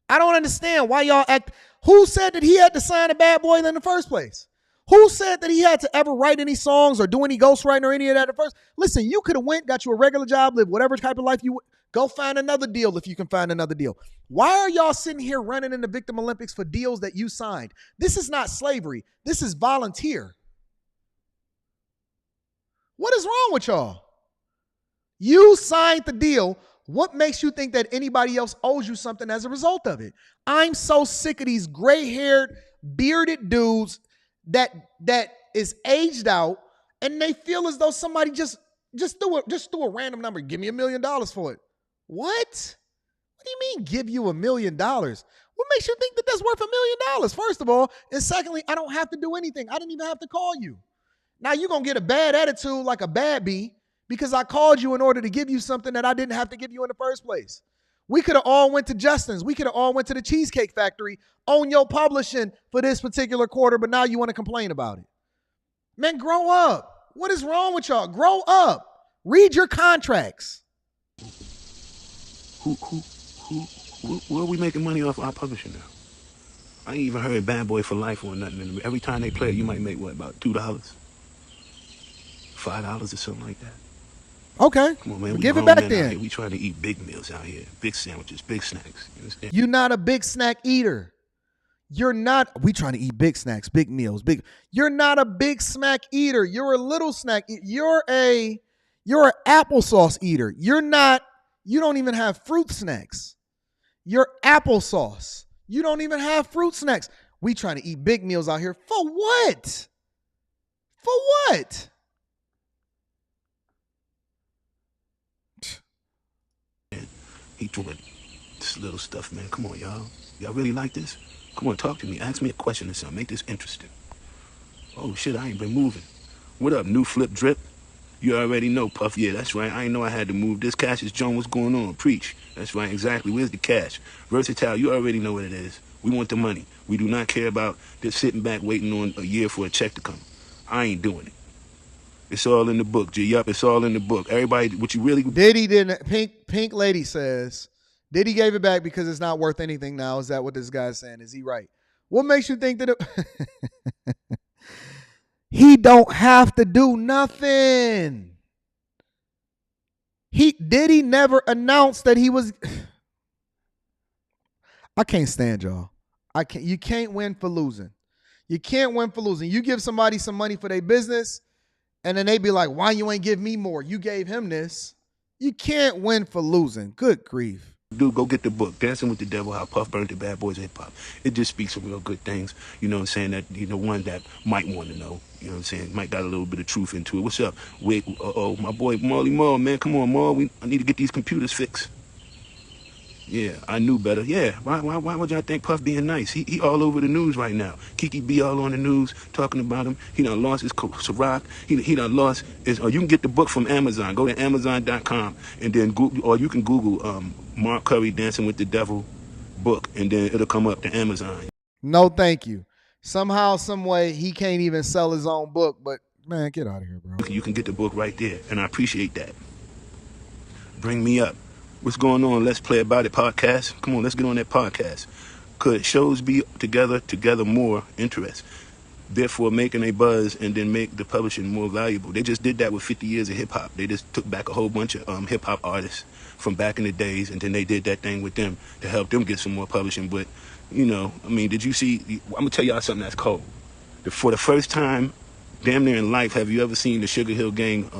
I don't understand why y'all act. Who said that he had to sign a bad boy in the first place? Who said that he had to ever write any songs or do any ghostwriting or any of that at first? Listen, you could have went, got you a regular job, live whatever type of life you would. Go find another deal if you can find another deal. Why are y'all sitting here running in the Victim Olympics for deals that you signed? This is not slavery. This is volunteer. What is wrong with y'all? You signed the deal. What makes you think that anybody else owes you something as a result of it? I'm so sick of these gray-haired, bearded dudes that is aged out, and they feel as though somebody just threw a random number. Give me $1 million for it. What? What do you mean give you $1 million? What makes you think that that's worth $1 million, first of all? And secondly, I don't have to do anything. I didn't even have to call you. Now you're going to get a bad attitude like a bad bee because I called you in order to give you something that I didn't have to give you in the first place. We could have all went to Justin's. We could have all went to the Cheesecake Factory, own your publishing for this particular quarter, but now you want to complain about it. Man, grow up. What is wrong with y'all? Grow up. Read your contracts. Where are we making money off our publishing now? I ain't even heard Bad Boy for Life or nothing. Every time they play it, you might make, what, about $2? $5 or something like that. Okay. Come on, man. Give it back then. We trying to eat big meals out here. Big sandwiches, big snacks. You understand? You're not a big snack eater. You're not, we trying to eat big snacks, big meals, you're not a big snack eater. You're a little snack. You're an applesauce eater. You don't even have fruit snacks. You're applesauce. You don't even have fruit snacks. We trying to eat big meals out here. For what? For what? He doing this little stuff, man. Come on, y'all. Y'all really like this? Come on, talk to me. Ask me a question or something. Make this interesting. Oh, shit, I ain't been moving. What up, new flip drip? You already know, Puff. Yeah, that's right. I ain't know I had to move. This Cassius Jones, what's going on? Preach. That's right, exactly. Where's the cash? Versatile, you already know what it is. We want the money. We do not care about just sitting back waiting on a year for a check to come. I ain't doing it. It's all in the book, G. Yup, it's all in the book. Everybody, what you really... Diddy didn't. Pink Lady says, Diddy gave it back because it's not worth anything now. Is that what this guy's saying? Is he right? What makes you think that he don't have to do nothing? Diddy never announced that he was... I can't stand y'all. You can't win for losing. You can't win for losing. You give somebody some money for their business, and then they be like, why you ain't give me more? You gave him this. You can't win for losing. Good grief. Dude, go get the book, Dancing with the Devil, How Puff Burnt the Bad Boys of Hip Hop. It just speaks some real good things, you know what I'm saying, that, you know, one that might want to know, you know what I'm saying, might got a little bit of truth into it. What's up? Wait, my boy Marley Marl, man, come on, Marl, I need to get these computers fixed. Yeah, I knew better. Yeah, why would y'all think Puff being nice? He all over the news right now. Kiki B all on the news talking about him. He done lost his Ciroc. He done lost his... Or you can get the book from Amazon. Go to Amazon.com and then Google, or you can Google Mark Curry Dancing with the Devil book, and then it'll come up to Amazon. No, thank you. Somehow, some way, he can't even sell his own book. But man, get out of here, bro. You can get the book right there, and I appreciate that. Bring me up. What's going on? Let's Play About It podcast. Come on, let's get on that podcast. Could shows be together more interest, therefore making a buzz and then make the publishing more valuable? They just did that with 50 years of hip hop. They just took back a whole bunch of hip hop artists from back in the days, and then they did that thing with them to help them get some more publishing. But, you know, I mean, did you see? I'm gonna tell y'all something that's cold. For the first time, damn near in life, have you ever seen the Sugar Hill Gang,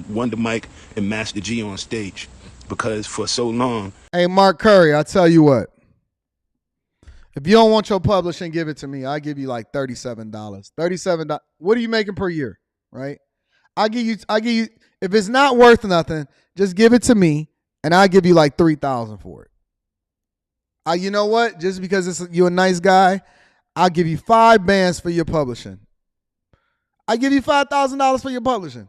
Wonder Mike and Master G on stage? Because for so long... Hey, Mark Curry, I tell you what. If you don't want your publishing, give it to me. I'll give you like $37. $37. What are you making per year, right? I'll give you, if it's not worth nothing, just give it to me, and I'll give you like $3,000 for it. You know what? Just because you're a nice guy, I'll give you 5 bands for your publishing. I give you $5,000 for your publishing.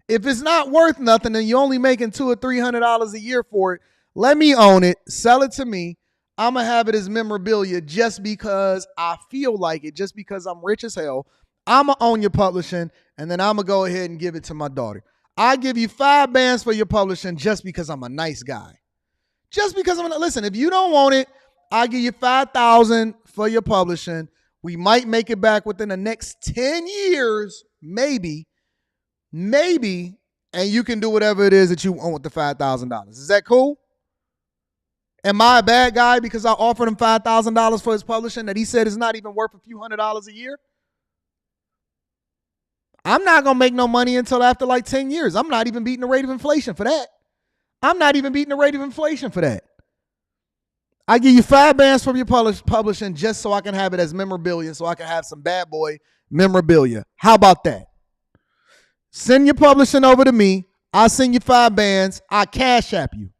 If it's not worth nothing and you're only making $200 or $300 a year for it, let me own it. Sell it to me. I'm going to have it as memorabilia just because I feel like it, just because I'm rich as hell. I'm going to own your publishing, and then I'm going to go ahead and give it to my daughter. I give you 5 bands for your publishing just because I'm a nice guy. Just because listen, if you don't want it, I'll give you $5,000 for your publishing. We might make it back within the next 10 years, maybe, and you can do whatever it is that you want with the $5,000. Is that cool? Am I a bad guy because I offered him $5,000 for his publishing that he said is not even worth a few $100s a year? I'm not going to make no money until after like 10 years. I'm not even beating the rate of inflation for that. I give you 5 bands from your publishing just so I can have it as memorabilia, so I can have some bad boy memorabilia. How about that? Send your publishing over to me. I'll send you 5 bands. I cash app you.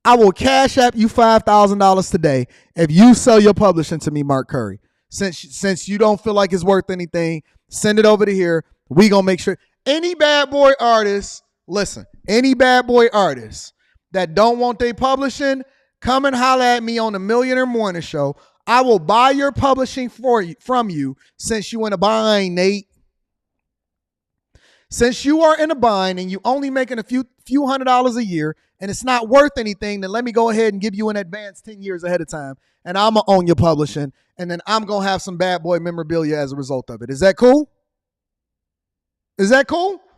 I will cash app you $5,000 today if you sell your publishing to me, Mark Curry. Since you don't feel like it's worth anything, send it over to here. We gonna make sure any bad boy artists, listen, any bad boy artists that don't want their publishing, come and holler at me on the Millionaire Morning Show. I will buy your publishing from you since you in a bind, Nate. Since you are in a bind and you only making a few $100s a year and it's not worth anything, then let me go ahead and give you an advance 10 years ahead of time, and I'm going to own your publishing, and then I'm going to have some bad boy memorabilia as a result of it. Is that cool?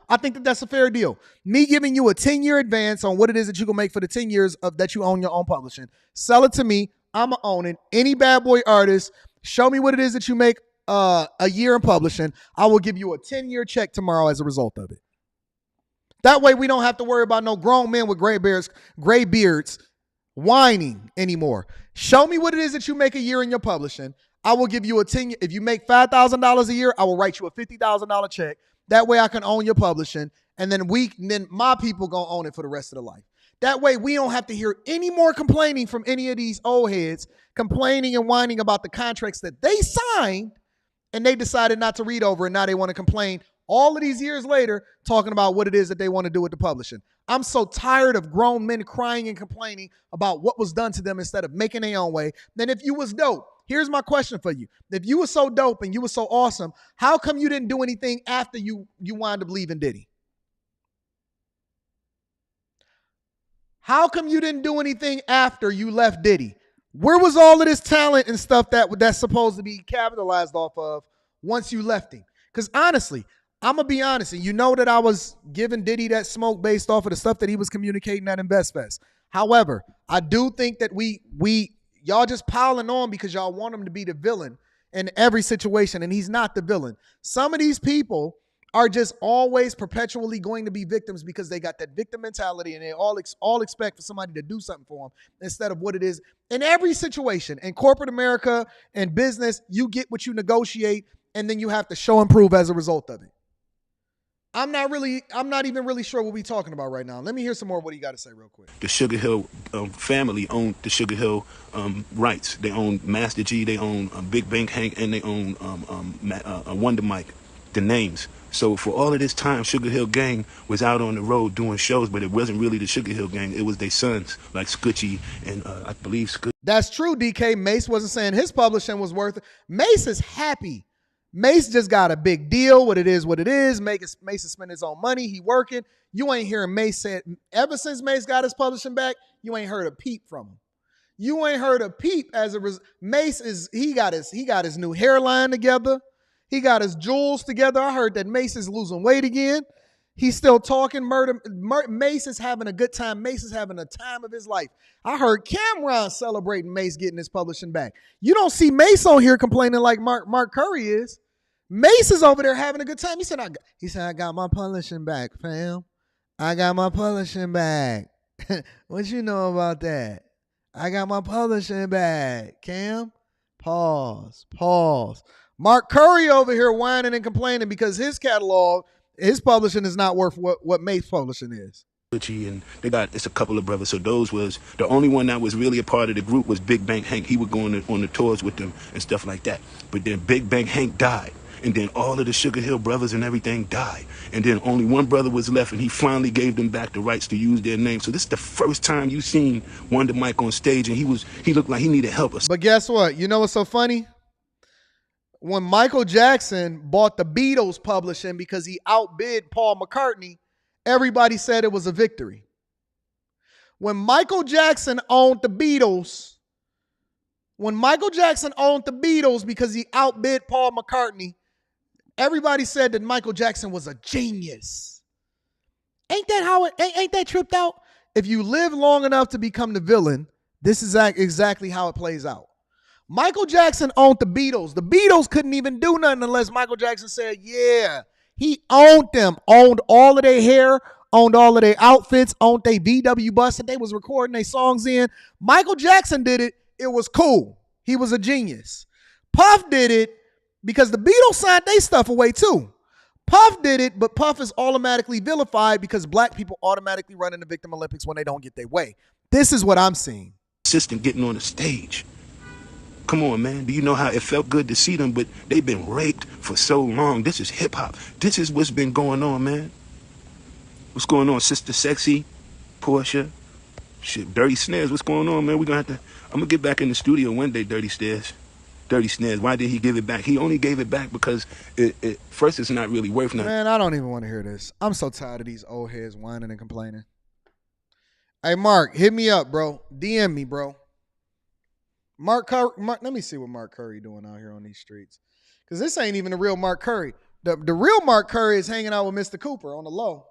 I think that's a fair deal. Me giving you a 10-year advance on what it is that you're going to make for the 10 years of that you own your own publishing. Sell it to me. I'm going to own it. Any bad boy artist, show me what it is that you make a year in publishing. I will give you a 10-year check tomorrow as a result of it. That way we don't have to worry about no grown men with gray beards whining anymore. Show me what it is that you make a year in your publishing. I will give you a 10. If you make $5,000 a year, I will write you a $50,000 check. That way I can own your publishing, and then my people gonna own it for the rest of the life. That way we don't have to hear any more complaining from any of these old heads complaining and whining about the contracts that they signed and they decided not to read over, and now they want to complain all of these years later talking about what it is that they want to do with the publishing. I'm so tired of grown men crying and complaining about what was done to them instead of making their own way. Then if you was dope, here's my question for you. If you were so dope and you were so awesome, how come you didn't do anything after you wound up leaving Diddy? How come you didn't do anything after you left Diddy? Where was all of this talent and stuff that's supposed to be capitalized off of once you left him? Because honestly, I'm going to be honest, and you know that I was giving Diddy that smoke based off of the stuff that he was communicating at InvestFest. However, I do think that y'all just piling on because y'all want him to be the villain in every situation, and he's not the villain. Some of these people are just always perpetually going to be victims because they got that victim mentality, and they all expect for somebody to do something for them instead of what it is. In every situation, in corporate America and business, you get what you negotiate, and then you have to show and prove as a result of it. I'm not even really sure what we're talking about right now. Let me hear some more of what you got to say real quick. The Sugar Hill family owned the Sugar Hill rights. They own Master G, they own Big Bank Hank, and they own Wonder Mike, the names. So for all of this time, Sugar Hill Gang was out on the road doing shows, but it wasn't really the Sugar Hill Gang. It was their sons, like Scoochie and I believe Scoochie. That's true, DK. Mace wasn't saying his publishing was worth it. Mace is happy. Mace just got a big deal. What it is. Mace is spending his own money. He working. You ain't hearing Mace say, ever since Mace got his publishing back, you ain't heard a peep from him. You ain't heard a peep as a result. Mace he got his new hairline together. He got his jewels together. I heard that Mace is losing weight again. He's still talking. Mace is having a good time. Mace is having a time of his life. I heard Cameron celebrating Mace getting his publishing back. You don't see Mace on here complaining like Mark Curry is. Mace is over there having a good time. He said, I got my publishing back, fam. I got my publishing back. What you know about that? I got my publishing back, Cam. Pause. Mark Curry over here whining and complaining because his catalog, his publishing is not worth what Mace publishing is. And it's a couple of brothers. So those was the only one that was really a part of the group was Big Bank Hank. He would go on the tours with them and stuff like that. But then Big Bank Hank died. And then all of the Sugar Hill brothers and everything died. And then only one brother was left, and he finally gave them back the rights to use their name. So this is the first time you seen Wonder Mike on stage, and he looked like he needed help. But guess what? You know what's so funny? When Michael Jackson bought the Beatles publishing because he outbid Paul McCartney, everybody said it was a victory. When Michael Jackson owned the Beatles because he outbid Paul McCartney, everybody said that Michael Jackson was a genius. Ain't that tripped out? If you live long enough to become the villain, this is exactly how it plays out. Michael Jackson owned the Beatles. The Beatles couldn't even do nothing unless Michael Jackson said, yeah. He owned them, owned all of their hair, owned all of their outfits, owned their VW bus that they was recording their songs in. Michael Jackson did it. It was cool. He was a genius. Puff did it because the Beatles signed their stuff away too. Puff did it, but Puff is automatically vilified because black people automatically run in the Victim Olympics when they don't get their way. This is what I'm seeing. Assistant getting on the stage. Come on, man. Do you know how it felt good to see them? But they've been raped for so long. This is hip hop. This is what's been going on, man. What's going on, Sister Sexy, Portia, shit, Dirty Snares? What's going on, man? I'm gonna get back in the studio one day, Dirty Snares. Why did he give it back? He only gave it back because first it's not really worth nothing. Man, I don't even want to hear this. I'm so tired of these old heads whining and complaining. Hey, Mark, hit me up, bro. DM me, bro. Mark, let me see what Mark Curry doing out here on these streets. Because this ain't even the real Mark Curry. The real Mark Curry is hanging out with Mr. Cooper on the low.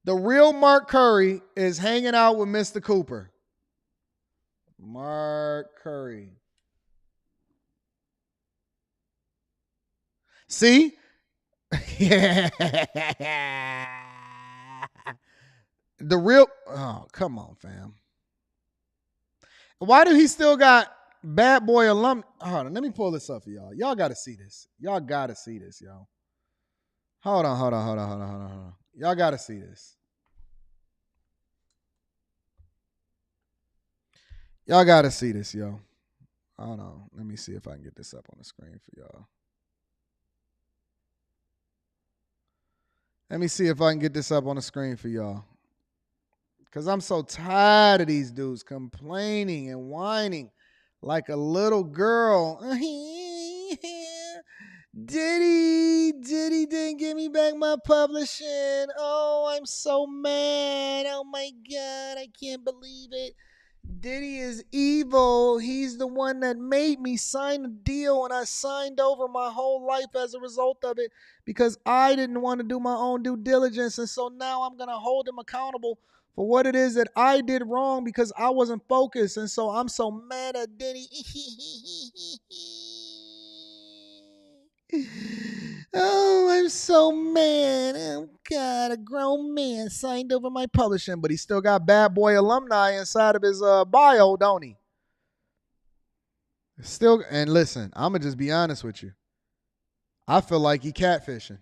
The real Mark Curry is hanging out with Mr. Cooper. Mark Curry. See? Yeah. The real, oh, come on, fam. Why do he still got Bad Boy alum? Hold on, let me pull this up for y'all. Y'all got to see this. Y'all got to see this, y'all. Hold on. Y'all got to see this. Y'all got to see this, yo. Hold on. Let me see if I can get this up on the screen for y'all. Let me see if I can get this up on the screen for y'all. Because I'm so tired of these dudes complaining and whining like a little girl. Diddy didn't give me back my publishing. Oh, I'm so mad. Oh, my God. I can't believe it. Diddy is evil. He's the one that made me sign a deal, and I signed over my whole life as a result of it because I didn't want to do my own due diligence. And so now I'm going to hold him accountable for what it is that I did wrong because I wasn't focused. And so I'm so mad at Diddy. Oh, I'm so mad. Oh, God, a grown man signed over my publishing, but he still got Bad Boy alumni inside of his bio, don't he? Still, and listen, I'm going to just be honest with you. I feel like he catfishing.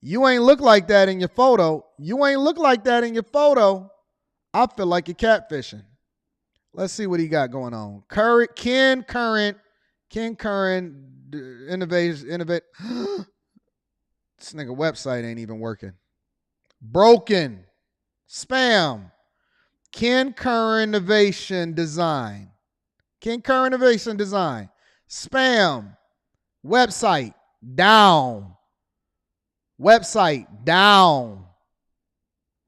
You ain't look like that in your photo. I feel like you're catfishing. Let's see what he got going on. Ken Curran, innovate. This nigga website ain't even working. Broken. Spam. Ken Curran Innovation Design. Spam. Website down.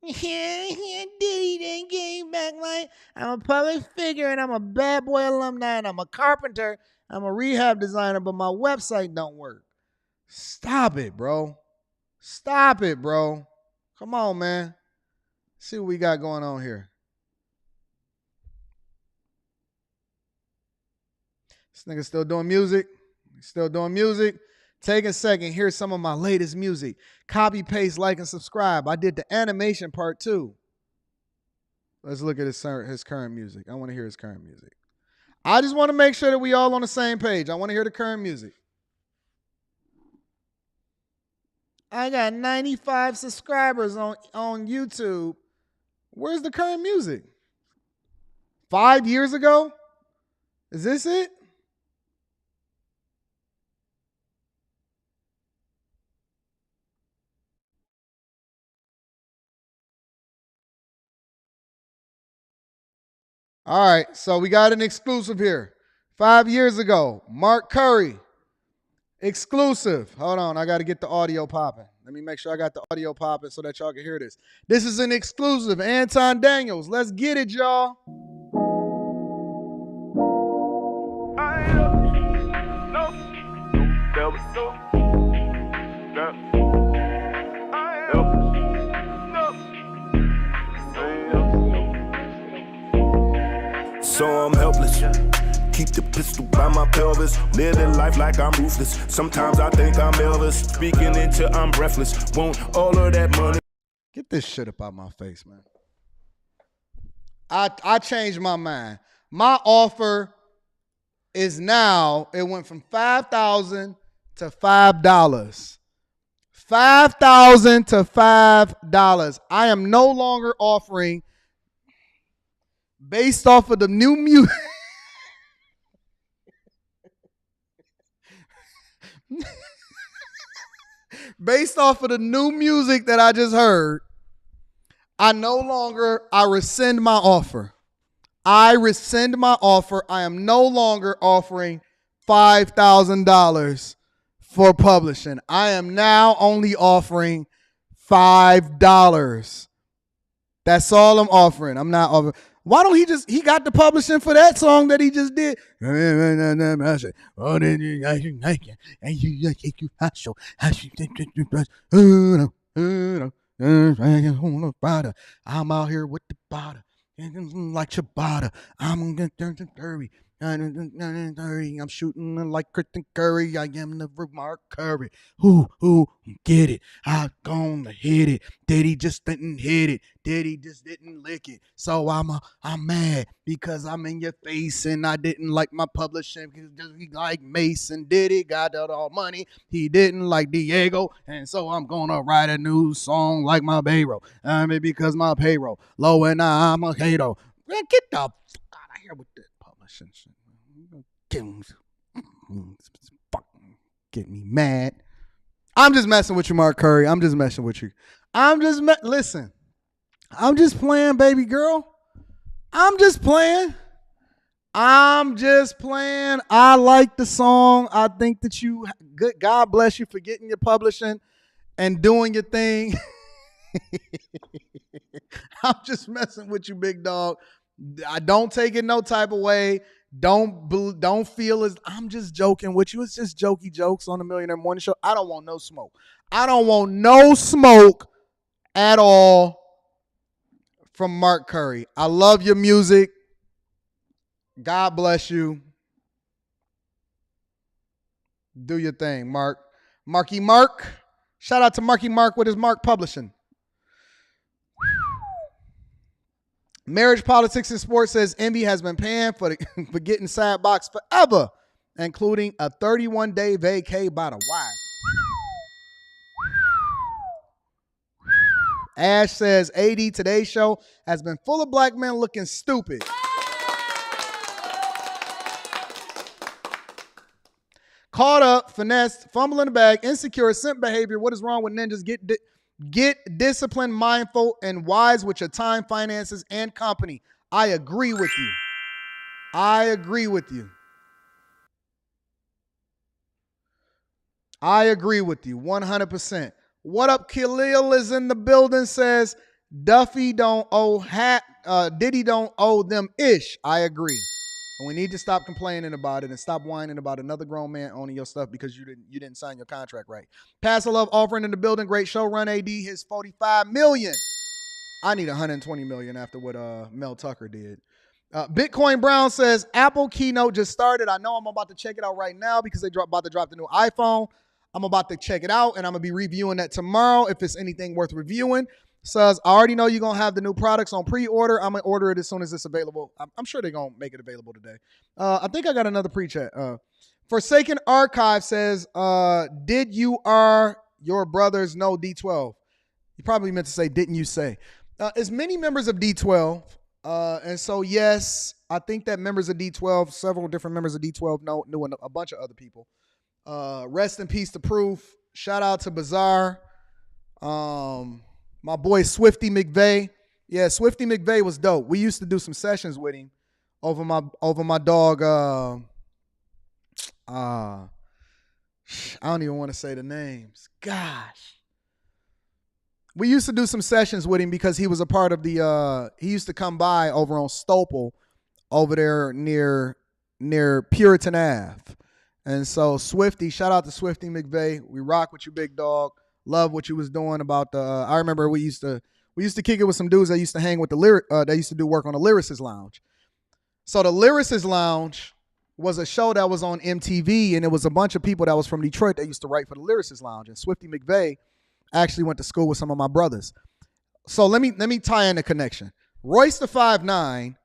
Diddy didn't give back my. I'm a public figure and I'm a Bad Boy alumni and I'm a carpenter. I'm a rehab designer, but my website don't work. Stop it, bro. Come on, man. See what we got going on here. This nigga still doing music. Take a second. Here's some of my latest music. Copy, paste, like, and subscribe. I did the animation part too. Let's look at his current music. I want to hear his current music. I just want to make sure that we all on the same page. I want to hear the current music. I got 95 subscribers on YouTube. Where's the current music? 5 years ago? Is this it? All right, so we got an exclusive here. 5 years ago, Mark Curry. Exclusive. Hold on, I got to get the audio popping. Let me make sure I got the audio popping so that y'all can hear this. This is an exclusive. Anton Daniels. Let's get it, y'all. So I'm helpless. Keep the pistol by my pelvis. Living life like I'm ruthless. Sometimes I think I'm Elvis. Speaking until I'm breathless. Want all of that money. Get this shit up out my face, man. I changed my mind. My offer is now, it went from $5,000 to $5. $5,000 to $5. I am no longer offering based off of the new music. Based off of the new music that I just heard, I rescind my offer. I am no longer offering $5,000 for publishing. I am now only offering $5. That's all I'm offering. I'm not offering. Why don't he got the publishing for that song that he just did? I'm out here with the bottle. like Ciabatta. I'm going to Curry. I'm shooting like Kristen Curry. I am the Mark Curry. Who get it? I'm gonna hit it. Diddy just didn't hit it. Diddy just didn't lick it. So I'm mad because I'm in your face and I didn't like my publishing because he like Mason. Diddy got that all money. He didn't like Diego, and so I'm gonna write a new song like my payroll. Because my payroll low and I'm a hater. Man, get the fuck out of here with this publishing shit. Get me mad. I'm just messing with you, Mark Curry. I'm just messing with you. Listen. I'm just playing, baby girl. I'm just playing. I like the song. I think that you good. God bless you for getting your publishing and doing your thing. I'm just messing with you, big dog. I don't take it no type of way. Don't feel as I'm just joking with you. It's just jokey jokes on the Millionaire Morning Show. I don't want no smoke. I don't want no smoke at all from Mark Curry. I love your music. God bless you. Do your thing, Mark. Marky Mark. Shout out to Marky Mark with his Mark Publishing. Marriage, Politics, and Sports says Envy has been paying for getting side box forever, including a 31-day vacay by the wife. Ash says AD Today's Show has been full of black men looking stupid. Caught up, finessed, fumble in the bag, insecure, simp behavior. What is wrong with ninjas? Get disciplined, mindful, and wise with your time, finances, and company. I agree with you. 100%. What up, Khalil is in the building, says Diddy don't owe them ish. I agree. And we need to stop complaining about it and stop whining about another grown man owning your stuff because you didn't sign your contract right. Pastor Love offering in the building. Great show. Run AD his $45 million. I need $120 million after what Mel Tucker did. Bitcoin Brown says Apple keynote just started. I know I'm about to check it out right now because they're about to drop the new iPhone. I'm about to check it out and I'm going to be reviewing that tomorrow if it's anything worth reviewing. Says, I already know you're going to have the new products on pre-order. I'm going to order it as soon as it's available. I'm sure they're going to make it available today. I think I got another pre-chat. Forsaken Archive says, did you or your brothers know D12? You probably meant to say, didn't you say? As many members of D12. And so, yes, I think that members of D12, several different members of D12 knew a bunch of other people. Rest in peace to Proof. Shout out to Bazaar. My boy Swifty McVeigh. Yeah, Swifty McVeigh was dope. We used to do some sessions with him over my dog. I don't even want to say the names. Gosh. We used to do some sessions with him because he was a part of he used to come by over on Stopel over there near Puritan Ave. And so Swifty, shout out to Swifty McVeigh. We rock with you, big dog. Love what you was doing about I remember we used to kick it with some dudes that used to hang with that used to do work on the Lyricist Lounge. So the Lyricist Lounge was a show that was on MTV, and it was a bunch of people that was from Detroit that used to write for the Lyricist Lounge. And Swifty McVeigh actually went to school with some of my brothers. So let me tie in the connection. Royce the 5'9"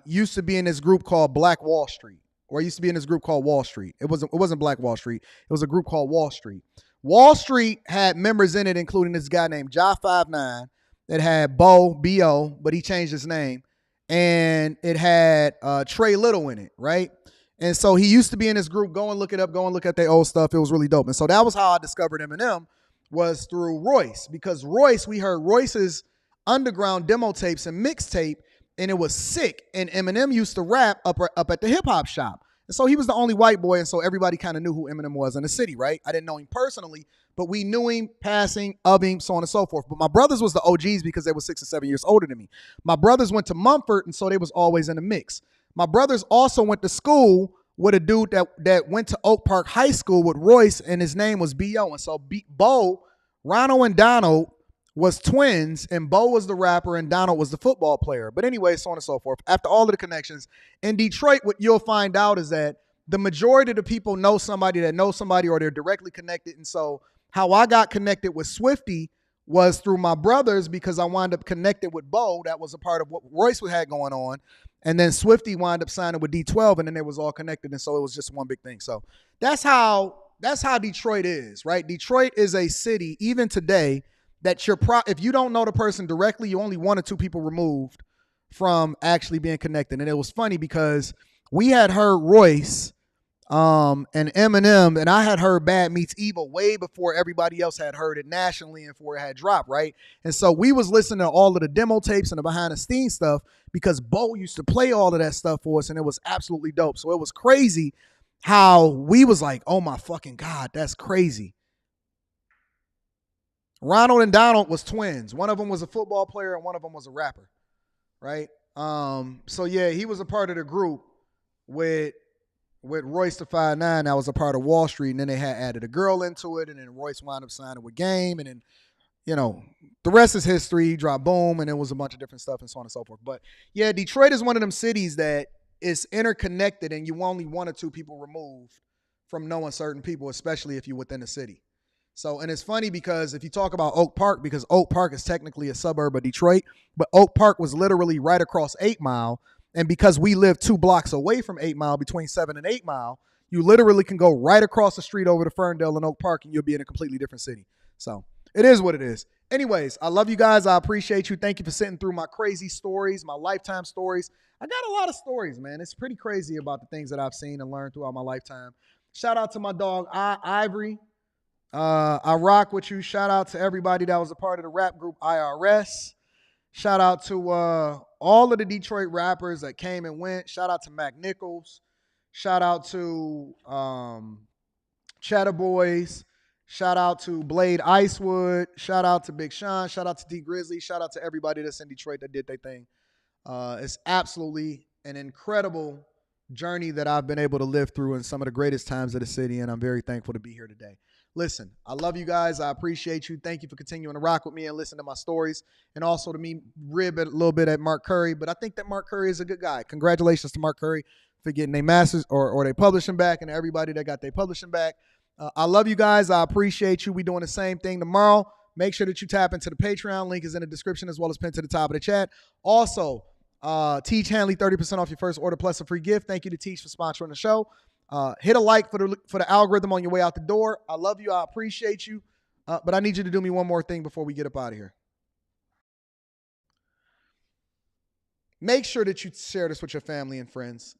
used to be in this group called Black Wall Street. Or used to be in this group called Wall Street. It wasn't Black Wall Street. It was a group called Wall Street. Wall Street had members in it, including this guy named Ja 5'9", that had B.O., but he changed his name. And it had Trey Little in it, right? And so he used to be in this group. Go and look it up. Go and look at their old stuff. It was really dope. And so that was how I discovered Eminem, was through Royce. Because we heard Royce's underground demo tapes and mixtape, and it was sick. And Eminem used to rap up at the hip hop shop. And so he was the only white boy. And so everybody kind of knew who Eminem was in the city, right? I didn't know him personally, but we knew him, passing of him, so on and so forth. But my brothers was the OGs because they were 6 or 7 years older than me. My brothers went to Mumford, and so they was always in the mix. My brothers also went to school with a dude that went to Oak Park High School with Royce, and his name was B.O. And so Bo, Ronald, and Donald was twins, and Bo was the rapper and Donald was the football player. But anyway, so on and so forth. After all of the connections, in Detroit, what you'll find out is that the majority of the people know somebody that knows somebody, or they're directly connected. And so how I got connected with Swifty was through my brothers, because I wound up connected with Bo. That was a part of what Royce had going on. And then Swifty wound up signing with D12, and then it was all connected. And so it was just one big thing. So that's how Detroit is, right? Detroit is a city, even today, that if you don't know the person directly, you're only one or two people removed from actually being connected. And it was funny because we had heard Royce and Eminem, and I had heard Bad Meets Evil way before everybody else had heard it nationally and before it had dropped, right? And so we was listening to all of the demo tapes and the behind the scenes stuff because Bo used to play all of that stuff for us, and it was absolutely dope. So it was crazy how we was like, oh my fucking God, that's crazy. Ronald and Donald was twins. One of them was a football player and one of them was a rapper, right? So yeah, he was a part of the group with Royce the 5'9", that was a part of Wall Street, and then they had added a girl into it, and then Royce wound up signing with Game, and then, you know, the rest is history. He dropped Boom, and it was a bunch of different stuff and so on and so forth. But yeah, Detroit is one of them cities that is interconnected, and you only one or two people removed from knowing certain people, especially if you're within the city. So, and it's funny because if you talk about Oak Park, because Oak Park is technically a suburb of Detroit, but Oak Park was literally right across 8 Mile. And because we live 2 blocks away from 8 Mile, between 7 and 8 Mile, you literally can go right across the street over to Ferndale and Oak Park, and you'll be in a completely different city. So it is what it is. Anyways, I love you guys. I appreciate you. Thank you for sitting through my crazy stories, my lifetime stories. I got a lot of stories, man. It's pretty crazy about the things that I've seen and learned throughout my lifetime. Shout out to my dog, Ivory. I rock with you. Shout out to everybody that was a part of the rap group IRS. Shout out to all of the Detroit rappers that came and went. Shout out to Mac Nichols. Shout out to Cheddar Boys. Shout out to Blade Icewood. Shout out to Big Sean. Shout out to D Grizzly. Shout out to everybody that's in Detroit that did their thing. It's absolutely an incredible journey that I've been able to live through in some of the greatest times of the city, and I'm very thankful to be here today. Listen, I love you guys. I appreciate you. Thank you for continuing to rock with me and listen to my stories, and also to me rib a little bit at Mark Curry, but I think that Mark Curry is a good guy. Congratulations to Mark Curry for getting their masters or their publishing back, and everybody that got their publishing back. I love you guys. I appreciate you. We're doing the same thing tomorrow. Make sure that you tap into the Patreon. Link is in the description as well as pinned to the top of the chat. Also, Teach Hanley 30% off your first order plus a free gift. Thank you to Teach for sponsoring the show. Hit a like for the algorithm on your way out the door. I love you. I appreciate you. But I need you to do me one more thing before we get up out of here. Make sure that you share this with your family and friends.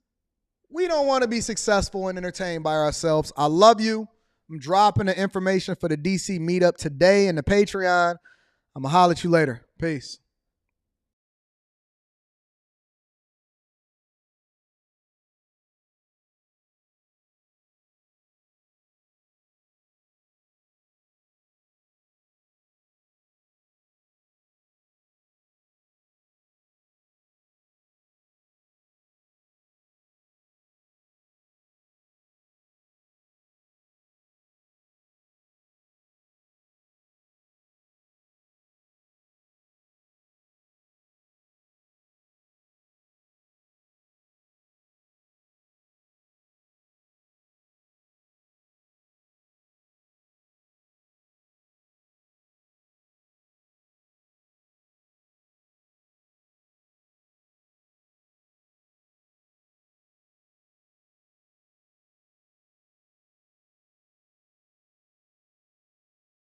We don't want to be successful and entertained by ourselves. I love you. I'm dropping the information for the DC meetup today in the Patreon. I'm going to holler at you later. Peace.